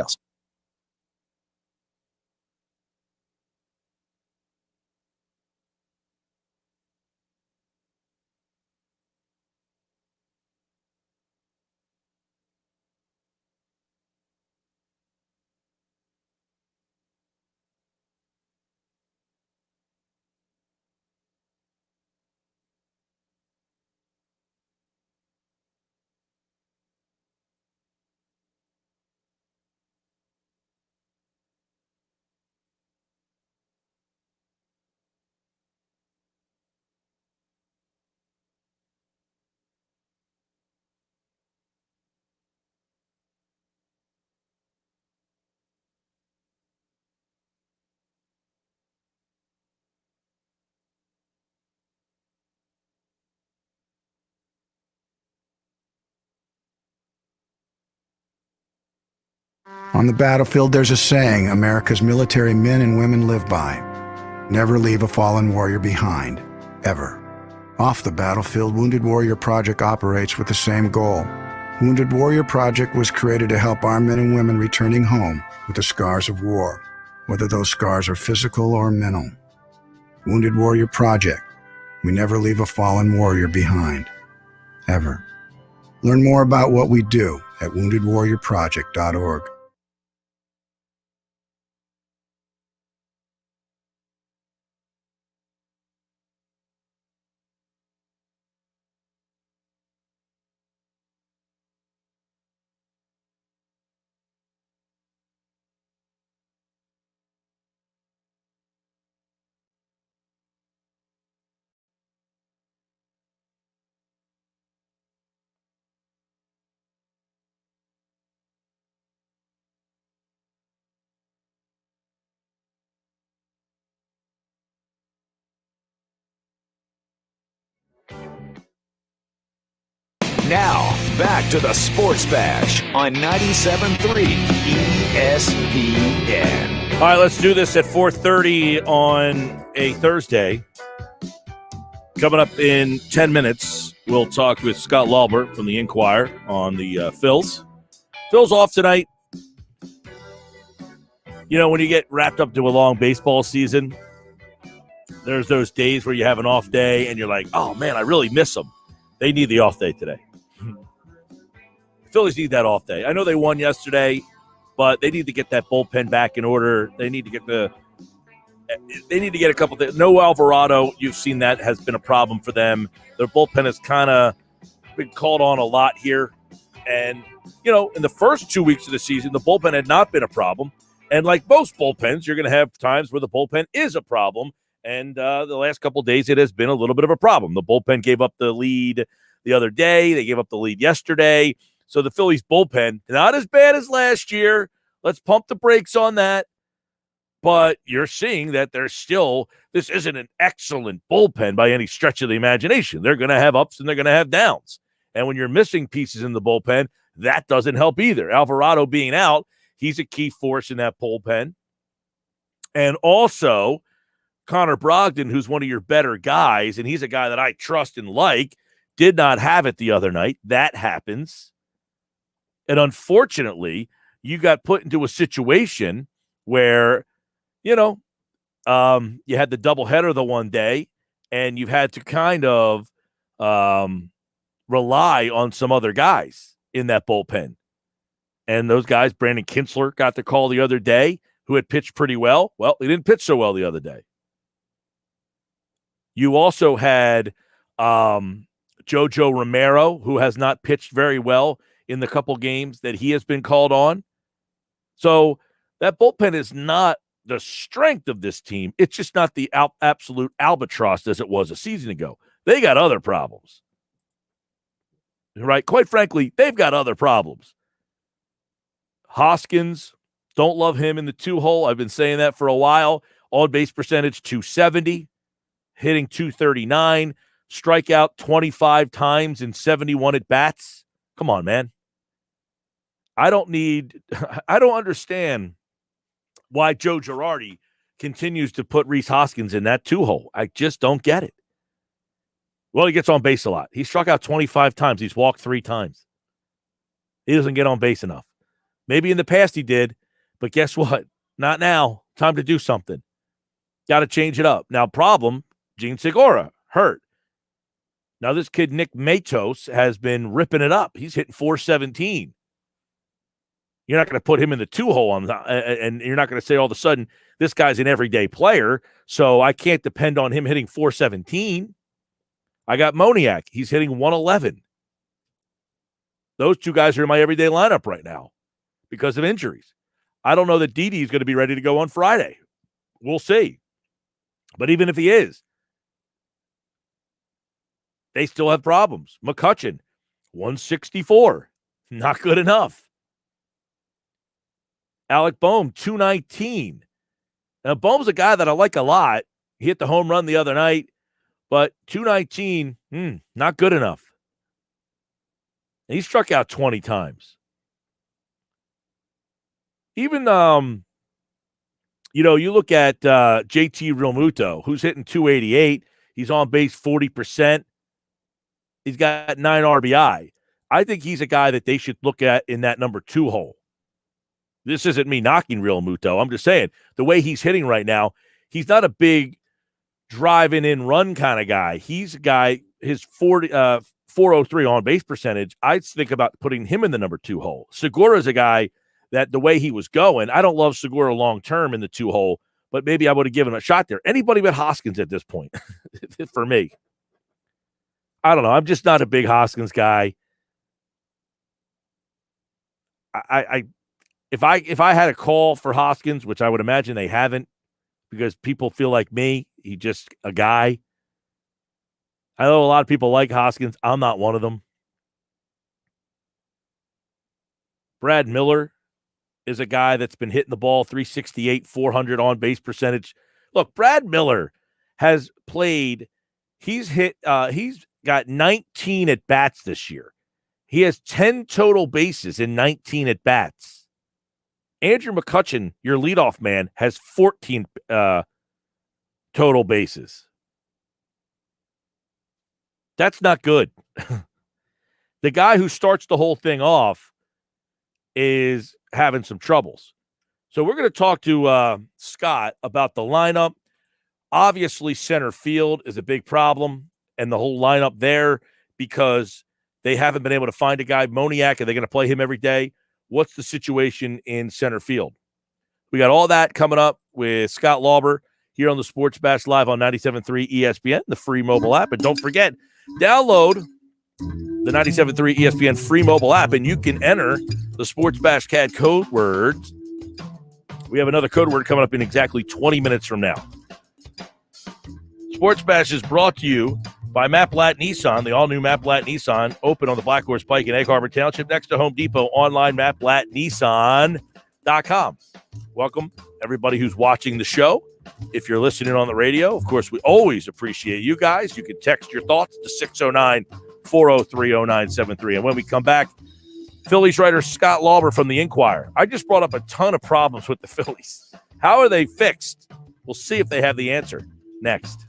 On the battlefield, there's a saying America's military men and women live by. Never leave a fallen warrior behind, ever. Off the battlefield, Wounded Warrior Project operates with the same goal. Wounded Warrior Project was created to help our men and women returning home with the scars of war, whether those scars are physical or mental. Wounded Warrior Project. We never leave a fallen warrior behind, ever. Learn more about what we do at woundedwarriorproject.org. Now, back to the Sports Bash on 97.3 ESPN. All right, let's do this at 4:30 on a Thursday. Coming up in 10 minutes, we'll talk with Scott Lauber from the Inquirer on the Phils. Phils off tonight. You know, when you get wrapped up to a long baseball season, There's those days where you have an off day and you're like, oh, man, I really miss them. They need the off day today. Phillies need that off day. I know they won yesterday, but they need to get that bullpen back in order. They need to get a couple things. No Alvarado, you've seen that has been a problem for them. Their bullpen has kind of been called on a lot here. And, in the first 2 weeks of the season, the bullpen had not been a problem. And like most bullpens, you're going to have times where the bullpen is a problem. And the last couple of days, it has been a little bit of a problem. The bullpen gave up the lead the other day. They gave up the lead yesterday. So the Phillies bullpen, not as bad as last year. Let's pump the brakes on that. But you're seeing that this isn't an excellent bullpen by any stretch of the imagination. They're going to have ups and they're going to have downs. And when you're missing pieces in the bullpen, that doesn't help either. Alvarado being out, he's a key force in that bullpen. And also, Connor Brogdon, who's one of your better guys, and he's a guy that I trust and like, did not have it the other night. That happens. And unfortunately, you got put into a situation where, you had the doubleheader the one day, and you've had to kind of rely on some other guys in that bullpen. And those guys, Brandon Kinsler got the call the other day, who had pitched pretty well. Well, he didn't pitch so well the other day. You also had Jojo Romero, who has not pitched very well in the couple games that he has been called on. So that bullpen is not the strength of this team. It's just not the absolute albatross as it was a season ago. They got other problems. Right? Quite frankly, they've got other problems. Hoskins, don't love him in the 2-hole. I've been saying that for a while. On-base percentage, 270. Hitting 239. Strikeout 25 times in 71 at-bats. Come on, man. I don't understand why Joe Girardi continues to put Rhys Hoskins in that 2-hole. I just don't get it. Well, he gets on base a lot. He struck out 25 times. He's walked 3 times. He doesn't get on base enough. Maybe in the past he did, but guess what? Not now. Time to do something. Got to change it up. Now, problem, Gene Segura, hurt. Now, this kid, Nick Matos, has been ripping it up. He's hitting 417. You're not going to put him in the 2-hole and you're not going to say all of a sudden this guy's an everyday player, so I can't depend on him hitting 417. I got Moniak. He's hitting 111. Those two guys are in my everyday lineup right now because of injuries. I don't know that Didi is going to be ready to go on Friday. We'll see. But even if he is, they still have problems. McCutchen, 164. Not good enough. Alec Boehm, 219. Now, Boehm's a guy that I like a lot. He hit the home run the other night, but 219, not good enough. And he struck out 20 times. Even, you look at JT Realmuto, who's hitting 288. He's on base 40%. He's got 9 RBI. I think he's a guy that they should look at in that number 2-hole. This isn't me knocking Realmuto. I'm just saying the way he's hitting right now, he's not a big driving in run kind of guy. He's a guy, his 403 on base percentage, I'd think about putting him in the number 2-hole. Segura is a guy that the way he was going, I don't love Segura long term in the 2-hole, but maybe I would have given him a shot there. Anybody but Hoskins at this point for me. I don't know. I'm just not a big Hoskins guy. If I had a call for Hoskins, which I would imagine they haven't, because people feel like me, he's just a guy. I know a lot of people like Hoskins. I'm not one of them. Brad Miller is a guy that's been hitting the ball 368, 400 on base percentage. Look, Brad Miller has played. He's got 19 at bats this year. He has 10 total bases in 19 at bats. Andrew McCutchen, your leadoff man, has 14 total bases. That's not good. The guy who starts the whole thing off is having some troubles. So we're going to talk to Scott about the lineup. Obviously, center field is a big problem, and the whole lineup there, because they haven't been able to find a guy. Moniak, are they going to play him every day? What's the situation in center field? We got all that coming up with Scott Lauber here on the Sports Bash Live on 97.3 ESPN, the free mobile app. And don't forget, download the 97.3 ESPN free mobile app, and you can enter the Sports Bash CAD code words. We have another code word coming up in exactly 20 minutes from now. Sports Bash is brought to you by Matt Blatt Nissan, the all-new Matt Blatt Nissan, open on the Black Horse Pike in Egg Harbor Township, next to Home Depot, online, mattblattnissan.com. Welcome, everybody who's watching the show. If you're listening on the radio, of course, we always appreciate you guys. You can text your thoughts to 609-403-0973. And when we come back, Phillies writer Scott Lauber from the Inquirer. I just brought up a ton of problems with the Phillies. How are they fixed? We'll see if they have the answer next.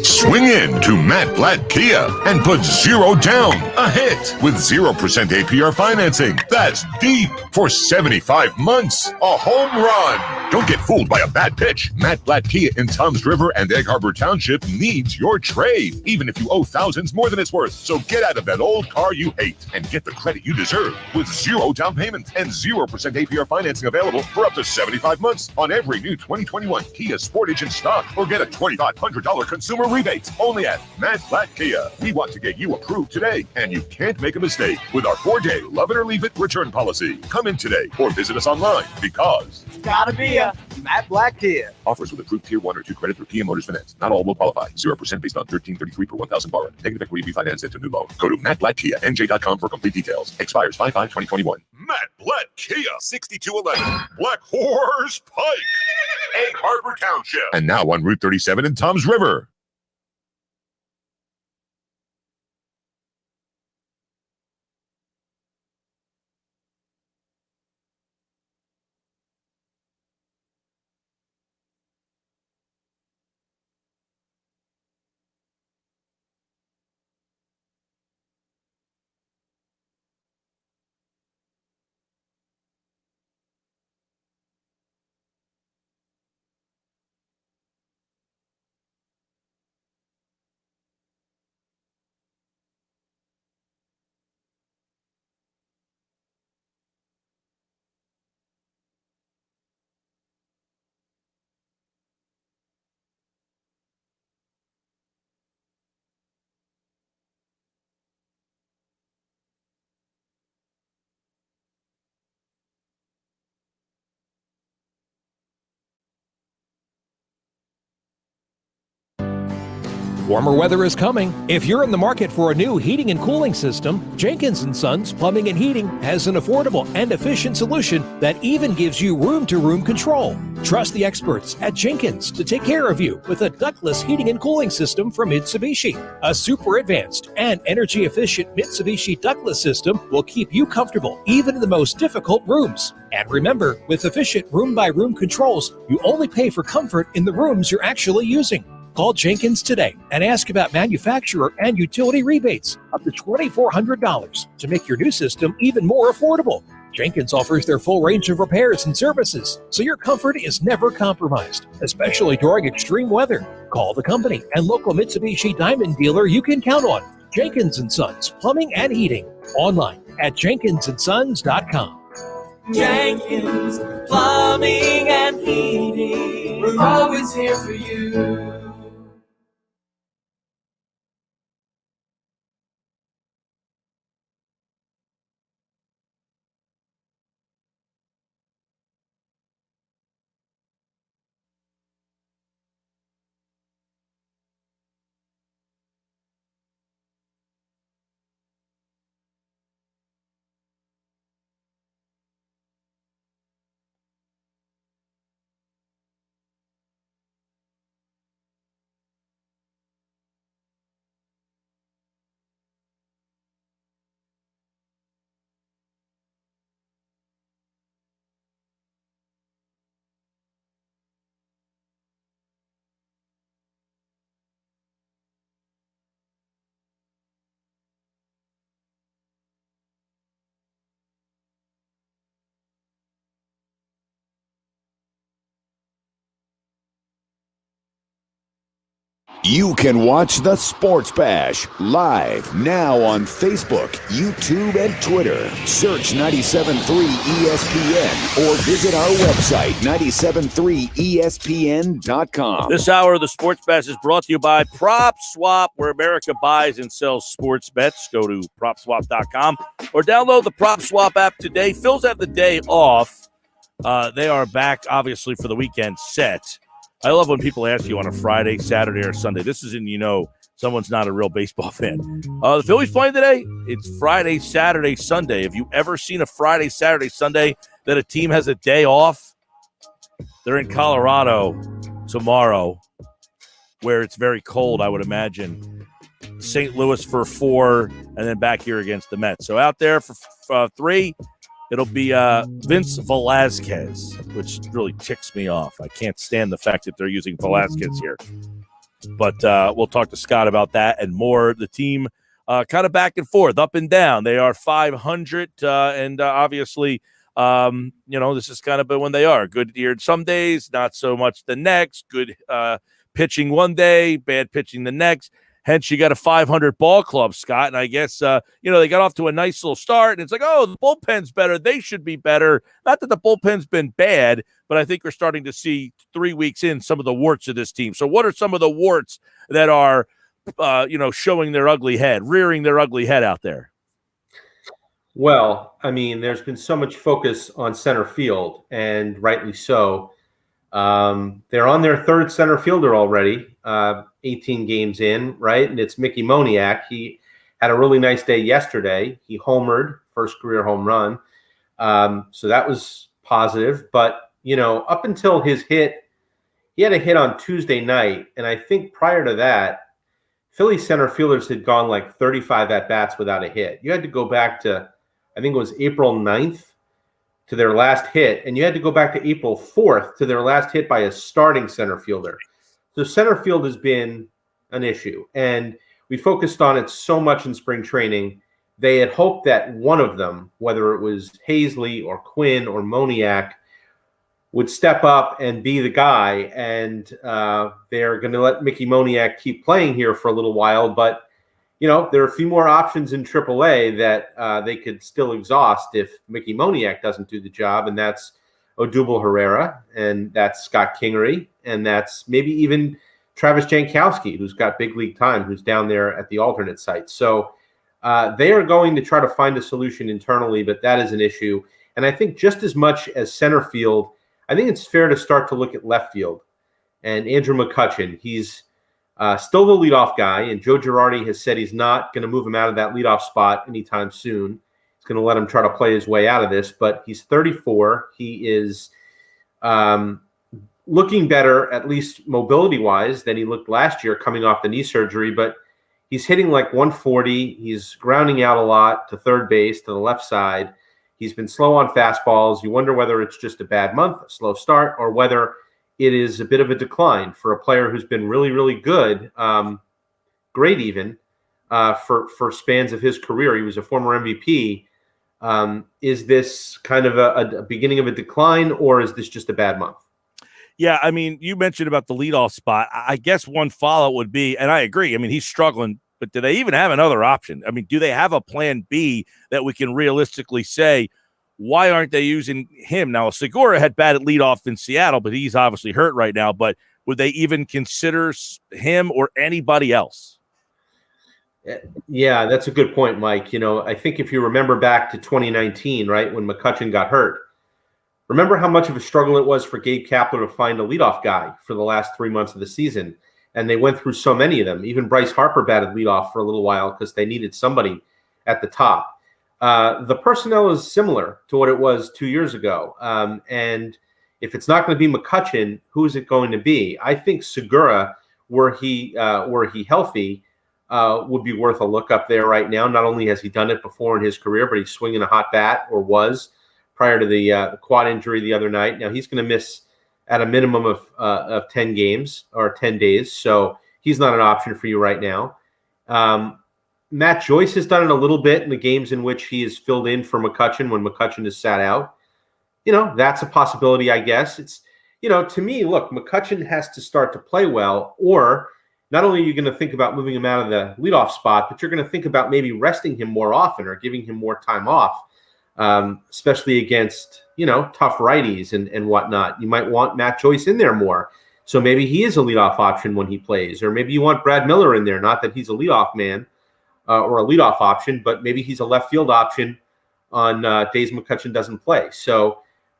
Swing in to Matt Blatt Kia and put zero down. A hit with 0% APR financing. That's deep for 75 months. A home run. Don't get fooled by a bad pitch. Matt Blatt Kia in Toms River and Egg Harbor Township needs your trade, even if you owe thousands more than it's worth. So get out of that old car you hate and get the credit you deserve with 0 down payment and 0% APR financing available for up to 75 months on every new 2021 Kia Sportage in stock, or get a $2,500 consumer rebate. Only at Matt Blatt Kia. We want to get you approved today, and you can't make a mistake with our 4-day love it or leave it return policy. Come in today or visit us online, because it's gotta be a Matt Blatt Kia. Offers with approved Tier 1 or 2 credit through Kia Motors Finance. Not all will qualify. 0% based on $1,333 per 1,000 borrowed. Negative equity refinance into new loan. Go to mattblattkia.nj.com for complete details. Expires 5/5/2021. Matt Blatt Kia, 6211 Black Horse Pike, Egg Harbor Township, and now on Route 37 in Toms River. Warmer weather is coming. If you're in the market for a new heating and cooling system, Jenkins & Sons Plumbing and Heating has an affordable and efficient solution that even gives you room-to-room control. Trust the experts at Jenkins to take care of you with a ductless heating and cooling system from Mitsubishi. A super advanced and energy-efficient Mitsubishi ductless system will keep you comfortable even in the most difficult rooms. And remember, with efficient room-by-room controls, you only pay for comfort in the rooms you're actually using. Call Jenkins today and ask about manufacturer and utility rebates up to $2,400 to make your new system even more affordable. Jenkins offers their full range of repairs and services, so your comfort is never compromised, especially during extreme weather. Call the company and local Mitsubishi Diamond dealer you can count on. Jenkins & Sons Plumbing and Heating. Online at jenkinsandsons.com. Jenkins Plumbing and Heating. We're always here for you. You can watch the Sports Bash live now on Facebook, YouTube, and Twitter. Search 97.3 ESPN or visit our website, 973ESPN.com. This hour of the Sports Bash is brought to you by Prop Swap, where America buys and sells sports bets. Go to PropSwap.com or download the Prop Swap app today. Phil's have the day off. They are back, obviously, for the weekend set. I love when people ask you on a Friday, Saturday, or Sunday. This is someone's not a real baseball fan. The Phillies playing today? It's Friday, Saturday, Sunday. Have you ever seen a Friday, Saturday, Sunday that a team has a day off? They're in Colorado tomorrow, where it's very cold, I would imagine. St. Louis for 4, and then back here against the Mets. So out there for 3. It'll be Vince Velasquez, which really ticks me off. I can't stand the fact that they're using Velasquez here. But we'll talk to Scott about that and more. The team kind of back and forth, up and down. They are 500, and obviously, this is kind of when they are. Good year some days, not so much the next. Good pitching one day, bad pitching the next. Hence, you got a 500 ball club, Scott. And I guess, they got off to a nice little start. And it's like, oh, the bullpen's better. They should be better. Not that the bullpen's been bad, but I think we're starting to see 3 weeks in some of the warts of this team. So what are some of the warts that are, showing their ugly head, rearing their ugly head out there? Well, I mean, there's been so much focus on center field, and rightly so. They're on their third center fielder already, 18 games in, right? And it's Mickey Moniak. He had a really nice day yesterday. He homered, first career home run. So that was positive. But, up until his hit, he had a hit on Tuesday night. And I think prior to that, Philly center fielders had gone like 35 at-bats without a hit. You had to go back to, I think it was April 9th. To their last hit, and you had to go back to April 4th to their last hit by a starting center fielder. So center field has been an issue, and we focused on it so much in spring training. They had hoped that one of them, whether it was Hazley or Quinn or Moniak, would step up and be the guy, and they're going to let Mickey Moniak keep playing here for a little while, but there are a few more options in AAA that they could still exhaust if Mickey Moniak doesn't do the job, and that's Odubel Herrera, and that's Scott Kingery, and that's maybe even Travis Jankowski, who's got big league time, who's down there at the alternate site. So they are going to try to find a solution internally, but that is an issue. And I think just as much as center field, I think it's fair to start to look at left field. And Andrew McCutchen, he's still the leadoff guy, and Joe Girardi has said he's not going to move him out of that leadoff spot anytime soon. He's going to let him try to play his way out of this, but he's 34. He is looking better, at least mobility-wise, than he looked last year coming off the knee surgery, but he's hitting like 140. He's grounding out a lot to third base, to the left side. He's been slow on fastballs. You wonder whether it's just a bad month, a slow start, or whether it is a bit of a decline for a player who's been really, really good, great even, for spans of his career. He was a former MVP. Is this kind of a beginning of a decline, or is this just a bad month? Yeah, I mean, you mentioned about the leadoff spot. I guess one follow would be, and I agree, I mean, he's struggling, but do they even have another option? I mean, do they have a plan B that we can realistically say, why aren't they using him? Now, Segura had batted leadoff in Seattle, but he's obviously hurt right now. But would they even consider him or anybody else? Yeah, that's a good point, Mike. I think if you remember back to 2019, right, when McCutchen got hurt, remember how much of a struggle it was for Gabe Kapler to find a leadoff guy for the last 3 months of the season. And they went through so many of them. Even Bryce Harper batted leadoff for a little while because they needed somebody at the top. The personnel is similar to what it was 2 years ago. And if it's not going to be McCutchen, who is it going to be? I think Segura, were he healthy, would be worth a look up there right now. Not only has he done it before in his career, but he's swinging a hot bat, or was, prior to the quad injury the other night. Now he's going to miss at a minimum of 10 games or 10 days. So he's not an option for you right now. Matt Joyce has done it a little bit in the games in which he has filled in for McCutchen when McCutchen has sat out. That's a possibility, I guess. It's, to me, look, McCutchen has to start to play well, or not only are you going to think about moving him out of the leadoff spot, but you're going to think about maybe resting him more often or giving him more time off, especially against, tough righties and whatnot. You might want Matt Joyce in there more. So maybe he is a leadoff option when he plays, or maybe you want Brad Miller in there. Not that he's a leadoff man or a leadoff option, but maybe he's a left field option on days McCutchen doesn't play. So,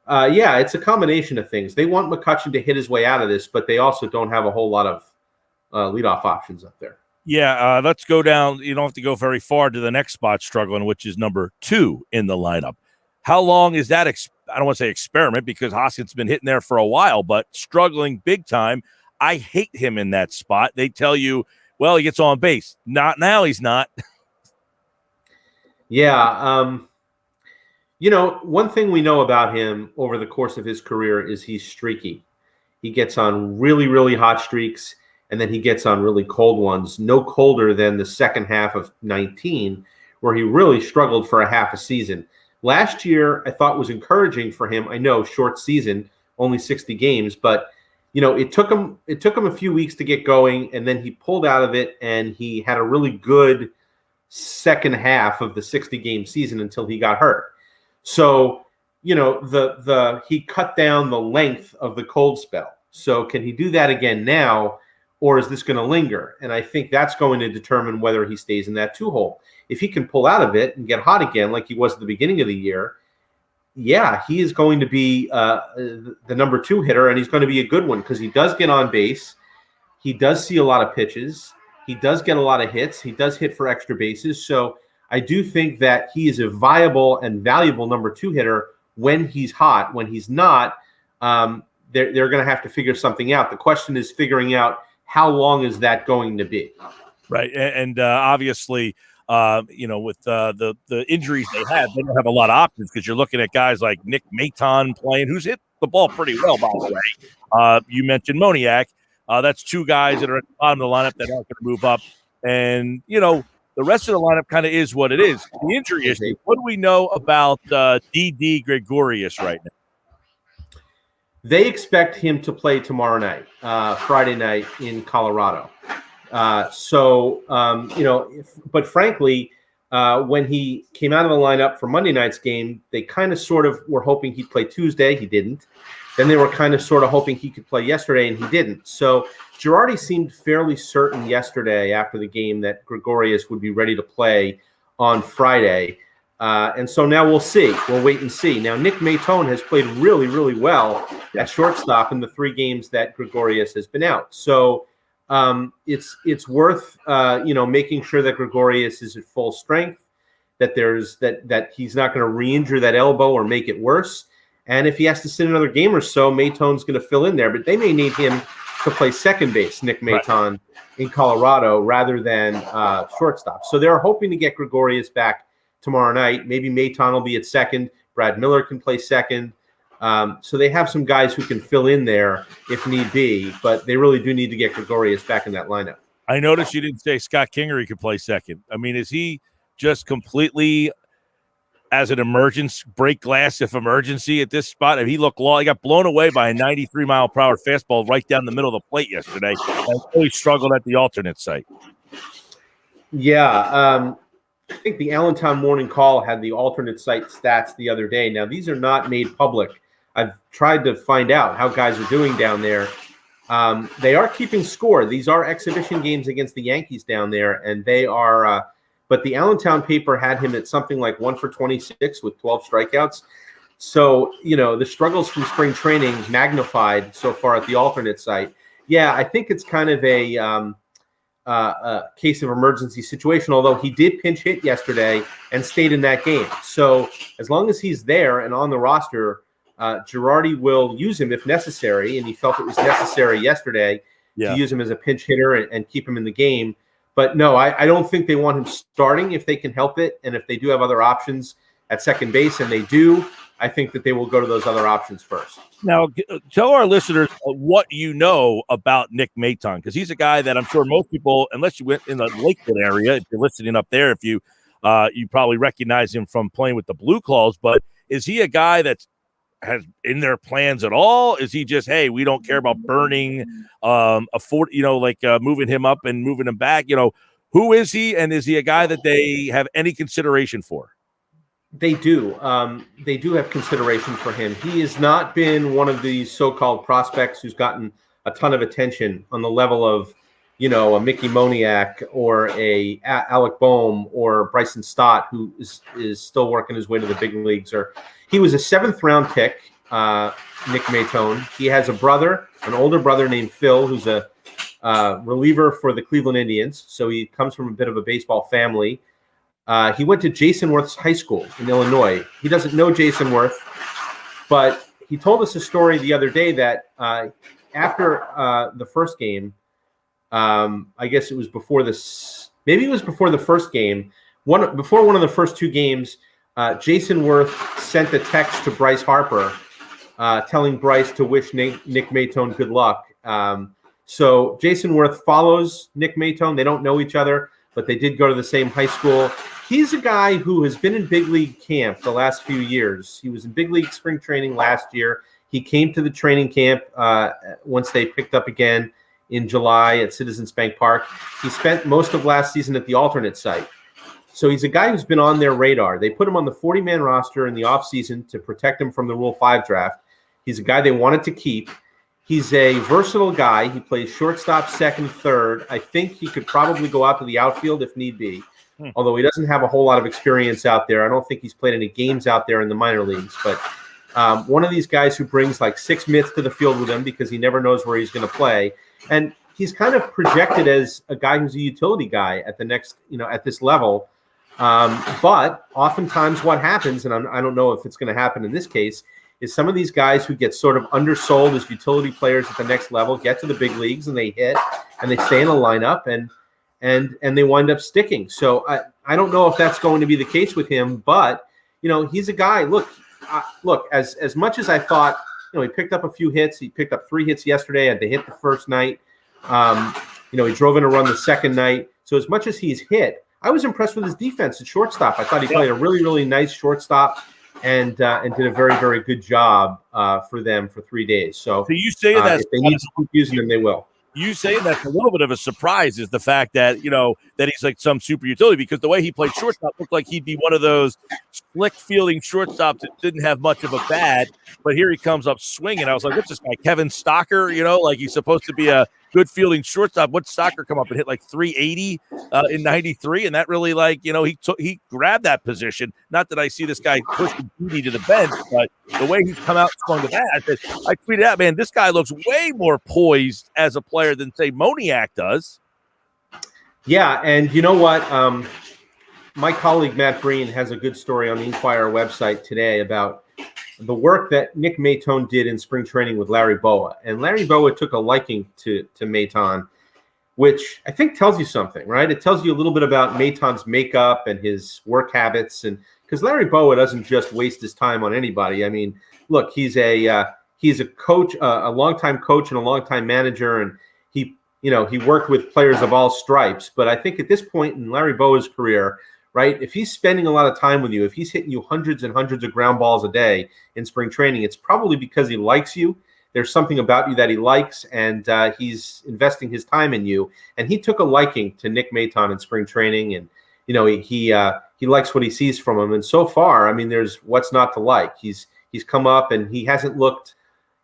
it's a combination of things. They want McCutchen to hit his way out of this, but they also don't have a whole lot of leadoff options up there. Yeah, let's go down. You don't have to go very far to the next spot struggling, which is number 2 in the lineup. How long is that? I don't want to say experiment because Hoskins has been hitting there for a while, but struggling big time. I hate him in that spot. They tell you, well, he gets on base. Not now, he's not. Yeah. One thing we know about him over the course of his career is he's streaky. He gets on really, really hot streaks, and then he gets on really cold ones, no colder than the second half of 19, where he really struggled for a half a season. Last year, I thought was encouraging for him. I know, short season, only 60 games, but it took him a few weeks to get going, and then he pulled out of it, and he had a really good second half of the 60-game season until he got hurt. So, he cut down the length of the cold spell. So can he do that again now, or is this going to linger? And I think that's going to determine whether he stays in that 2-hole. If he can pull out of it and get hot again like he was at the beginning of the year, yeah, he is going to be the number 2 hitter, and he's going to be a good one because he does get on base. He does see a lot of pitches. He does get a lot of hits. He does hit for extra bases. So I do think that he is a viable and valuable number 2 hitter when he's hot. When he's not, they're going to have to figure something out. The question is figuring out how long is that going to be. Right. And obviously, with the injuries they don't have a lot of options because you're looking at guys like Nick Maton playing, who's hit the ball pretty well, by the way. You mentioned Moniak. That's 2 guys that are at the bottom of the lineup that aren't going to move up. And, the rest of the lineup kind of is what it is. The injury issue. What do we know about D.D. Gregorius right now? They expect him to play tomorrow night, Friday night in Colorado. But frankly, when he came out of the lineup for Monday night's game, they kind of sort of were hoping he'd play Tuesday. He didn't. Then they were kind of sort of hoping he could play yesterday, and he didn't. So Girardi seemed fairly certain yesterday after the game that Gregorius would be ready to play on Friday. And so now we'll see. We'll wait and see. Now, Nick Maton has played really, really well at shortstop in the 3 games that Gregorius has been out. So it's worth making sure that Gregorius is at full strength, that he's not going to re-injure that elbow or make it worse. And if he has to sit another game or so, Maton's going to fill in there. But they may need him to play second base, Nick Maton, in Colorado rather than shortstop. So they're hoping to get Gregorius back tomorrow night. Maybe Maton will be at second. Brad Miller can play second. So they have some guys who can fill in there if need be, but they really do need to get Gregorius back in that lineup. I noticed you didn't say Scott Kingery could play second. I mean, is he just completely as an emergency, break glass if emergency at this spot? If he looked low, he got blown away by a 93-mile-per-hour fastball right down the middle of the plate yesterday. And really struggled at the alternate site. Yeah, I think the Allentown Morning Call had the alternate site stats the other day. Now, these are not made public. I've tried to find out how guys are doing down there. They are keeping score. These are exhibition games against the Yankees down there, and they are but the Allentown paper had him at something like 1 for 26 with 12 strikeouts. So, the struggles from spring training magnified so far at the alternate site. Yeah, I think it's kind of a case of emergency situation, although he did pinch hit yesterday and stayed in that game. So as long as he's there and on the roster, Girardi will use him if necessary, and he felt it was necessary yesterday to use him as a pinch hitter and keep him in the game. But no, I don't think they want him starting if they can help it, and if they do have other options at second base, and they do, I think that they will go to those other options first. Now, tell our listeners what you know about Nick Maton, because he's a guy that I'm sure most people, unless you went in the Lakewood area, if you're listening up there, if you probably recognize him from playing with the Blue Claws. But is he a guy that's has in their plans at all? Is he just, hey, we don't care about burning moving him up and moving him back? Who is he, and is he a guy that they have any consideration for? They do. They do have consideration for him. He has not been one of these so-called prospects who's gotten a ton of attention on the level of, a Mickey Moniak or a Alec Boehm or Bryson Stott, who is still working his way to the big leagues. Or he was a 7th-round pick, Nick Maton. He has an older brother named Phil, who's a reliever for the Cleveland Indians. So he comes from a bit of a baseball family. He went to Jason Worth's high school in Illinois. He doesn't know Jason Worth, but he told us a story the other day that after the first game, I guess it was before this, maybe it was before the first game, before one of the first 2 games, Jason Worth sent a text to Bryce Harper telling Bryce to wish Nick Maton good luck. So Jason Worth follows Nick Maton. They don't know each other, but they did go to the same high school. He's a guy who has been in big league camp the last few years. He was in big league spring training last year. He came to the training camp once they picked up again in July at Citizens Bank Park. He spent most of last season at the alternate site. So he's a guy who's been on their radar. They put him on the 40-man roster in the offseason to protect him from the Rule 5 draft. He's a guy they wanted to keep. He's a versatile guy. He plays shortstop, second, third. I think he could probably go out to the outfield if need be, although he doesn't have a whole lot of experience out there. I don't think he's played any games out there in the minor leagues. But one of these guys who brings like 6 mitts to the field with him because he never knows where he's going to play. And he's kind of projected as a guy who's a utility guy at the next, at this level. But oftentimes what happens, and I don't know if it's going to happen in this case, is some of these guys who get sort of undersold as utility players at the next level get to the big leagues and they hit and they stay in the lineup and they wind up sticking. So I don't know if that's going to be the case with him, but he's a guy. Look, as much as I thought, he picked up a few hits. He picked up 3 hits yesterday, and they hit the first night. He drove in a run the second night. So as much as he's hit, I was impressed with his defense at shortstop. I thought he played a really, really nice shortstop and did a very, very good job for them for 3 days. So you say that if they need to keep using him, they will. You saying that's a little bit of a surprise is the fact that, that he's like some super utility, because the way he played shortstop looked like he'd be one of those slick fielding shortstops that didn't have much of a bat, but here he comes up swinging. I was like, what's this guy, Kevin Stocker? Like he's supposed to be a good fielding shortstop. What Stocker come up and hit like 380 in 93? And that really he grabbed that position. Not that I see this guy pushing Didi to the bench, but the way he's come out and swung the bat, I tweeted out, man, this guy looks way more poised as a player than, say, Moniak does. Yeah, and you know what? My colleague Matt Breen has a good story on the Inquirer website today about the work that Nick Maton did in spring training with Larry Boa. And Larry Boa took a liking to Maton, which I think tells you something, right? It tells you a little bit about Maton's makeup and his work habits. And because Larry Boa doesn't just waste his time on anybody. I mean, look, he's a coach, a longtime coach and a longtime manager, and he worked with players of all stripes. But I think at this point in Larry Boa's career, right, if he's spending a lot of time with you, if he's hitting you hundreds and hundreds of ground balls a day in spring training, it's probably because he likes you. There's something about you that he likes, and he's investing his time in you. And he took a liking to Nick Maton in spring training, and he likes what he sees from him. And so far, I mean, there's what's not to like. He's come up and he hasn't looked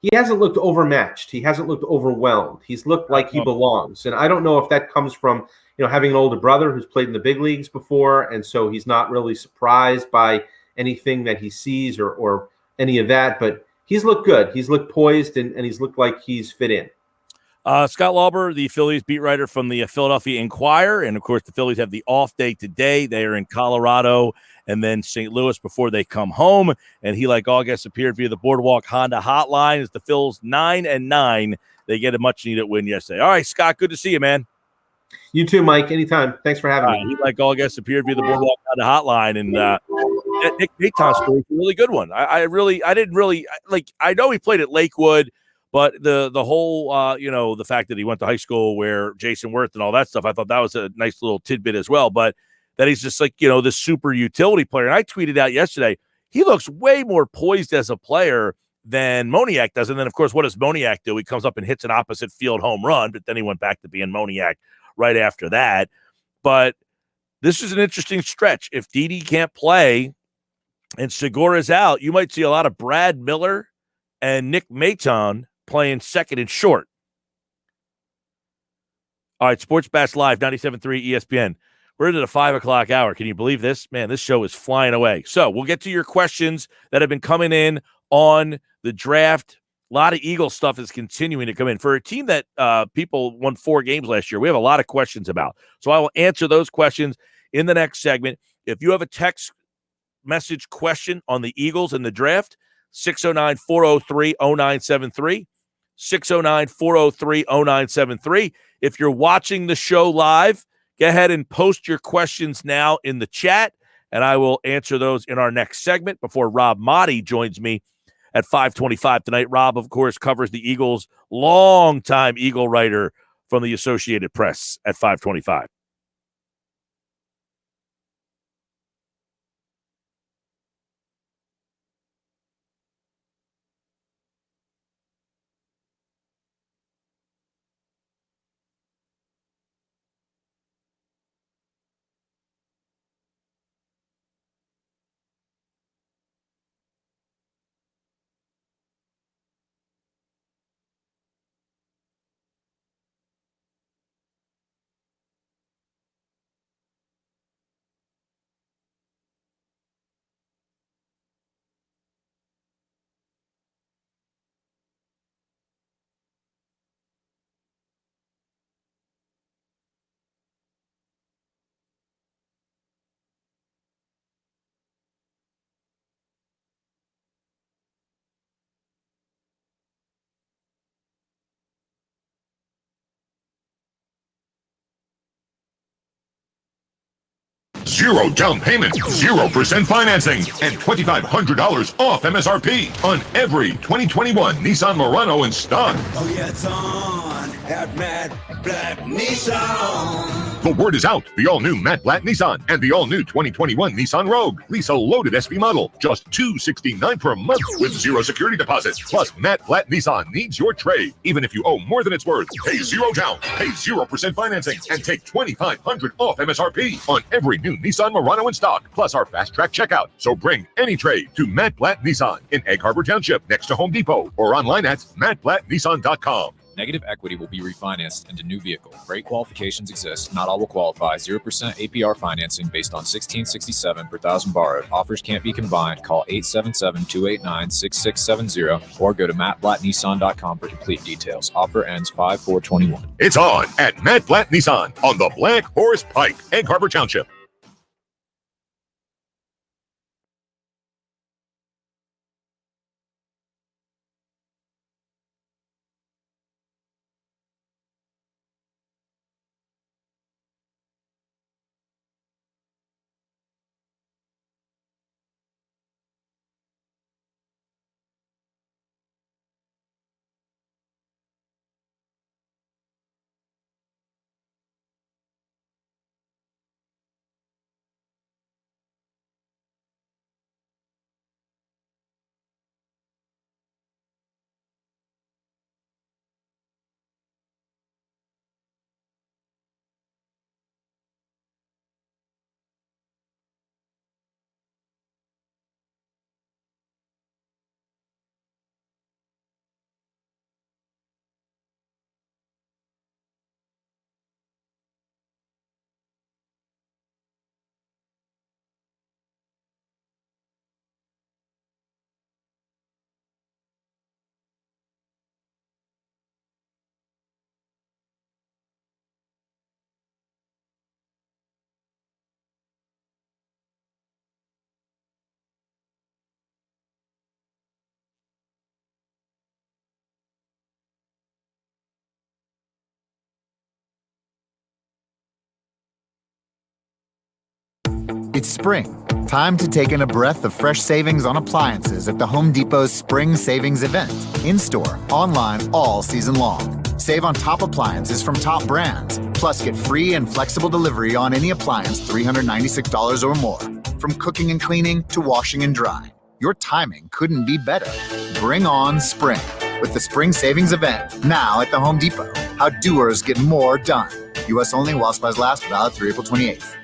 overmatched. He hasn't looked overwhelmed. He's looked like he belongs. And I don't know if that comes from, having an older brother who's played in the big leagues before. And so he's not really surprised by anything that he sees or any of that, but he's looked good. He's looked poised and he's looked like he's fit in. Scott Lauber, the Phillies beat writer from the Philadelphia Inquirer. And of course, the Phillies have the off day today. They are in Colorado and then St. Louis before they come home. And he, like all guests, appeared via the Boardwalk Honda hotline as the Phils 9-9. They get a much needed win yesterday. All right, Scott, good to see you, man. You too, Mike. Anytime. Thanks for having me. He, like all guests, appeared via the Boardwalk Honda hotline. And Nick Maton's story is a really good one. I know he played at Lakewood, but the whole, the fact that he went to high school where Jason Worth and all that stuff, I thought that was a nice little tidbit as well. But that he's just like, this super utility player. And I tweeted out yesterday, he looks way more poised as a player than Moniak does. And then, of course, what does Moniak do? He comes up and hits an opposite field home run, but then he went back to being Moniak right after that. But this is an interesting stretch. If Didi can't play and Segura's out, you might see a lot of Brad Miller and Nick Maton playing second and short. All right, Sports Bash Live, 97.3 ESPN. We're into the 5 o'clock hour. Can you believe this? Man, this show is flying away. So we'll get to your questions that have been coming in on the draft. A lot of Eagles stuff is continuing to come in. For a team that people won 4 games last year, we have a lot of questions about. So I will answer those questions in the next segment. If you have a text message question on the Eagles and the draft, 609-403-0973, 609-403-0973. If you're watching the show live, go ahead and post your questions now in the chat, and I will answer those in our next segment before Rob Motti joins me at 5:25 tonight. Rob, of course, covers the Eagles, longtime Eagle writer from the Associated Press at 5:25. Zero down payment, 0% financing, and $2,500 off MSRP on every 2021 Nissan Murano in stock. Oh yeah, it's on at Matt Blatt Nissan. The word is out. The all-new Matt Blatt Nissan and the all-new 2021 Nissan Rogue. Lease a loaded SV model, just $269 per month with 0 security deposit. Plus, Matt Blatt Nissan needs your trade. Even if you owe more than it's worth, pay 0 down, pay 0% financing, and take $2,500 off MSRP on every new Nissan Murano in stock, plus our fast-track checkout. So bring any trade to Matt Blatt Nissan in Egg Harbor Township next to Home Depot or online at mattblattnissan.com. Negative equity will be refinanced into new vehicle. Rate qualifications exist. Not all will qualify. 0% APR financing based on $1,667 per thousand borrowed. Offers can't be combined. Call 877-289-6670 or go to mattblattnissan.com for complete details. Offer ends 5/4/21. It's on at Matt Blatt Nissan on the Black Horse Pike, Egg Harbor Township. It's spring. Time to take in a breath of fresh savings on appliances at the Home Depot's Spring Savings Event. In-store, online, all season long. Save on top appliances from top brands. Plus, get free and flexible delivery on any appliance $396 or more. From cooking and cleaning to washing and drying. Your timing couldn't be better. Bring on spring with the Spring Savings Event now at the Home Depot. How doers get more done. U.S. only while supplies last, valid through April 28th.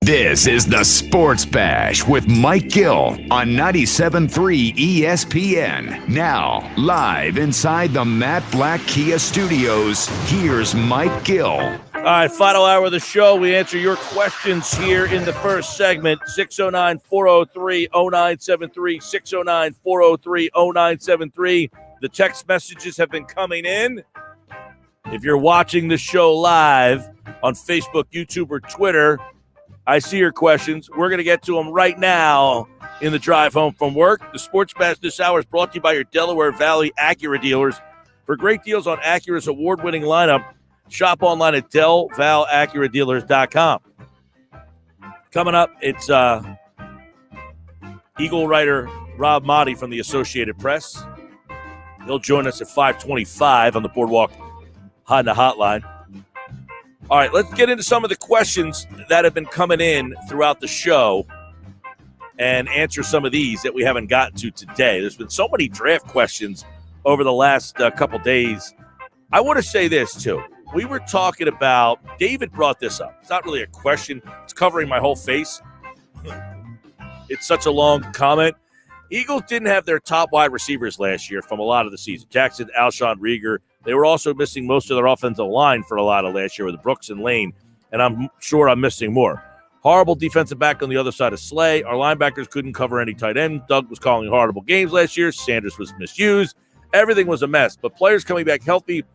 This is the Sports Bash with Mike Gill on 97.3 ESPN. Now, live inside the Matt Black Kia Studios, here's Mike Gill. All right, final hour of the show. We answer your questions here in the first segment. 609-403-0973, 609-403-0973. The text messages have been coming in. If you're watching the show live on Facebook, YouTube, or Twitter, I see your questions. We're going to get to them right now in the drive home from work. The Sports Bash this hour is brought to you by your Delaware Valley Acura dealers. For great deals on Acura's award-winning lineup, shop online at DelValAcuraDealers.com. Coming up, it's Eagle writer Rob Motti from the Associated Press. He'll join us at 5:25 on the Boardwalk Honda Hotline. All right, let's get into some of the questions that have been coming in throughout the show and answer some of these that we haven't gotten to today. There's been so many draft questions over the last couple days. I want to say this, too. We were talking about, David brought this up. It's not really a question. It's covering my whole face. It's such a long comment. Eagles didn't have their top wide receivers last year from a lot of the season. Jackson, Alshon, Rieger. They were also missing most of their offensive line for a lot of last year with Brooks and Lane, and I'm sure I'm missing more. Horrible defensive back on the other side of Slay. Our linebackers couldn't cover any tight end. Doug was calling horrible games last year. Sanders was misused. Everything was a mess, but players coming back healthy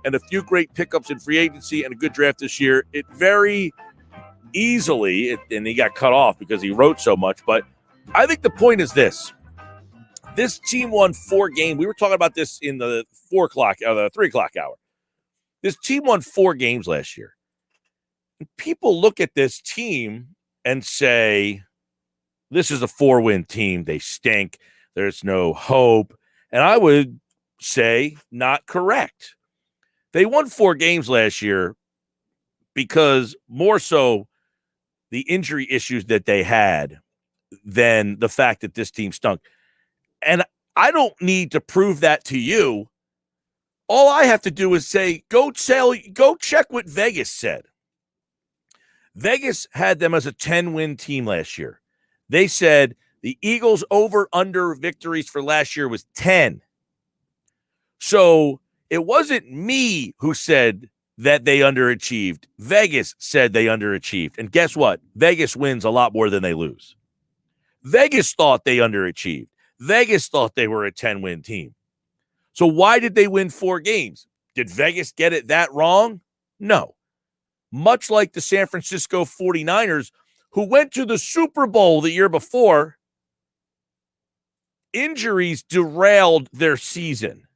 and a few great pickups in free agency and a good draft this year, it very easily, and he got cut off because he wrote so much, but I think the point is this. This team won 4 games. We were talking about this in the 3 o'clock hour. This team won 4 games last year. And people look at this team and say, this is a 4-win team. They stink. There's no hope. And I would say not correct. They won 4 games last year because more so the injury issues that they had than the fact that this team stunk. And I don't need to prove that to you. All I have to do is say, go check what Vegas said. Vegas had them as a 10-win team last year. They said the Eagles' over-under victories for last year was 10. So it wasn't me who said that they underachieved. Vegas said they underachieved. And guess what? Vegas wins a lot more than they lose. Vegas thought they underachieved. Vegas thought they were a 10-win team. So why did they win 4 games? Did Vegas get it that wrong? No. Much like the San Francisco 49ers, who went to the Super Bowl the year before, injuries derailed their season.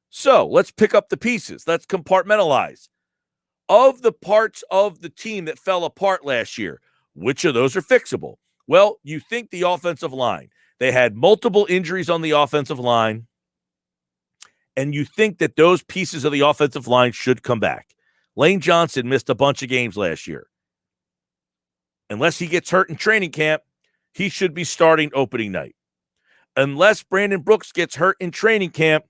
So let's pick up the pieces. Let's compartmentalize. Of the parts of the team that fell apart last year, which of those are fixable? Well, you think the offensive line. They had multiple injuries on the offensive line, and you think that those pieces of the offensive line should come back. Lane Johnson missed a bunch of games last year. unless he gets hurt in training camp, he should be starting opening night. Unless Brandon Brooks gets hurt in training camp,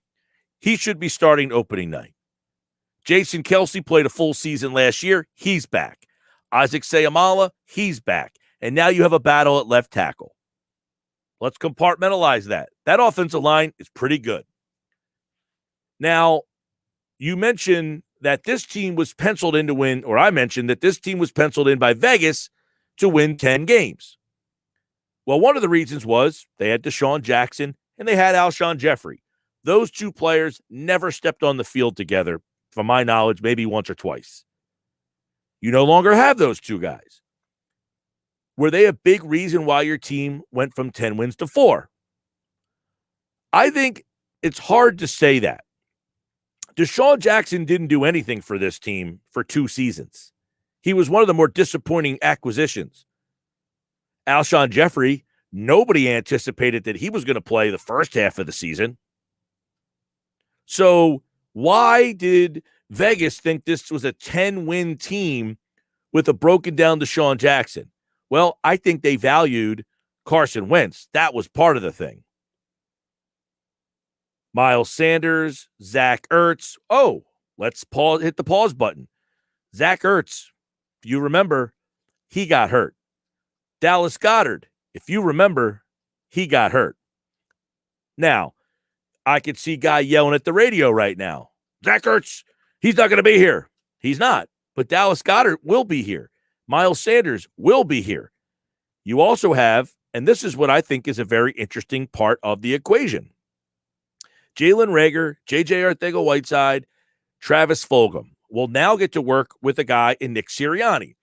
he should be starting opening night. Jason Kelsey played a full season last year. He's back. Isaac Seumalo, he's back. And now you have a battle at left tackle. Let's compartmentalize that. That offensive line is pretty good. Now, you mentioned that this team was penciled in to win, or I mentioned that this team was penciled in by Vegas to win 10 games. Well, one of the reasons was they had Deshaun Jackson and they had Alshon Jeffrey. Those two players never stepped on the field together, from my knowledge, maybe once or twice. You no longer have those two guys. Were they a big reason why your team went from 10 wins to 4? I think it's hard to say that. Deshaun Jackson didn't do anything for this team for 2 seasons. He was one of the more disappointing acquisitions. Alshon Jeffrey, nobody anticipated that he was going to play the first half of the season. So why did Vegas think this was a 10-win team with a broken down Deshaun Jackson? Well, I think they valued Carson Wentz. That was part of the thing. Miles Sanders, Zach Ertz. Oh, let's hit the pause button. Zach Ertz, if you remember, he got hurt. Dallas Goedert, if you remember, he got hurt. Now, I could see a guy yelling at the radio right now. Zach Ertz, he's not going to be here. He's not. But Dallas Goedert will be here. Miles Sanders will be here. You also have, and this is what I think is a very interesting part of the equation, Jalen Reagor, J.J. Arcega-Whiteside, Travis Fulgham will now get to work with a guy in Nick Sirianni.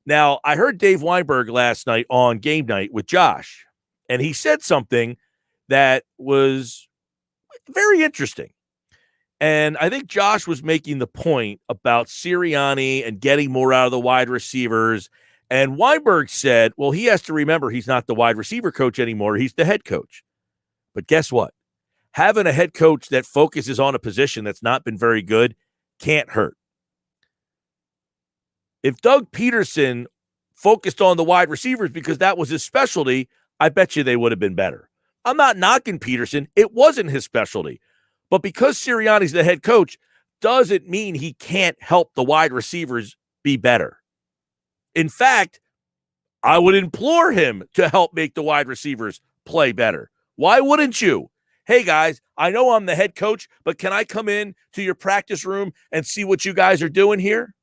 Now, I heard Dave Weinberg last night on Game Night with Josh, and he said something that was very interesting. And I think Josh was making the point about Sirianni and getting more out of the wide receivers. And Weinberg said, well, he has to remember he's not the wide receiver coach anymore. He's the head coach. But guess what? Having a head coach that focuses on a position that's not been very good can't hurt. If Doug Peterson focused on the wide receivers because that was his specialty, I bet you they would have been better. I'm not knocking Peterson. It wasn't his specialty. But because Sirianni's the head coach, doesn't mean he can't help the wide receivers be better. In fact, I would implore him to help make the wide receivers play better. Why wouldn't you? Hey, guys, I know I'm the head coach, but can I come in to your practice room and see what you guys are doing here?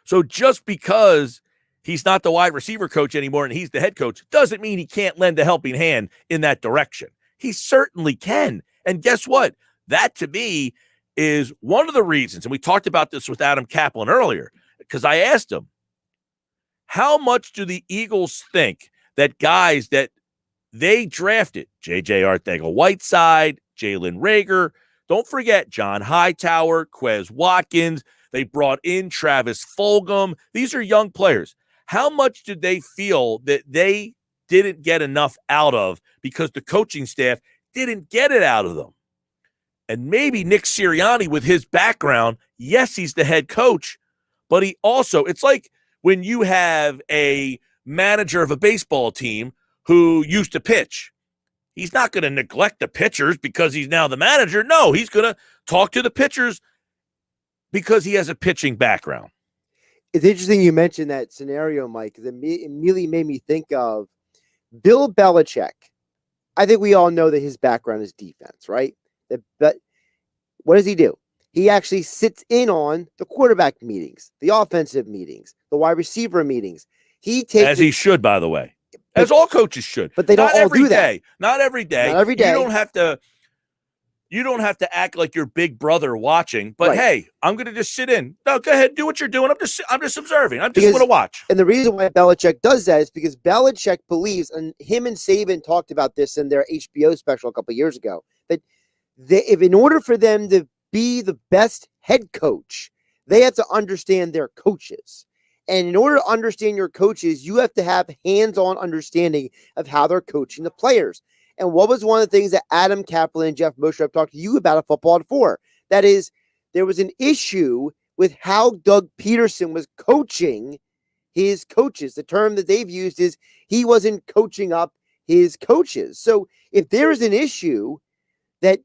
So just because he's not the wide receiver coach anymore and he's the head coach doesn't mean he can't lend a helping hand in that direction. He certainly can. And guess what? That, to me, is one of the reasons, and we talked about this with Adam Caplan earlier, because I asked him, how much do the Eagles think that guys that they drafted, J.J. Arcega-Whiteside, Jalen Reagor, don't forget John Hightower, Quez Watkins, they brought in Travis Fulgham. These are young players. How much did they feel that they didn't get enough out of because the coaching staff didn't get it out of them? And maybe Nick Sirianni, with his background, yes, he's the head coach, but he also, it's like when you have a manager of a baseball team who used to pitch. He's not going to neglect the pitchers because he's now the manager. No, he's going to talk to the pitchers because he has a pitching background. It's interesting you mentioned that scenario, Mike, because it immediately made me think of Bill Belichick. I think we all know that his background is defense, right? But what does he do? He actually sits in on the quarterback meetings, the offensive meetings, the wide receiver meetings. He takes, as he should, by the way, as all coaches should. But they don't all do that. Not every day. Not every day. You don't have to act like your big brother watching. But Right. hey, I'm going to just sit in. No, go ahead, do what you're doing. I'm just observing. I'm just going to watch. And the reason why Belichick does that is because Belichick believes, and him and Saban talked about this in their HBO special a couple of years ago, that if in order for them to be the best head coach, they have to understand their coaches. And in order to understand your coaches, you have to have hands-on understanding of how they're coaching the players. And what was one of the things that Adam Caplan and Jeff Mosher have talked to you about at Football at 4? That is, there was an issue with how Doug Peterson was coaching his coaches. The term that they've used is he wasn't coaching up his coaches. So if there is an issue that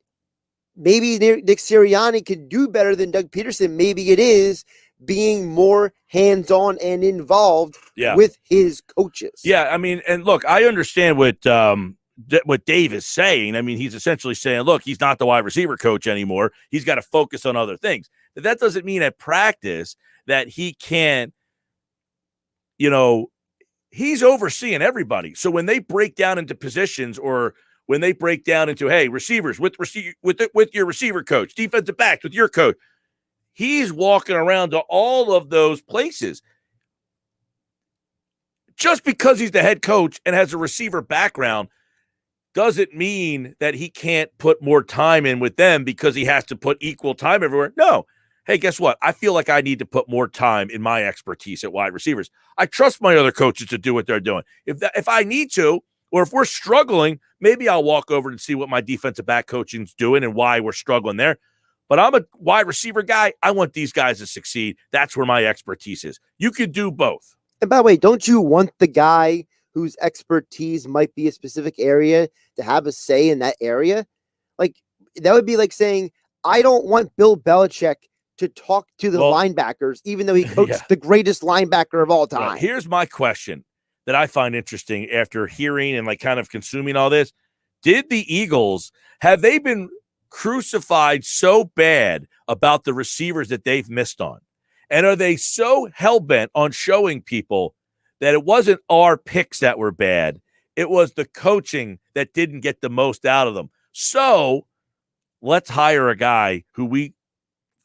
maybe Nick Sirianni could do better than Doug Peterson, maybe it is being more hands-on and involved with his coaches. Yeah, I mean, and look, I understand what Dave is saying. I mean, he's essentially saying, look, he's not the wide receiver coach anymore. He's got to focus on other things. But that doesn't mean at practice that he can't, he's overseeing everybody. So when they break down into positions or when they break down into, hey, receivers with your receiver coach, defensive backs with your coach, he's walking around to all of those places. Just because he's the head coach and has a receiver background doesn't mean that he can't put more time in with them because he has to put equal time everywhere. No. Hey, guess what? I feel like I need to put more time in my expertise at wide receivers. I trust my other coaches to do what they're doing. If I need to, or if we're struggling, maybe I'll walk over and see what my defensive back coaching's doing and why we're struggling there. But I'm a wide receiver guy. I want these guys to succeed. That's where my expertise is. You could do both. And by the way, don't you want the guy whose expertise might be a specific area to have a say in that area? Like, that would be like saying, I don't want Bill Belichick to talk to the linebackers, even though he coached the greatest linebacker of all time. Right. Here's my question that I find interesting after hearing and kind of consuming all this. Did the Eagles, have they been crucified so bad about the receivers that they've missed on? And are they so hell-bent on showing people that it wasn't our picks that were bad, it was the coaching that didn't get the most out of them? So let's hire a guy who we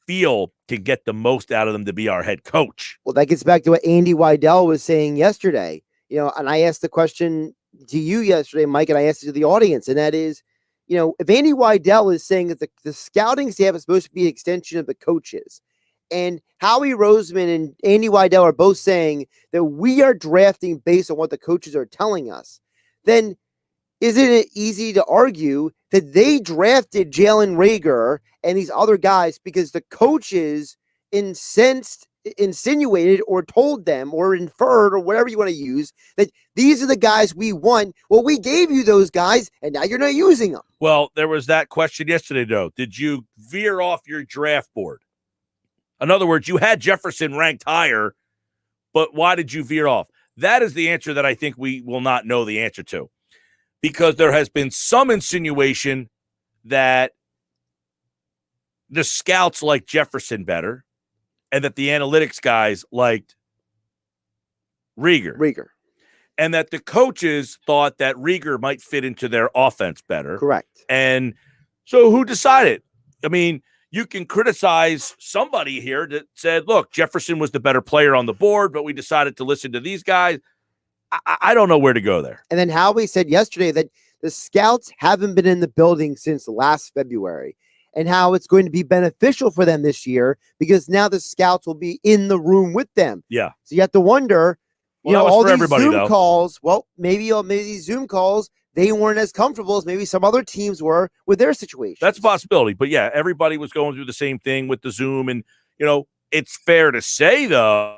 feel can get the most out of them to be our head coach. Well, that gets back to what Andy Weidel was saying yesterday. And I asked the question to you yesterday, Mike, and I asked it to the audience, and that is, if Andy Weidel is saying that the scouting staff is supposed to be an extension of the coaches, and Howie Roseman and Andy Weidel are both saying that we are drafting based on what the coaches are telling us, then isn't it easy to argue that they drafted Jalen Reagor and these other guys because the coaches insinuated or told them or inferred or whatever you want to use that these are the guys we want? Well, we gave you those guys and now you're not using them. Well, there was that question yesterday, though. Did you veer off your draft board? In other words, you had Jefferson ranked higher, but why did you veer off? That is the answer that I think we will not know the answer to, because there has been some insinuation that the scouts liked Jefferson better and that the analytics guys liked Reagor. And that the coaches thought that Reagor might fit into their offense better. Correct. And so who decided? I mean, you can criticize somebody here that said, look, Jefferson was the better player on the board, but we decided to listen to these guys. I don't know where to go there. And then Howie said yesterday that the scouts haven't been in the building since last February, and how it's going to be beneficial for them this year because now the scouts will be in the room with them. Yeah. So you have to wonder, all these Zoom calls, maybe these Zoom calls, they weren't as comfortable as maybe some other teams were with their situation. That's a possibility. But yeah, everybody was going through the same thing with the Zoom. And, it's fair to say, though,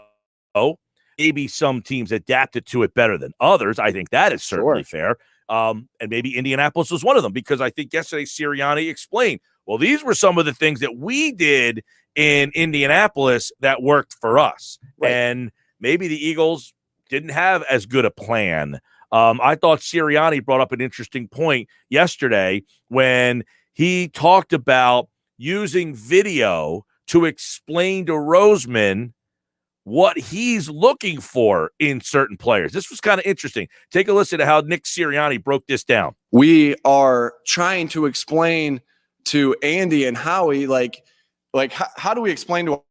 maybe some teams adapted to it better than others. I think that is certainly fair. And maybe Indianapolis was one of them, because I think yesterday Sirianni explained, well, these were some of the things that we did in Indianapolis that worked for us. Right. And maybe the Eagles didn't have as good a plan. I thought Sirianni brought up an interesting point yesterday when he talked about using video to explain to Roseman what he's looking for in certain players. This was kind of interesting. Take a listen to how Nick Sirianni broke this down. We are trying to explain to Andy and Howie, how do we explain to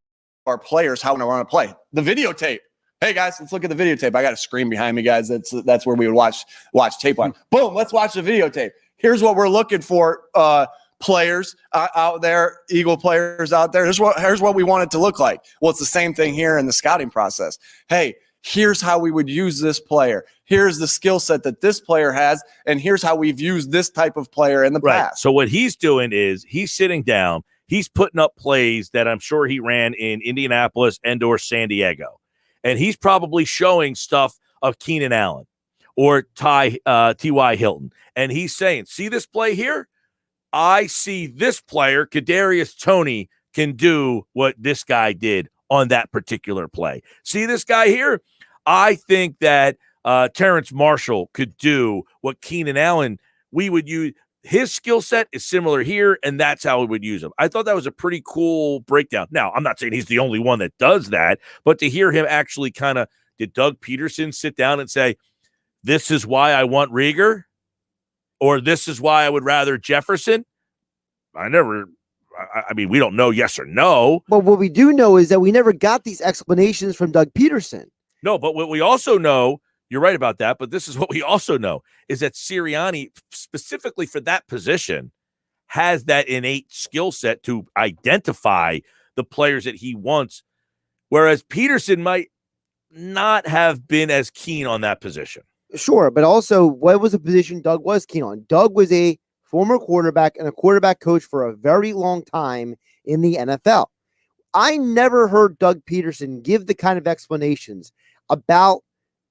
our players how we want to play? The videotape. Hey guys, let's look at the videotape. I got a screen behind me, guys. That's where we would watch tape on. Boom, let's watch the videotape. Here's what we're looking for, players out there, Eagle players out there. Here's what we want it to look like. Well, it's the same thing here in the scouting process. Hey, here's how we would use this player. Here's the skill set that this player has, and here's how we've used this type of player in the past. So what he's doing is he's sitting down, he's putting up plays that I'm sure he ran in Indianapolis and or San Diego. And he's probably showing stuff of Keenan Allen or T.Y. Hilton. And he's saying, see this play here? I see this player, Kadarius Toney, can do what this guy did on that particular play. See this guy here? I think that Terrence Marshall could do what Keenan Allen, we would use. His skill set is similar here, and that's how we would use him. I thought that was a pretty cool breakdown. Now, I'm not saying he's the only one that does that, but to hear him actually kind of, did Doug Peterson sit down and say, this is why I want Rieger, or this is why I would rather Jefferson? I mean, we don't know yes or no. But what we do know is that we never got these explanations from Doug Peterson. No, but what we also know, you're right about that, but this is what we also know, is that Sirianni, specifically for that position, has that innate skill set to identify the players that he wants, whereas Peterson might not have been as keen on that position. Sure, but also, what was the position Doug was keen on? Doug was a former quarterback and a quarterback coach for a very long time in the NFL. I never heard Doug Peterson give the kind of explanations about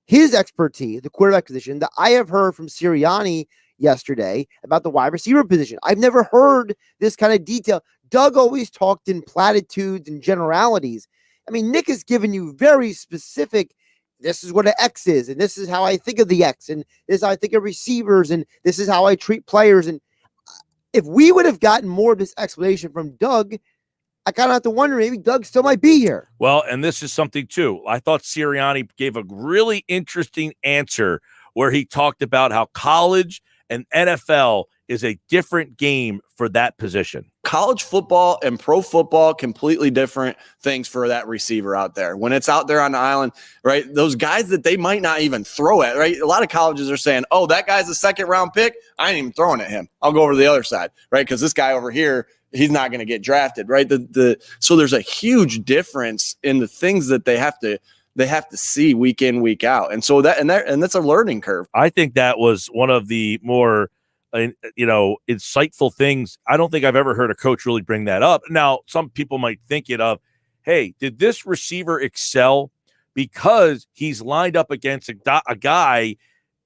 his expertise, the quarterback position, that I have heard from Sirianni yesterday about the wide receiver position. I've never heard this kind of detail. Doug always talked in platitudes and generalities. I mean, Nick has given you very specific, this is what an X is, and this is how I think of the X, and this is how I think of receivers, and this is how I treat players. And if we would have gotten more of this explanation from Doug, I kind of have to wonder, maybe Doug still might be here. Well, and this is something too. I thought Sirianni gave a really interesting answer where he talked about how college and NFL is a different game for that position. College football and pro football, completely different things for that receiver out there. When it's out there on the island, right? Those guys that they might not even throw at, right? A lot of colleges are saying, oh, that guy's a second round pick. I ain't even throwing at him. I'll go over to the other side, right? Because this guy over here, he's not going to get drafted, right? So there's a huge difference in the things that they have to see week in, week out. And so that's a learning curve. I think that was one of the more insightful things. I don't think I've ever heard a coach really bring that up. Now, some people might think it of, hey, did this receiver excel because he's lined up against a guy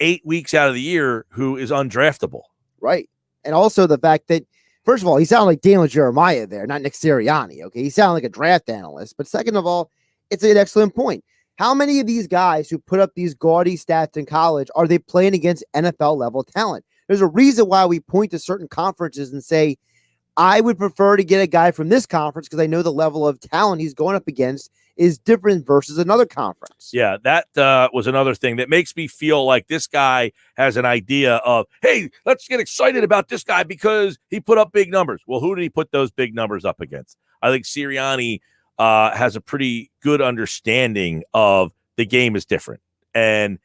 8 weeks out of the year who is undraftable? Right. And also the fact that, first of all, he sounded like Daniel Jeremiah there, not Nick Sirianni. Okay. He sounded like a draft analyst. But second of all, it's an excellent point. How many of these guys who put up these gaudy stats in college are they playing against NFL level talent? There's a reason why we point to certain conferences and say, I would prefer to get a guy from this conference because I know the level of talent he's going up against is different versus another conference. Yeah, that was another thing that makes me feel like this guy has an idea of, hey, let's get excited about this guy because he put up big numbers. Well, who did he put those big numbers up against? I think Sirianni has a pretty good understanding of the game is different. And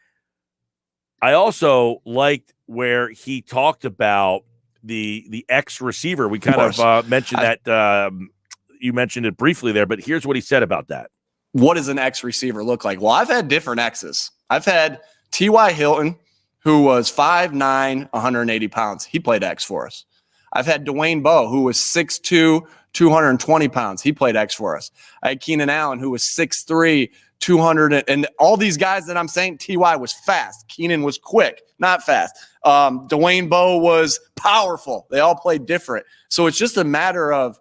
I also liked where he talked about the X receiver. We kind of mentioned that. You mentioned it briefly there, but here's what he said about that. What does an X receiver look like? Well, I've had different X's. I've had T.Y. Hilton, who was 5'9", 180 pounds. He played X for us. I've had Dwayne Bowe, who was 6'2", 220 pounds. He played X for us. I had Keenan Allen, who was 6'3", 200, and all these guys that I'm saying, T.Y. was fast. Keenan was quick, not fast. Dwayne Bowe was powerful. They all played different. So it's just a matter of,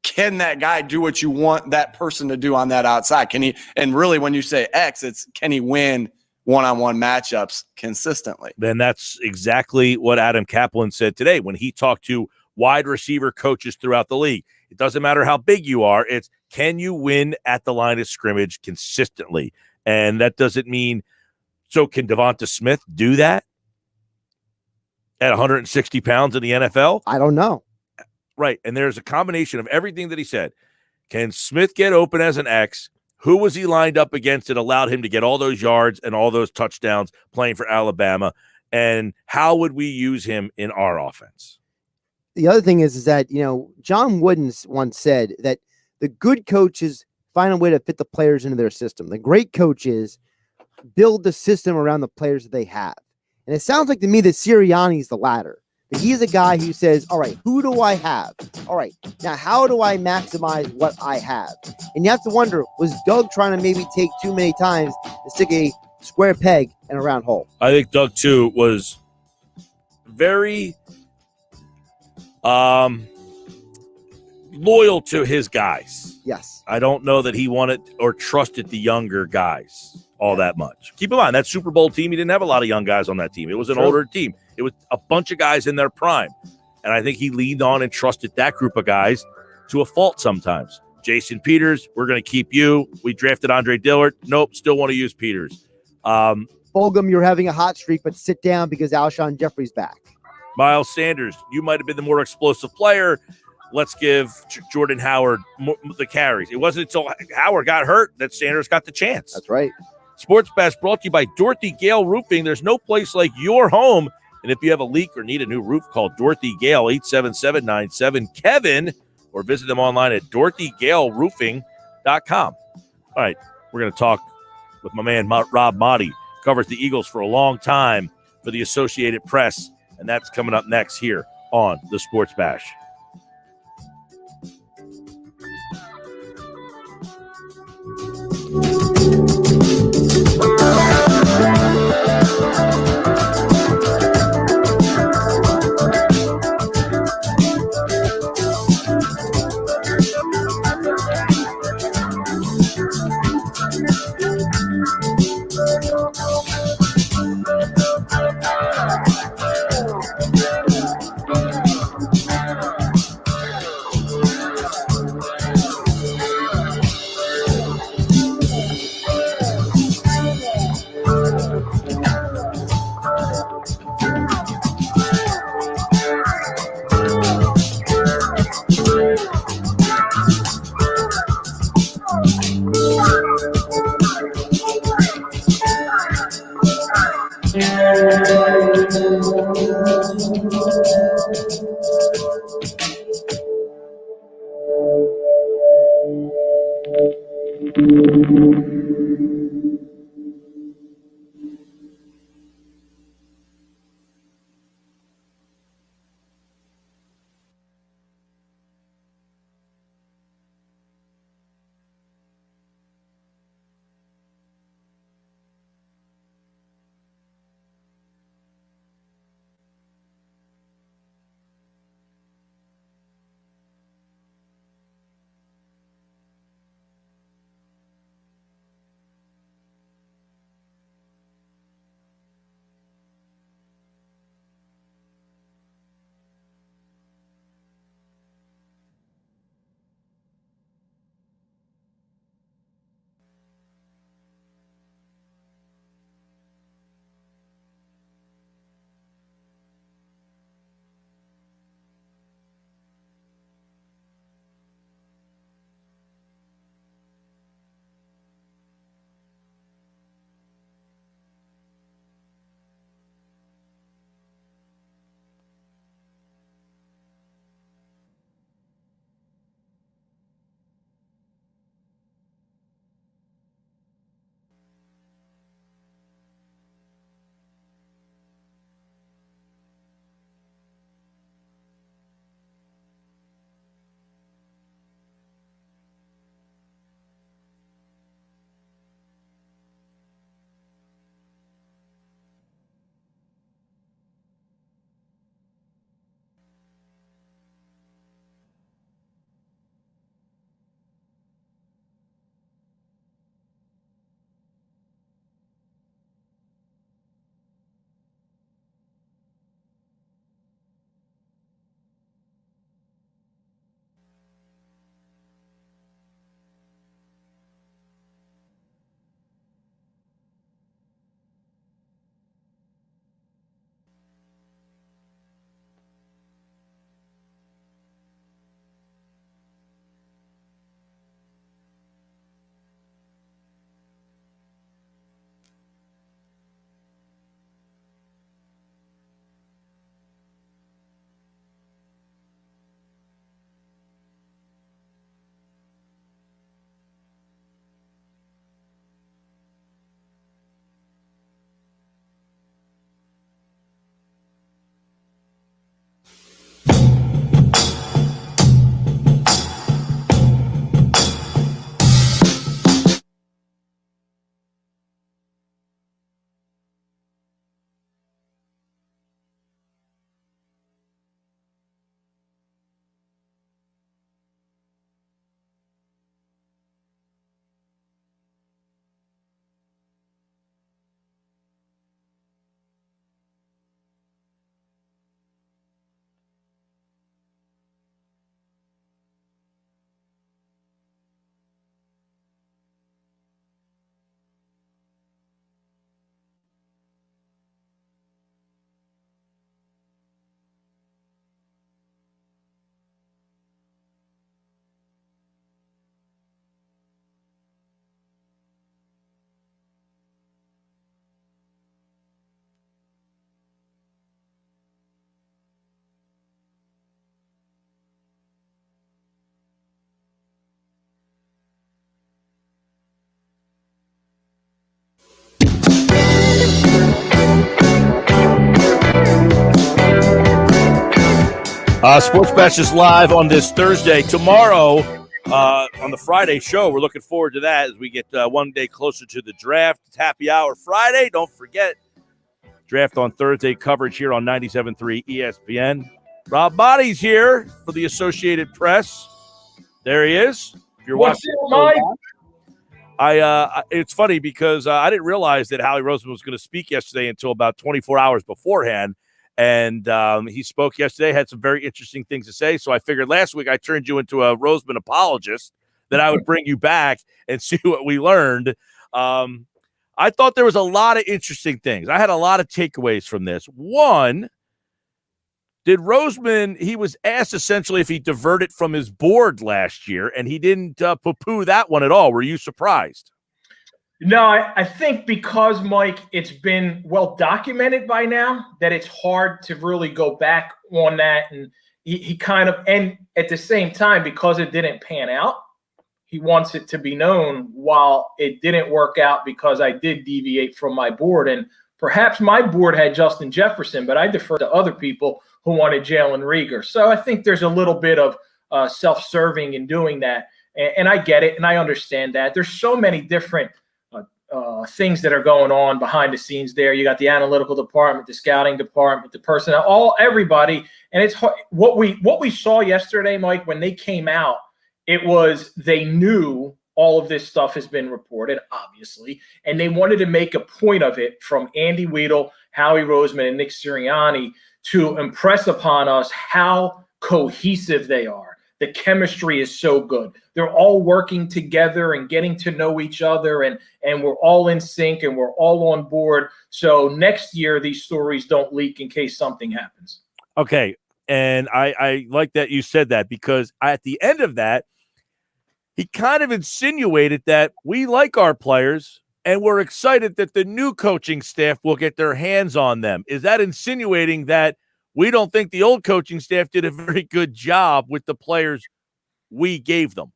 can that guy do what you want that person to do on that outside? Can he? And really, when you say X, it's can he win one-on-one matchups consistently? Then that's exactly what Adam Caplan said today when he talked to wide receiver coaches throughout the league. It doesn't matter how big you are. It's can you win at the line of scrimmage consistently? And that doesn't mean, so can Devonta Smith do that at 160 pounds in the NFL? I don't know. Right. And there's a combination of everything that he said. Can Smith get open as an X? Who was he lined up against that allowed him to get all those yards and all those touchdowns playing for Alabama? And how would we use him in our offense? The other thing is that, John Wooden once said that the good coaches find a way to fit the players into their system. The great coaches build the system around the players that they have. And it sounds like to me that Sirianni's the latter. But he's a guy who says, all right, who do I have? All right, now how do I maximize what I have? And you have to wonder, was Doug trying to maybe take too many times to stick a square peg in a round hole? I think Doug, too, was very loyal to his guys. Yes. I don't know that he wanted or trusted the younger guys all that much. Keep in mind, that Super Bowl team, he didn't have a lot of young guys on that team. It was an older team. It was a bunch of guys in their prime. And I think he leaned on and trusted that group of guys to a fault sometimes. Jason Peters, we're going to keep you. We drafted Andre Dillard. Nope, still want to use Peters. Fulgham, you're having a hot streak, but sit down because Alshon Jeffrey's back. Miles Sanders, you might have been the more explosive player. Let's give Jordan Howard the carries. It wasn't until Howard got hurt that Sanders got the chance. That's right. Sports Bash brought to you by Dorothy Gale Roofing. There's no place like your home. And if you have a leak or need a new roof, call Dorothy Gale, 877-97-KEVIN, or visit them online at DorothyGaleRoofing.com. All right, we're going to talk with my man Rob Motti. Covers the Eagles for a long time for the Associated Press, and that's coming up next here on the Sports Bash. Sports Bash is live on this Thursday. Tomorrow, on the Friday show, we're looking forward to that as we get one day closer to the draft. It's happy hour Friday. Don't forget, draft on Thursday coverage here on 97.3 ESPN. Rob Body's here for the Associated Press. There he is. If you're What's watching, up, Mike? it's funny because I didn't realize that Howie Roseman was going to speak yesterday until about 24 hours beforehand. And he spoke yesterday, had some very interesting things to say. So I figured last week I turned you into a Roseman apologist, that I would bring you back and see what we learned. I thought there was a lot of interesting things. I had a lot of takeaways from this. One, did Roseman, he was asked essentially if he diverted from his board last year, and he didn't poo-poo that one at all. Were you surprised? No, I think because, Mike, it's been well documented by now that it's hard to really go back on that. And he kind of, and at the same time, because it didn't pan out, he wants it to be known while it didn't work out because I did deviate from my board. And perhaps my board had Justin Jefferson, but I defer to other people who wanted Jalen Reagor. So I think there's a little bit of self-serving in doing that. And I get it, and I understand that. There's so many different things that are going on behind the scenes there. You got the analytical department, the scouting department, the personnel, everybody. And it's hard. What we saw yesterday, Mike, when they came out, it was they knew all of this stuff has been reported, obviously, and they wanted to make a point of it from Andy Weidel, Howie Roseman, and Nick Sirianni to impress upon us how cohesive they are. The chemistry is so good. They're all working together and getting to know each other, and we're all in sync and we're all on board. So next year, these stories don't leak in case something happens. Okay. And I like that you said that, because at the end of that, he kind of insinuated that we like our players and we're excited that the new coaching staff will get their hands on them. Is that insinuating that we don't think the old coaching staff did a very good job with the players we gave them?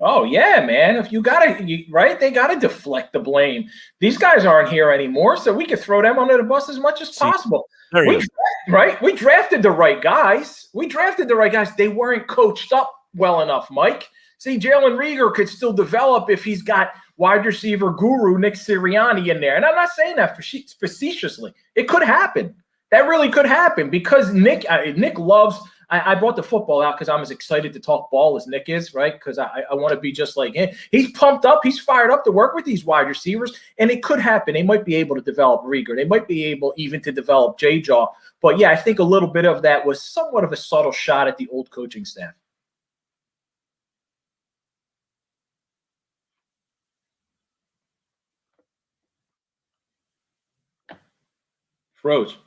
Oh, yeah, man. If you got to, right, they got to deflect the blame. These guys aren't here anymore, so we could throw them under the bus as much as possible. We drafted the right guys. They weren't coached up well enough, Mike. See, Jalen Reagor could still develop if he's got wide receiver guru Nick Sirianni in there. And I'm not saying that facetiously. It could happen. That really could happen because Nick loves – I brought the football out because I'm as excited to talk ball as Nick is, right? Because I want to be just like him. He's pumped up. He's fired up to work with these wide receivers, and it could happen. They might be able to develop Reagor. They might be able even to develop J-Jaw. But, yeah, I think a little bit of that was somewhat of a subtle shot at the old coaching staff. Froze.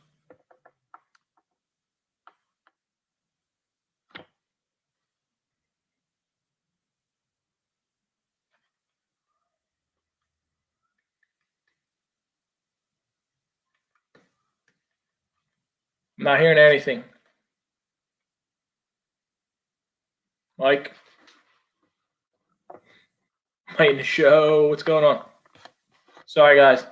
I'm not hearing anything. Mike? Playing the show. What's going on? Sorry, guys.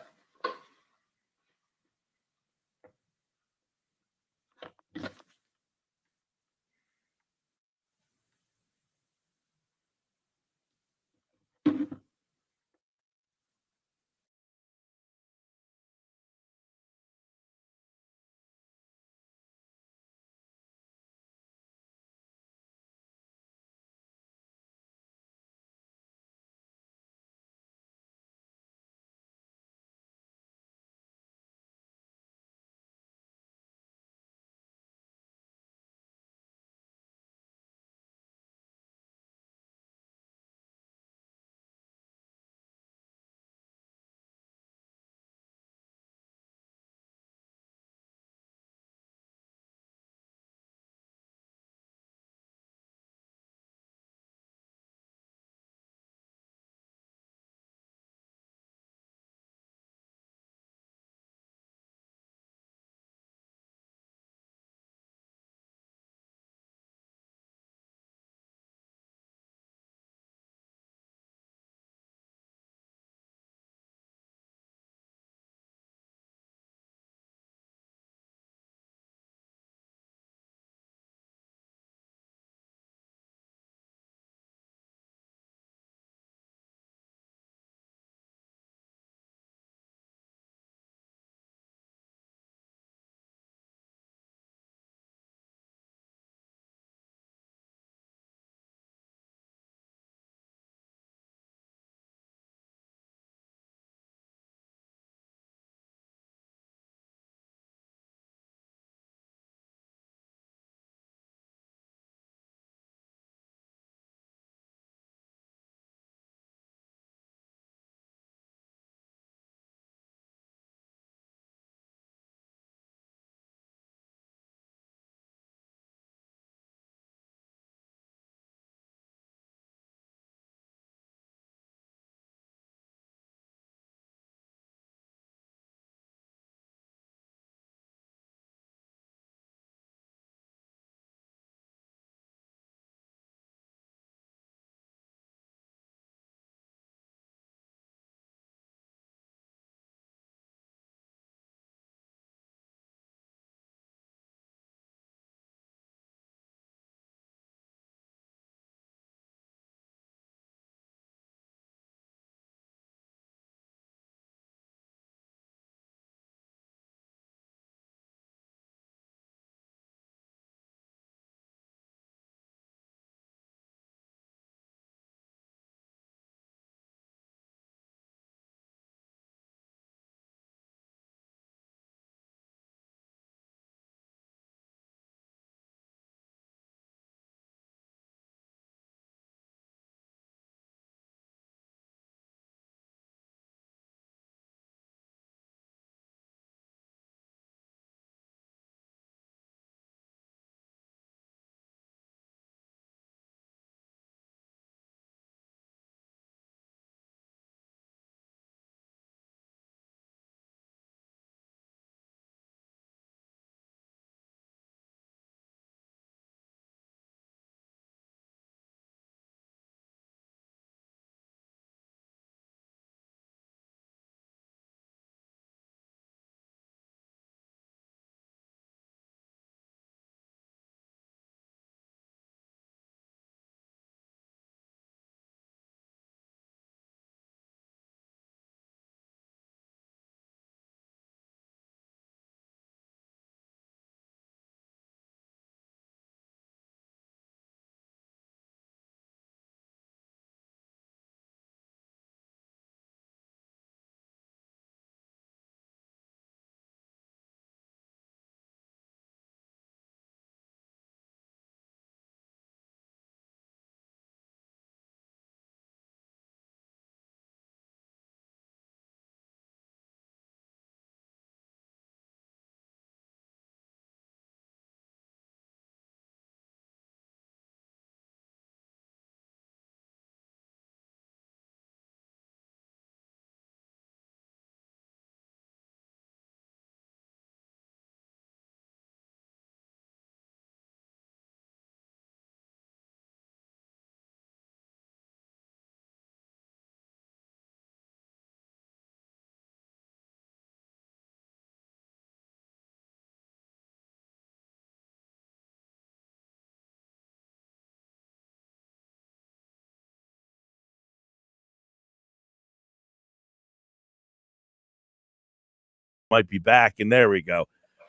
might be back, and there we go.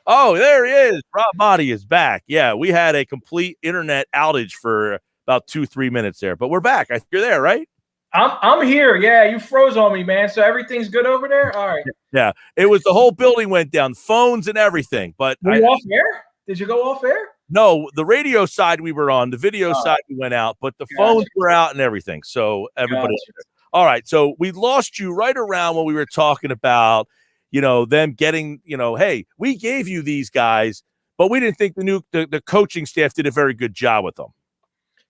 Oh, there he is. Rob Motti is back. Yeah, we had a complete internet outage for about 2-3 minutes there, but we're back. I think you're there, right? I'm here. Yeah, you froze on me, man. So everything's good over there? All right. Yeah, it was the whole building went down, phones and everything. But Were you off air? Did you go off air? No, the radio side we were on, the video side we went out, but the phones were out and everything. So everybody. All right. So we lost you right around when we were talking about, them getting, hey, we gave you these guys, but we didn't think the coaching staff did a very good job with them.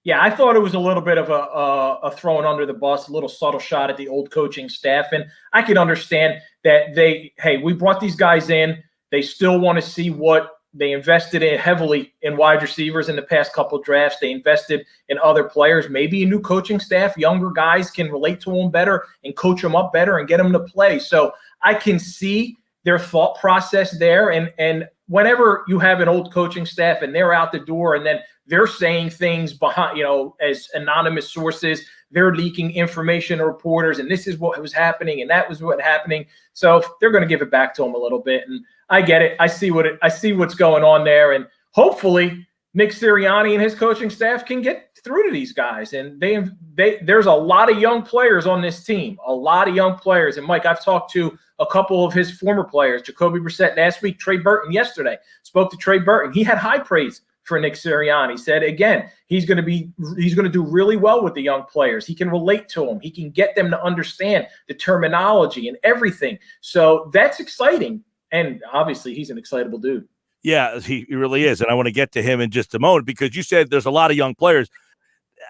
Yeah, I thought it was a little bit of a throwing under the bus, a little subtle shot at the old coaching staff. And I can understand that we brought these guys in. They still want to see what they invested in heavily in wide receivers in the past couple of drafts. They invested in other players, maybe a new coaching staff. Younger guys can relate to them better and coach them up better and get them to play. So I can see their thought process there. And whenever you have an old coaching staff and they're out the door and then they're saying things behind, as anonymous sources, they're leaking information to reporters, and this is what was happening and that was what happening. So they're going to give it back to them a little bit. And I get it. I see what's going on there. And hopefully Nick Sirianni and his coaching staff can get through to these guys. And there's a lot of young players on this team, a lot of young players. And Mike, I've talked to a couple of his former players, Jacoby Brissett last week, Trey Burton yesterday. Spoke to Trey Burton. He had high praise for Nick Sirianni. Said again, he's going to do really well with the young players. He can relate to them. He can get them to understand the terminology and everything. So that's exciting. And obviously he's an excitable dude. Yeah, he really is. And I want to get to him in just a moment because you said there's a lot of young players.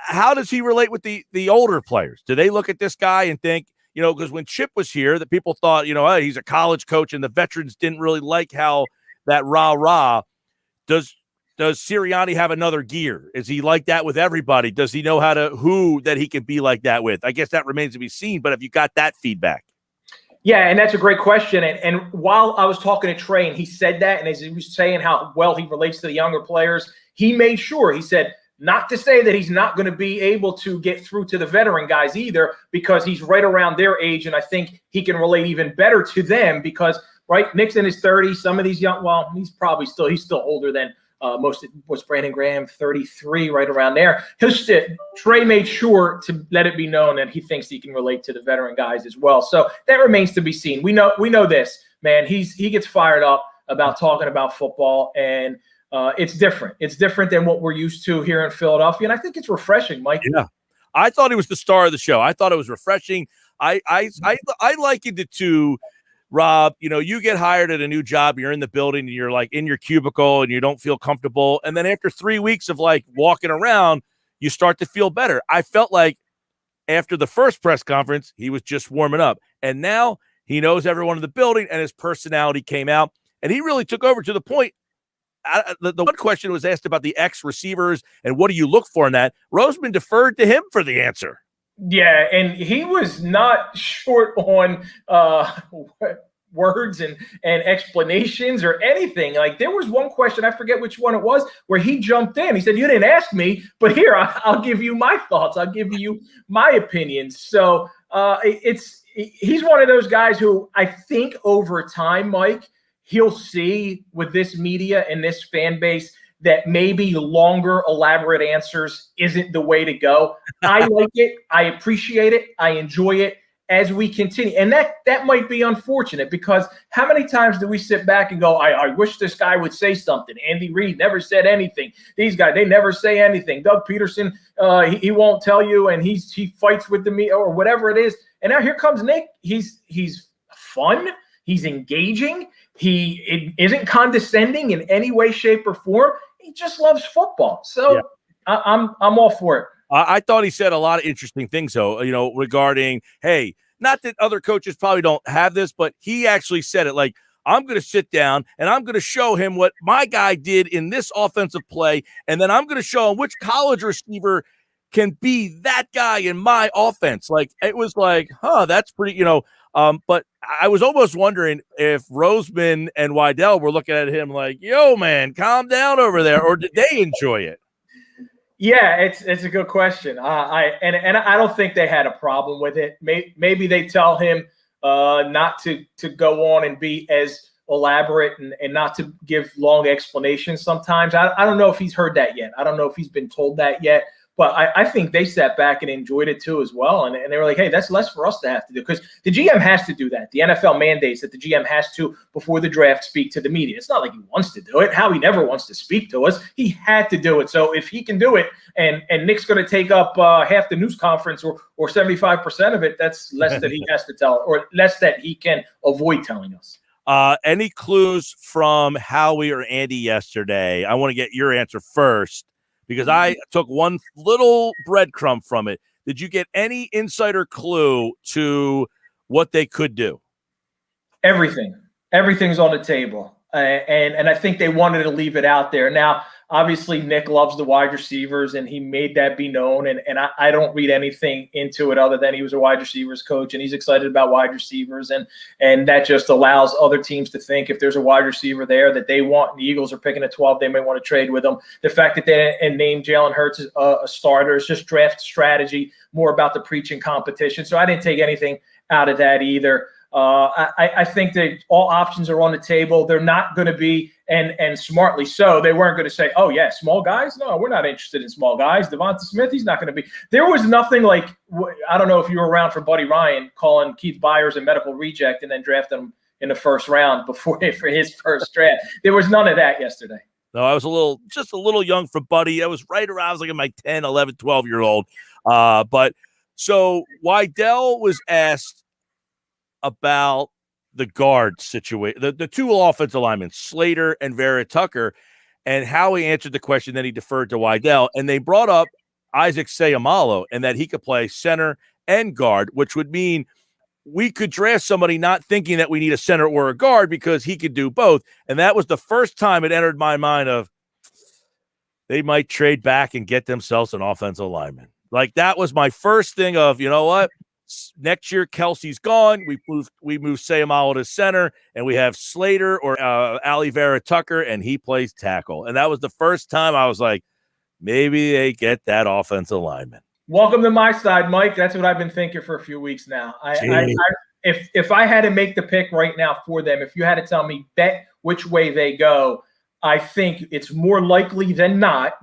How does he relate with the older players? Do they look at this guy and think, because when Chip was here, that people thought, hey, he's a college coach and the veterans didn't really like how that rah-rah. Does Sirianni have another gear? Is he like that with everybody? Does he know who that he can be like that with? I guess that remains to be seen, but have you got that feedback? Yeah, and that's a great question. And while I was talking to Trey and he said that, and as he was saying how well he relates to the younger players, he made sure, he said, not to say that he's not going to be able to get through to the veteran guys either, because he's right around their age. And I think he can relate even better to them because, right, Nick's in his 30s. Some of these young, well, he's still older than was Brandon Graham, 33, right around there. Trey made sure to let it be known that he thinks he can relate to the veteran guys as well. So that remains to be seen. We know this, man. He gets fired up about talking about football, and it's different. It's different than what we're used to here in Philadelphia, and I think it's refreshing, Mike. Yeah, I thought he was the star of the show. I thought it was refreshing. I likened it to Rob, you get hired at a new job, you're in the building, and you're like in your cubicle and you don't feel comfortable. And then after 3 weeks of like walking around, you start to feel better. I felt like after the first press conference, he was just warming up. And now he knows everyone in the building and his personality came out and he really took over to the point. The one question was asked about the ex receivers and what do you look for in that? Roseman deferred to him for the answer. Yeah, and he was not short on words and explanations or anything. Like there was one question, I forget which one it was, where he jumped in. He said, "You didn't ask me, but here I'll give you my thoughts. I'll give you my opinions." So he's one of those guys who I think over time, Mike, he'll see with this media and this fan base that maybe longer, elaborate answers isn't the way to go. I like it. I appreciate it. I enjoy it as we continue. And that might be unfortunate because how many times do we sit back and go, I wish this guy would say something. Andy Reid never said anything. These guys, they never say anything. Doug Peterson, he won't tell you, and he fights with the media or whatever it is. And now here comes Nick. He's fun. He's engaging. He isn't condescending in any way, shape, or form. He just loves football. So yeah. I'm all for it. I thought he said a lot of interesting things, though, regarding, hey, not that other coaches probably don't have this, but he actually said it like, I'm going to sit down and I'm going to show him what my guy did in this offensive play. And then I'm going to show him which college receiver can be that guy in my offense. Like, it was like, that's pretty, but I was almost wondering if Roseman and Weidel were looking at him like, yo, man, calm down over there. Or did they enjoy it? Yeah, it's a good question. I don't think they had a problem with it. Maybe they tell him not to go on and be as elaborate and not to give long explanations sometimes. I don't know if he's heard that yet. I don't know if he's been told that yet. But I think they sat back and enjoyed it too as well. And they were like, hey, that's less for us to have to do, because the GM has to do that. The NFL mandates that the GM has to, before the draft, speak to the media. It's not like he wants to do it. Howie never wants to speak to us. He had to do it. So if he can do it and Nick's going to take up half the news conference or 75% of it, that's less that he has to tell, or less that he can avoid telling us. Any clues from Howie or Andy yesterday? I want to get your answer first, because I took one little breadcrumb from it. Did you get any insider clue to what they could do? Everything's on the table. And I think they wanted to leave it out there. Now, obviously, Nick loves the wide receivers, and he made that be known. And I don't read anything into it other than he was a wide receivers coach, and he's excited about wide receivers. And that just allows other teams to think if there's a wide receiver there that they want, and the Eagles are picking at 12, they may want to trade with them. The fact that they didn't name Jalen Hurts as a starter is just draft strategy, more about the preaching competition. So I didn't take anything out of that either. I think that all options are on the table. They're not going to be, and smartly so, they weren't going to say, oh, yeah, small guys? No, we're not interested in small guys. Devonta Smith, he's not going to be. There was nothing like, I don't know if you were around for Buddy Ryan calling Keith Byers a medical reject and then drafting him in the first round for his first draft. There was none of that yesterday. No, I was just a little young for Buddy. I was right around, I was like in my 10, 11, 12-year-old. But so Weidel was asked about the guard situation, the two offensive linemen, Slater and Vera Tucker, and how he answered the question. Then he deferred to Weidel, and they brought up Isaac Seumalo and that he could play center and guard, which would mean we could draft somebody not thinking that we need a center or a guard because he could do both. And that was the first time it entered my mind of they might trade back and get themselves an offensive lineman. Like, that was my first thing of, you know what? Next year, Kelsey's gone. We move Seumalo to center, and we have Slater or Ali Vera Tucker, and he plays tackle. And that was the first time I was like, maybe they get that offensive lineman. Welcome to my side, Mike. That's what I've been thinking for a few weeks now. If I had to make the pick right now for them, if you had to tell me bet which way they go, I think it's more likely than not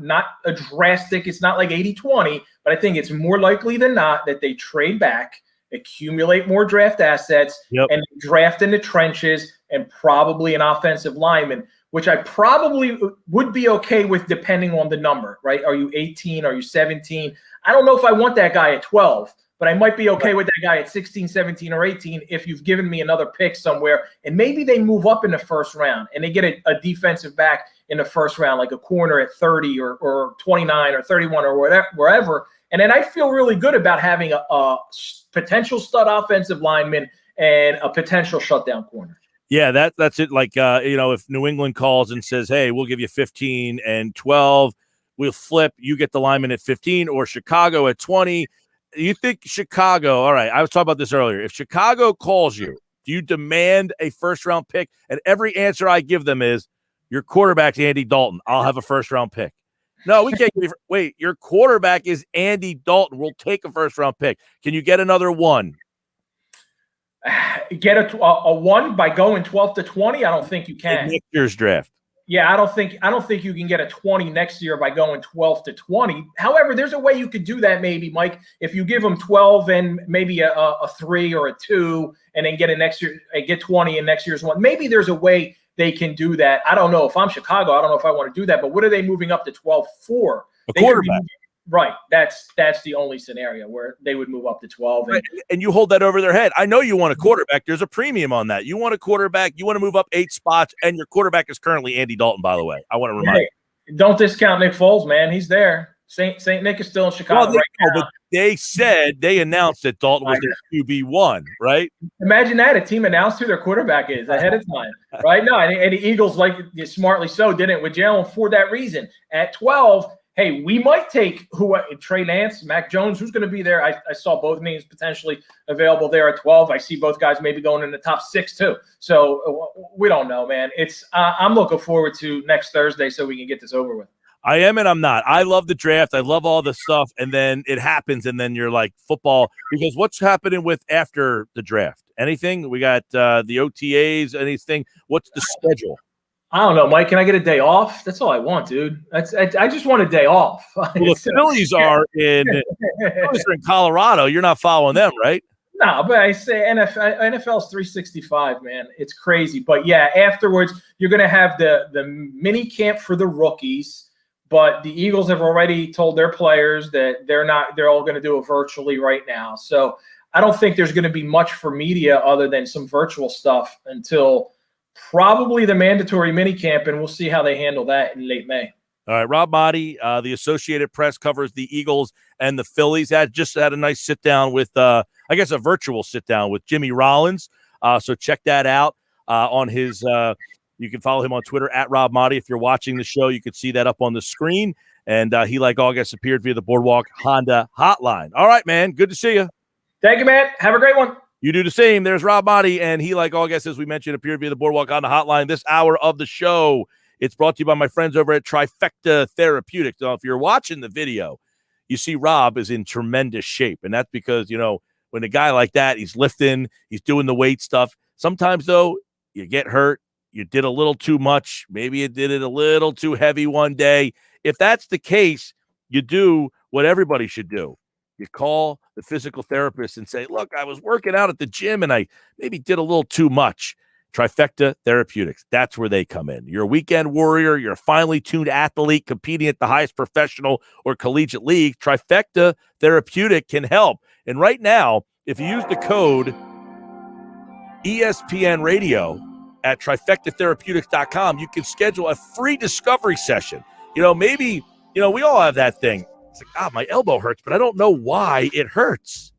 a drastic, it's not like 80-20, but I think it's more likely than not that they trade back, accumulate more draft assets, and draft in the trenches and probably an offensive lineman, which I probably would be okay with depending on the number, right? Are you 18? Are you 17? I don't know if I want that guy at 12. But I might be okay with that guy at 16, 17, or 18 if you've given me another pick somewhere. And maybe they move up in the first round and they get a defensive back in the first round, like a corner at 30 or 29 or 31 or wherever. And then I feel really good about having a potential stud offensive lineman and a potential shutdown corner. Yeah, that's it. Like, if New England calls and says, hey, we'll give you 15 and 12, we'll flip. You get the lineman at 15, or Chicago at 20. You think Chicago, all right, I was talking about this earlier. If Chicago calls you, do you demand a first-round pick? And every answer I give them is, your quarterback's Andy Dalton. I'll have a first-round pick. No, we can't. Wait, your quarterback is Andy Dalton. We'll take a first-round pick. Can you get another one? Get a one by going 12 to 20? I don't think you can. In next year's draft. Yeah, I don't think you can get a 20 next year by going 12 to 20. However, there's a way you could do that maybe, Mike, if you give them 12 and maybe a 3 or a 2 and then get 20 in next year's one. Maybe there's a way they can do that. I don't know. If I'm Chicago, I don't know if I want to do that. But what are they moving up to 12 for? A quarterback. Right. That's the only scenario where they would move up to 12. And you hold that over their head. I know you want a quarterback. There's a premium on that. You want a quarterback. You want to move up 8 spots, and your quarterback is currently Andy Dalton, by the way. I want to remind you. Don't discount Nick Foles, man. He's there. St. Nick is still in Chicago now. But they announced that Dalton was their QB1, right? Imagine that. A team announced who their quarterback is ahead of time, right? No, and the Eagles, like smartly so, didn't with Jalen for that reason. At 12, hey, we might take Trey Lance, Mac Jones, who's going to be there. I saw both names potentially available there at 12. I see both guys maybe going in the top 6 too. So we don't know, man. I'm looking forward to next Thursday so we can get this over with. I am and I'm not. I love the draft. I love all the stuff, and then it happens, and then you're like football. Because what's happening with after the draft? Anything? We got the OTAs. Anything? What's the schedule? I don't know, Mike. Can I get a day off? That's all I want, dude. I just want a day off. Well, the Phillies are in Colorado. You're not following them, right? No, but I say NFL's 365, man. It's crazy. But yeah, afterwards you're going to have the mini camp for the rookies. But the Eagles have already told their players that they're all going to do it virtually right now. So I don't think there's going to be much for media other than some virtual stuff until probably the mandatory mini camp, and we'll see how they handle that in late May. All right, Rob Motti, the Associated Press covers the Eagles and the Phillies. Just had a nice sit down with, I guess, a virtual sit down with Jimmy Rollins. So check that out on his. You can follow him on Twitter at Rob Motti. If you're watching the show, you can see that up on the screen. And he, like August, appeared via the Boardwalk Honda hotline. All right, man. Good to see you. Thank you, man. Have a great one. You do the same. There's Rob Motti, and he, like August, as we mentioned, appeared via the Boardwalk Honda hotline this hour of the show. It's brought to you by my friends over at Trifecta Therapeutics. Now, if you're watching the video, you see Rob is in tremendous shape, and that's because, when a guy like that, he's lifting, he's doing the weight stuff. Sometimes, though, you get hurt. You did a little too much. Maybe you did it a little too heavy one day. If that's the case, you do what everybody should do. You call the physical therapist and say, look, I was working out at the gym and I maybe did a little too much. Trifecta Therapeutics, that's where they come in. You're a weekend warrior. You're a finely tuned athlete competing at the highest professional or collegiate league. Trifecta Therapeutic can help. And right now, if you use the code ESPN Radio at trifectatherapeutics.com, you can schedule a free discovery session. Maybe, we all have that thing. It's like, my elbow hurts, but I don't know why it hurts.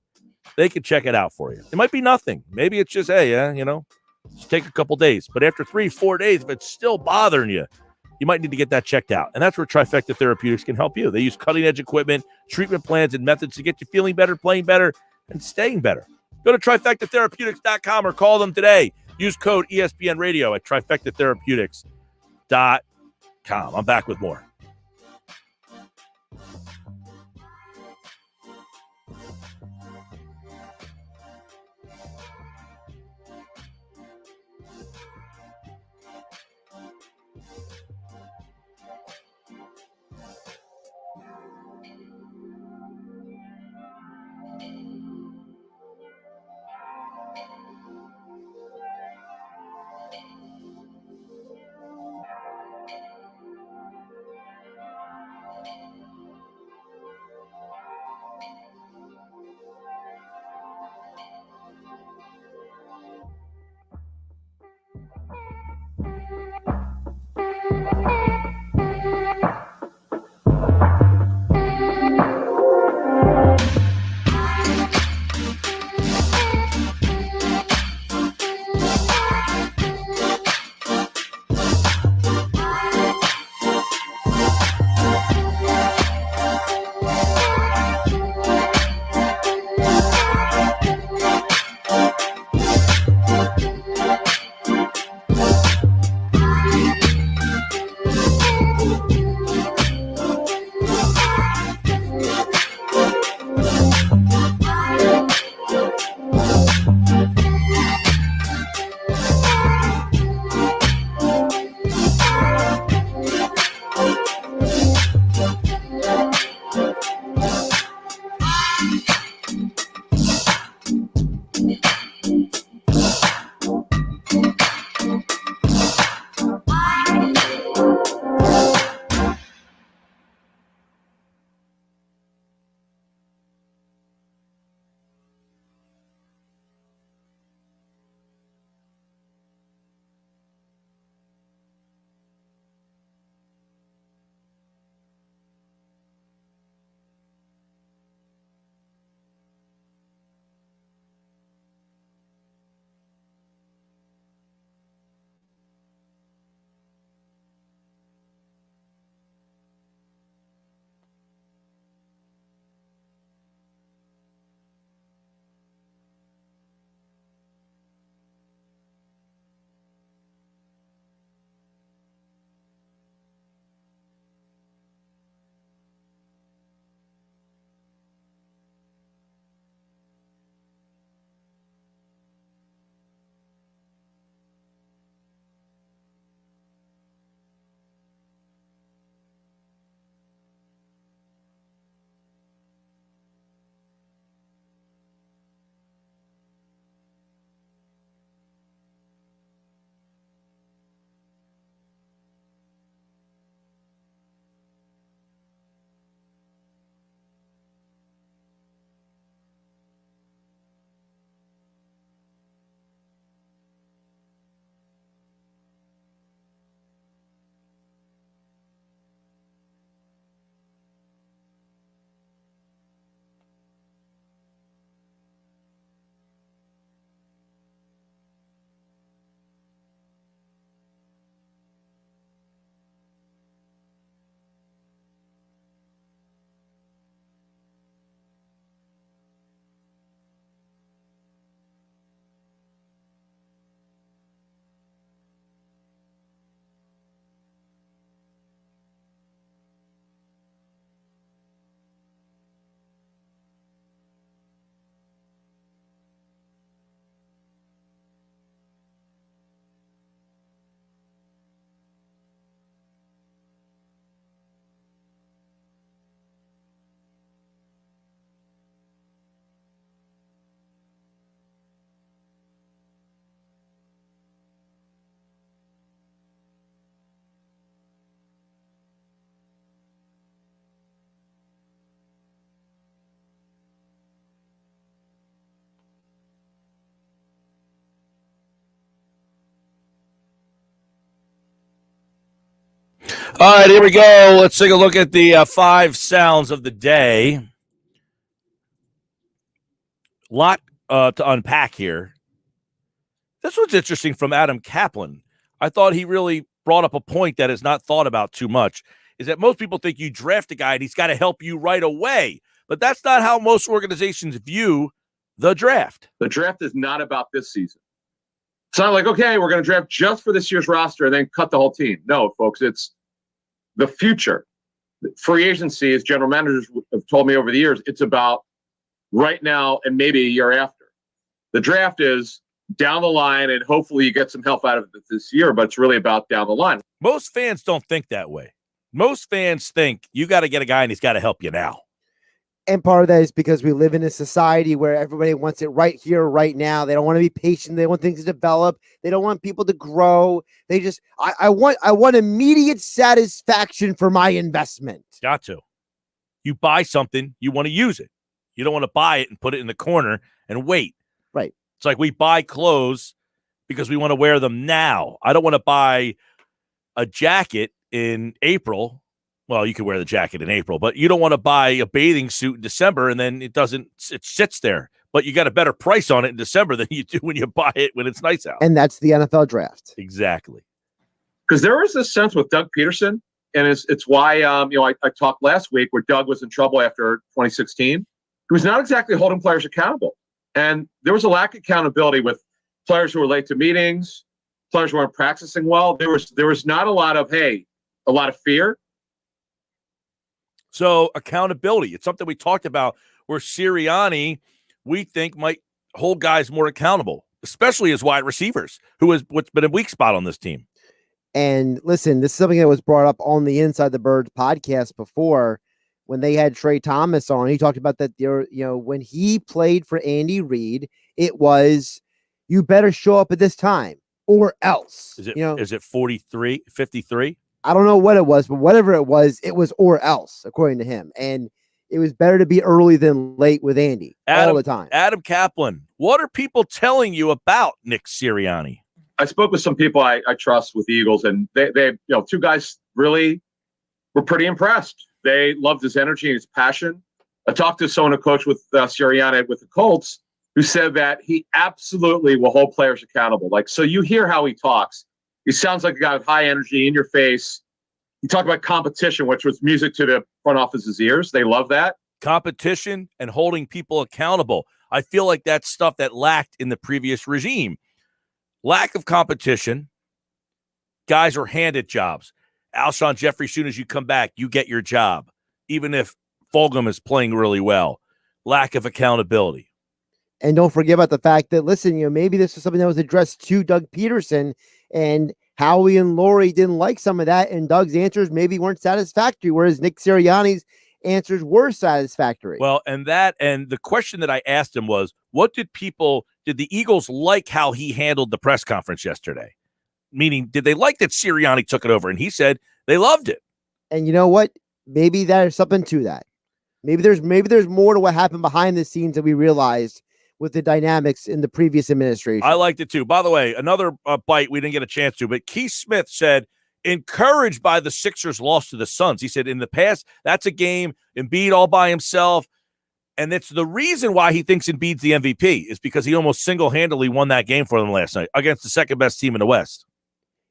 They can check it out for you. It might be nothing. Maybe it's just, just take a couple days. But after 3-4 days, if it's still bothering you, you might need to get that checked out. And that's where Trifecta Therapeutics can help you. They use cutting-edge equipment, treatment plans, and methods to get you feeling better, playing better, and staying better. Go to trifectatherapeutics.com or call them today. Use code ESPN Radio at trifectatherapeutics.com. I'm back with more. All right, here we go. Let's take a look at the 5 sounds of the day. A lot to unpack here. This was interesting from Adam Caplan. I thought he really brought up a point that is not thought about too much, is that most people think you draft a guy and he's got to help you right away. But that's not how most organizations view the draft. The draft is not about this season. It's not like, okay, we're going to draft just for this year's roster and then cut the whole team. No, folks, it's the future. Free agency, as general managers have told me over the years, it's about right now and maybe a year after. The draft is down the line, and hopefully you get some help out of it this year, but it's really about down the line. Most fans don't think that way. Most fans think you got to get a guy and he's got to help you now. And part of that is because we live in a society where everybody wants it right here, right now. They don't want to be patient. They want things to develop. They don't want people to grow. They just, I want immediate satisfaction for my investment. Got to. You buy something, you want to use it. You don't want to buy it and put it in the corner and wait. Right. It's like we buy clothes because we want to wear them now. I don't want to buy a jacket in April. Well, you can wear the jacket in April, but you don't want to buy a bathing suit in December and then it sits there. But you got a better price on it in December than you do when you buy it when it's nice out. And that's the NFL draft. Exactly. Because there was this sense with Doug Peterson, and it's why I talked last week where Doug was in trouble after 2016. He was not exactly holding players accountable. And there was a lack of accountability with players who were late to meetings, players who weren't practicing well. There was not a lot of fear. So accountability, it's something we talked about where Sirianni, we think, might hold guys more accountable, especially as wide receivers, what's been a weak spot on this team. And listen, this is something that was brought up on the Inside the Birds podcast before when they had Trey Thomas on. He talked about that when he played for Andy Reid, it was, you better show up at this time or else. Is it 43, 53? I don't know what it was, but whatever it was or else, according to him. And it was better to be early than late with Andy all the time. Adam Caplan, what are people telling you about Nick Sirianni? I spoke with some people I trust with the Eagles, and they two guys really were pretty impressed. They loved his energy and his passion. I talked to someone who coached with Sirianni with the Colts who said that he absolutely will hold players accountable. So you hear how he talks. He sounds like a guy with high energy, in your face. He talked about competition, which was music to the front office's ears. They love that. Competition and holding people accountable. I feel like that's stuff that lacked in the previous regime. Lack of competition. Guys are handed jobs. Alshon Jeffrey, as soon as you come back, you get your job, even if Fulgham is playing really well. Lack of accountability. And don't forget about the fact that, listen, maybe this is something that was addressed to Doug Peterson, and Howie and Laurie didn't like some of that, and Doug's answers maybe weren't satisfactory, whereas Nick Sirianni's answers were satisfactory. Well, and the question that I asked him was, did the Eagles like how he handled the press conference yesterday? Meaning, did they like that Sirianni took it over? And he said they loved it. And you know what? Maybe there's something to that. Maybe there's more to what happened behind the scenes that we realized with the dynamics in the previous administration. I liked it too. By the way, another bite we didn't get a chance to, but Keith Smith said, encouraged by the Sixers' loss to the Suns. He said in the past, that's a game, Embiid all by himself. And it's the reason why he thinks Embiid's the MVP is because he almost single-handedly won that game for them last night against the second-best team in the West.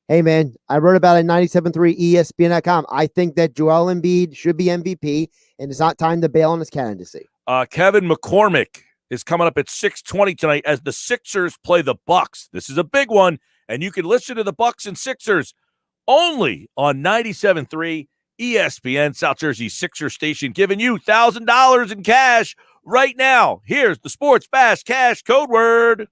Hey, man, I wrote about it at 97.3 ESPN.com. I think that Joel Embiid should be MVP, and it's not time to bail on his candidacy. Kevin McCormick is coming up at 6:20 tonight as the Sixers play the Bucks. This is a big one, and you can listen to the Bucks and Sixers only on 97.3 ESPN, South Jersey Sixers station, giving you $1,000 in cash right now. Here's the Sports Bash cash code word.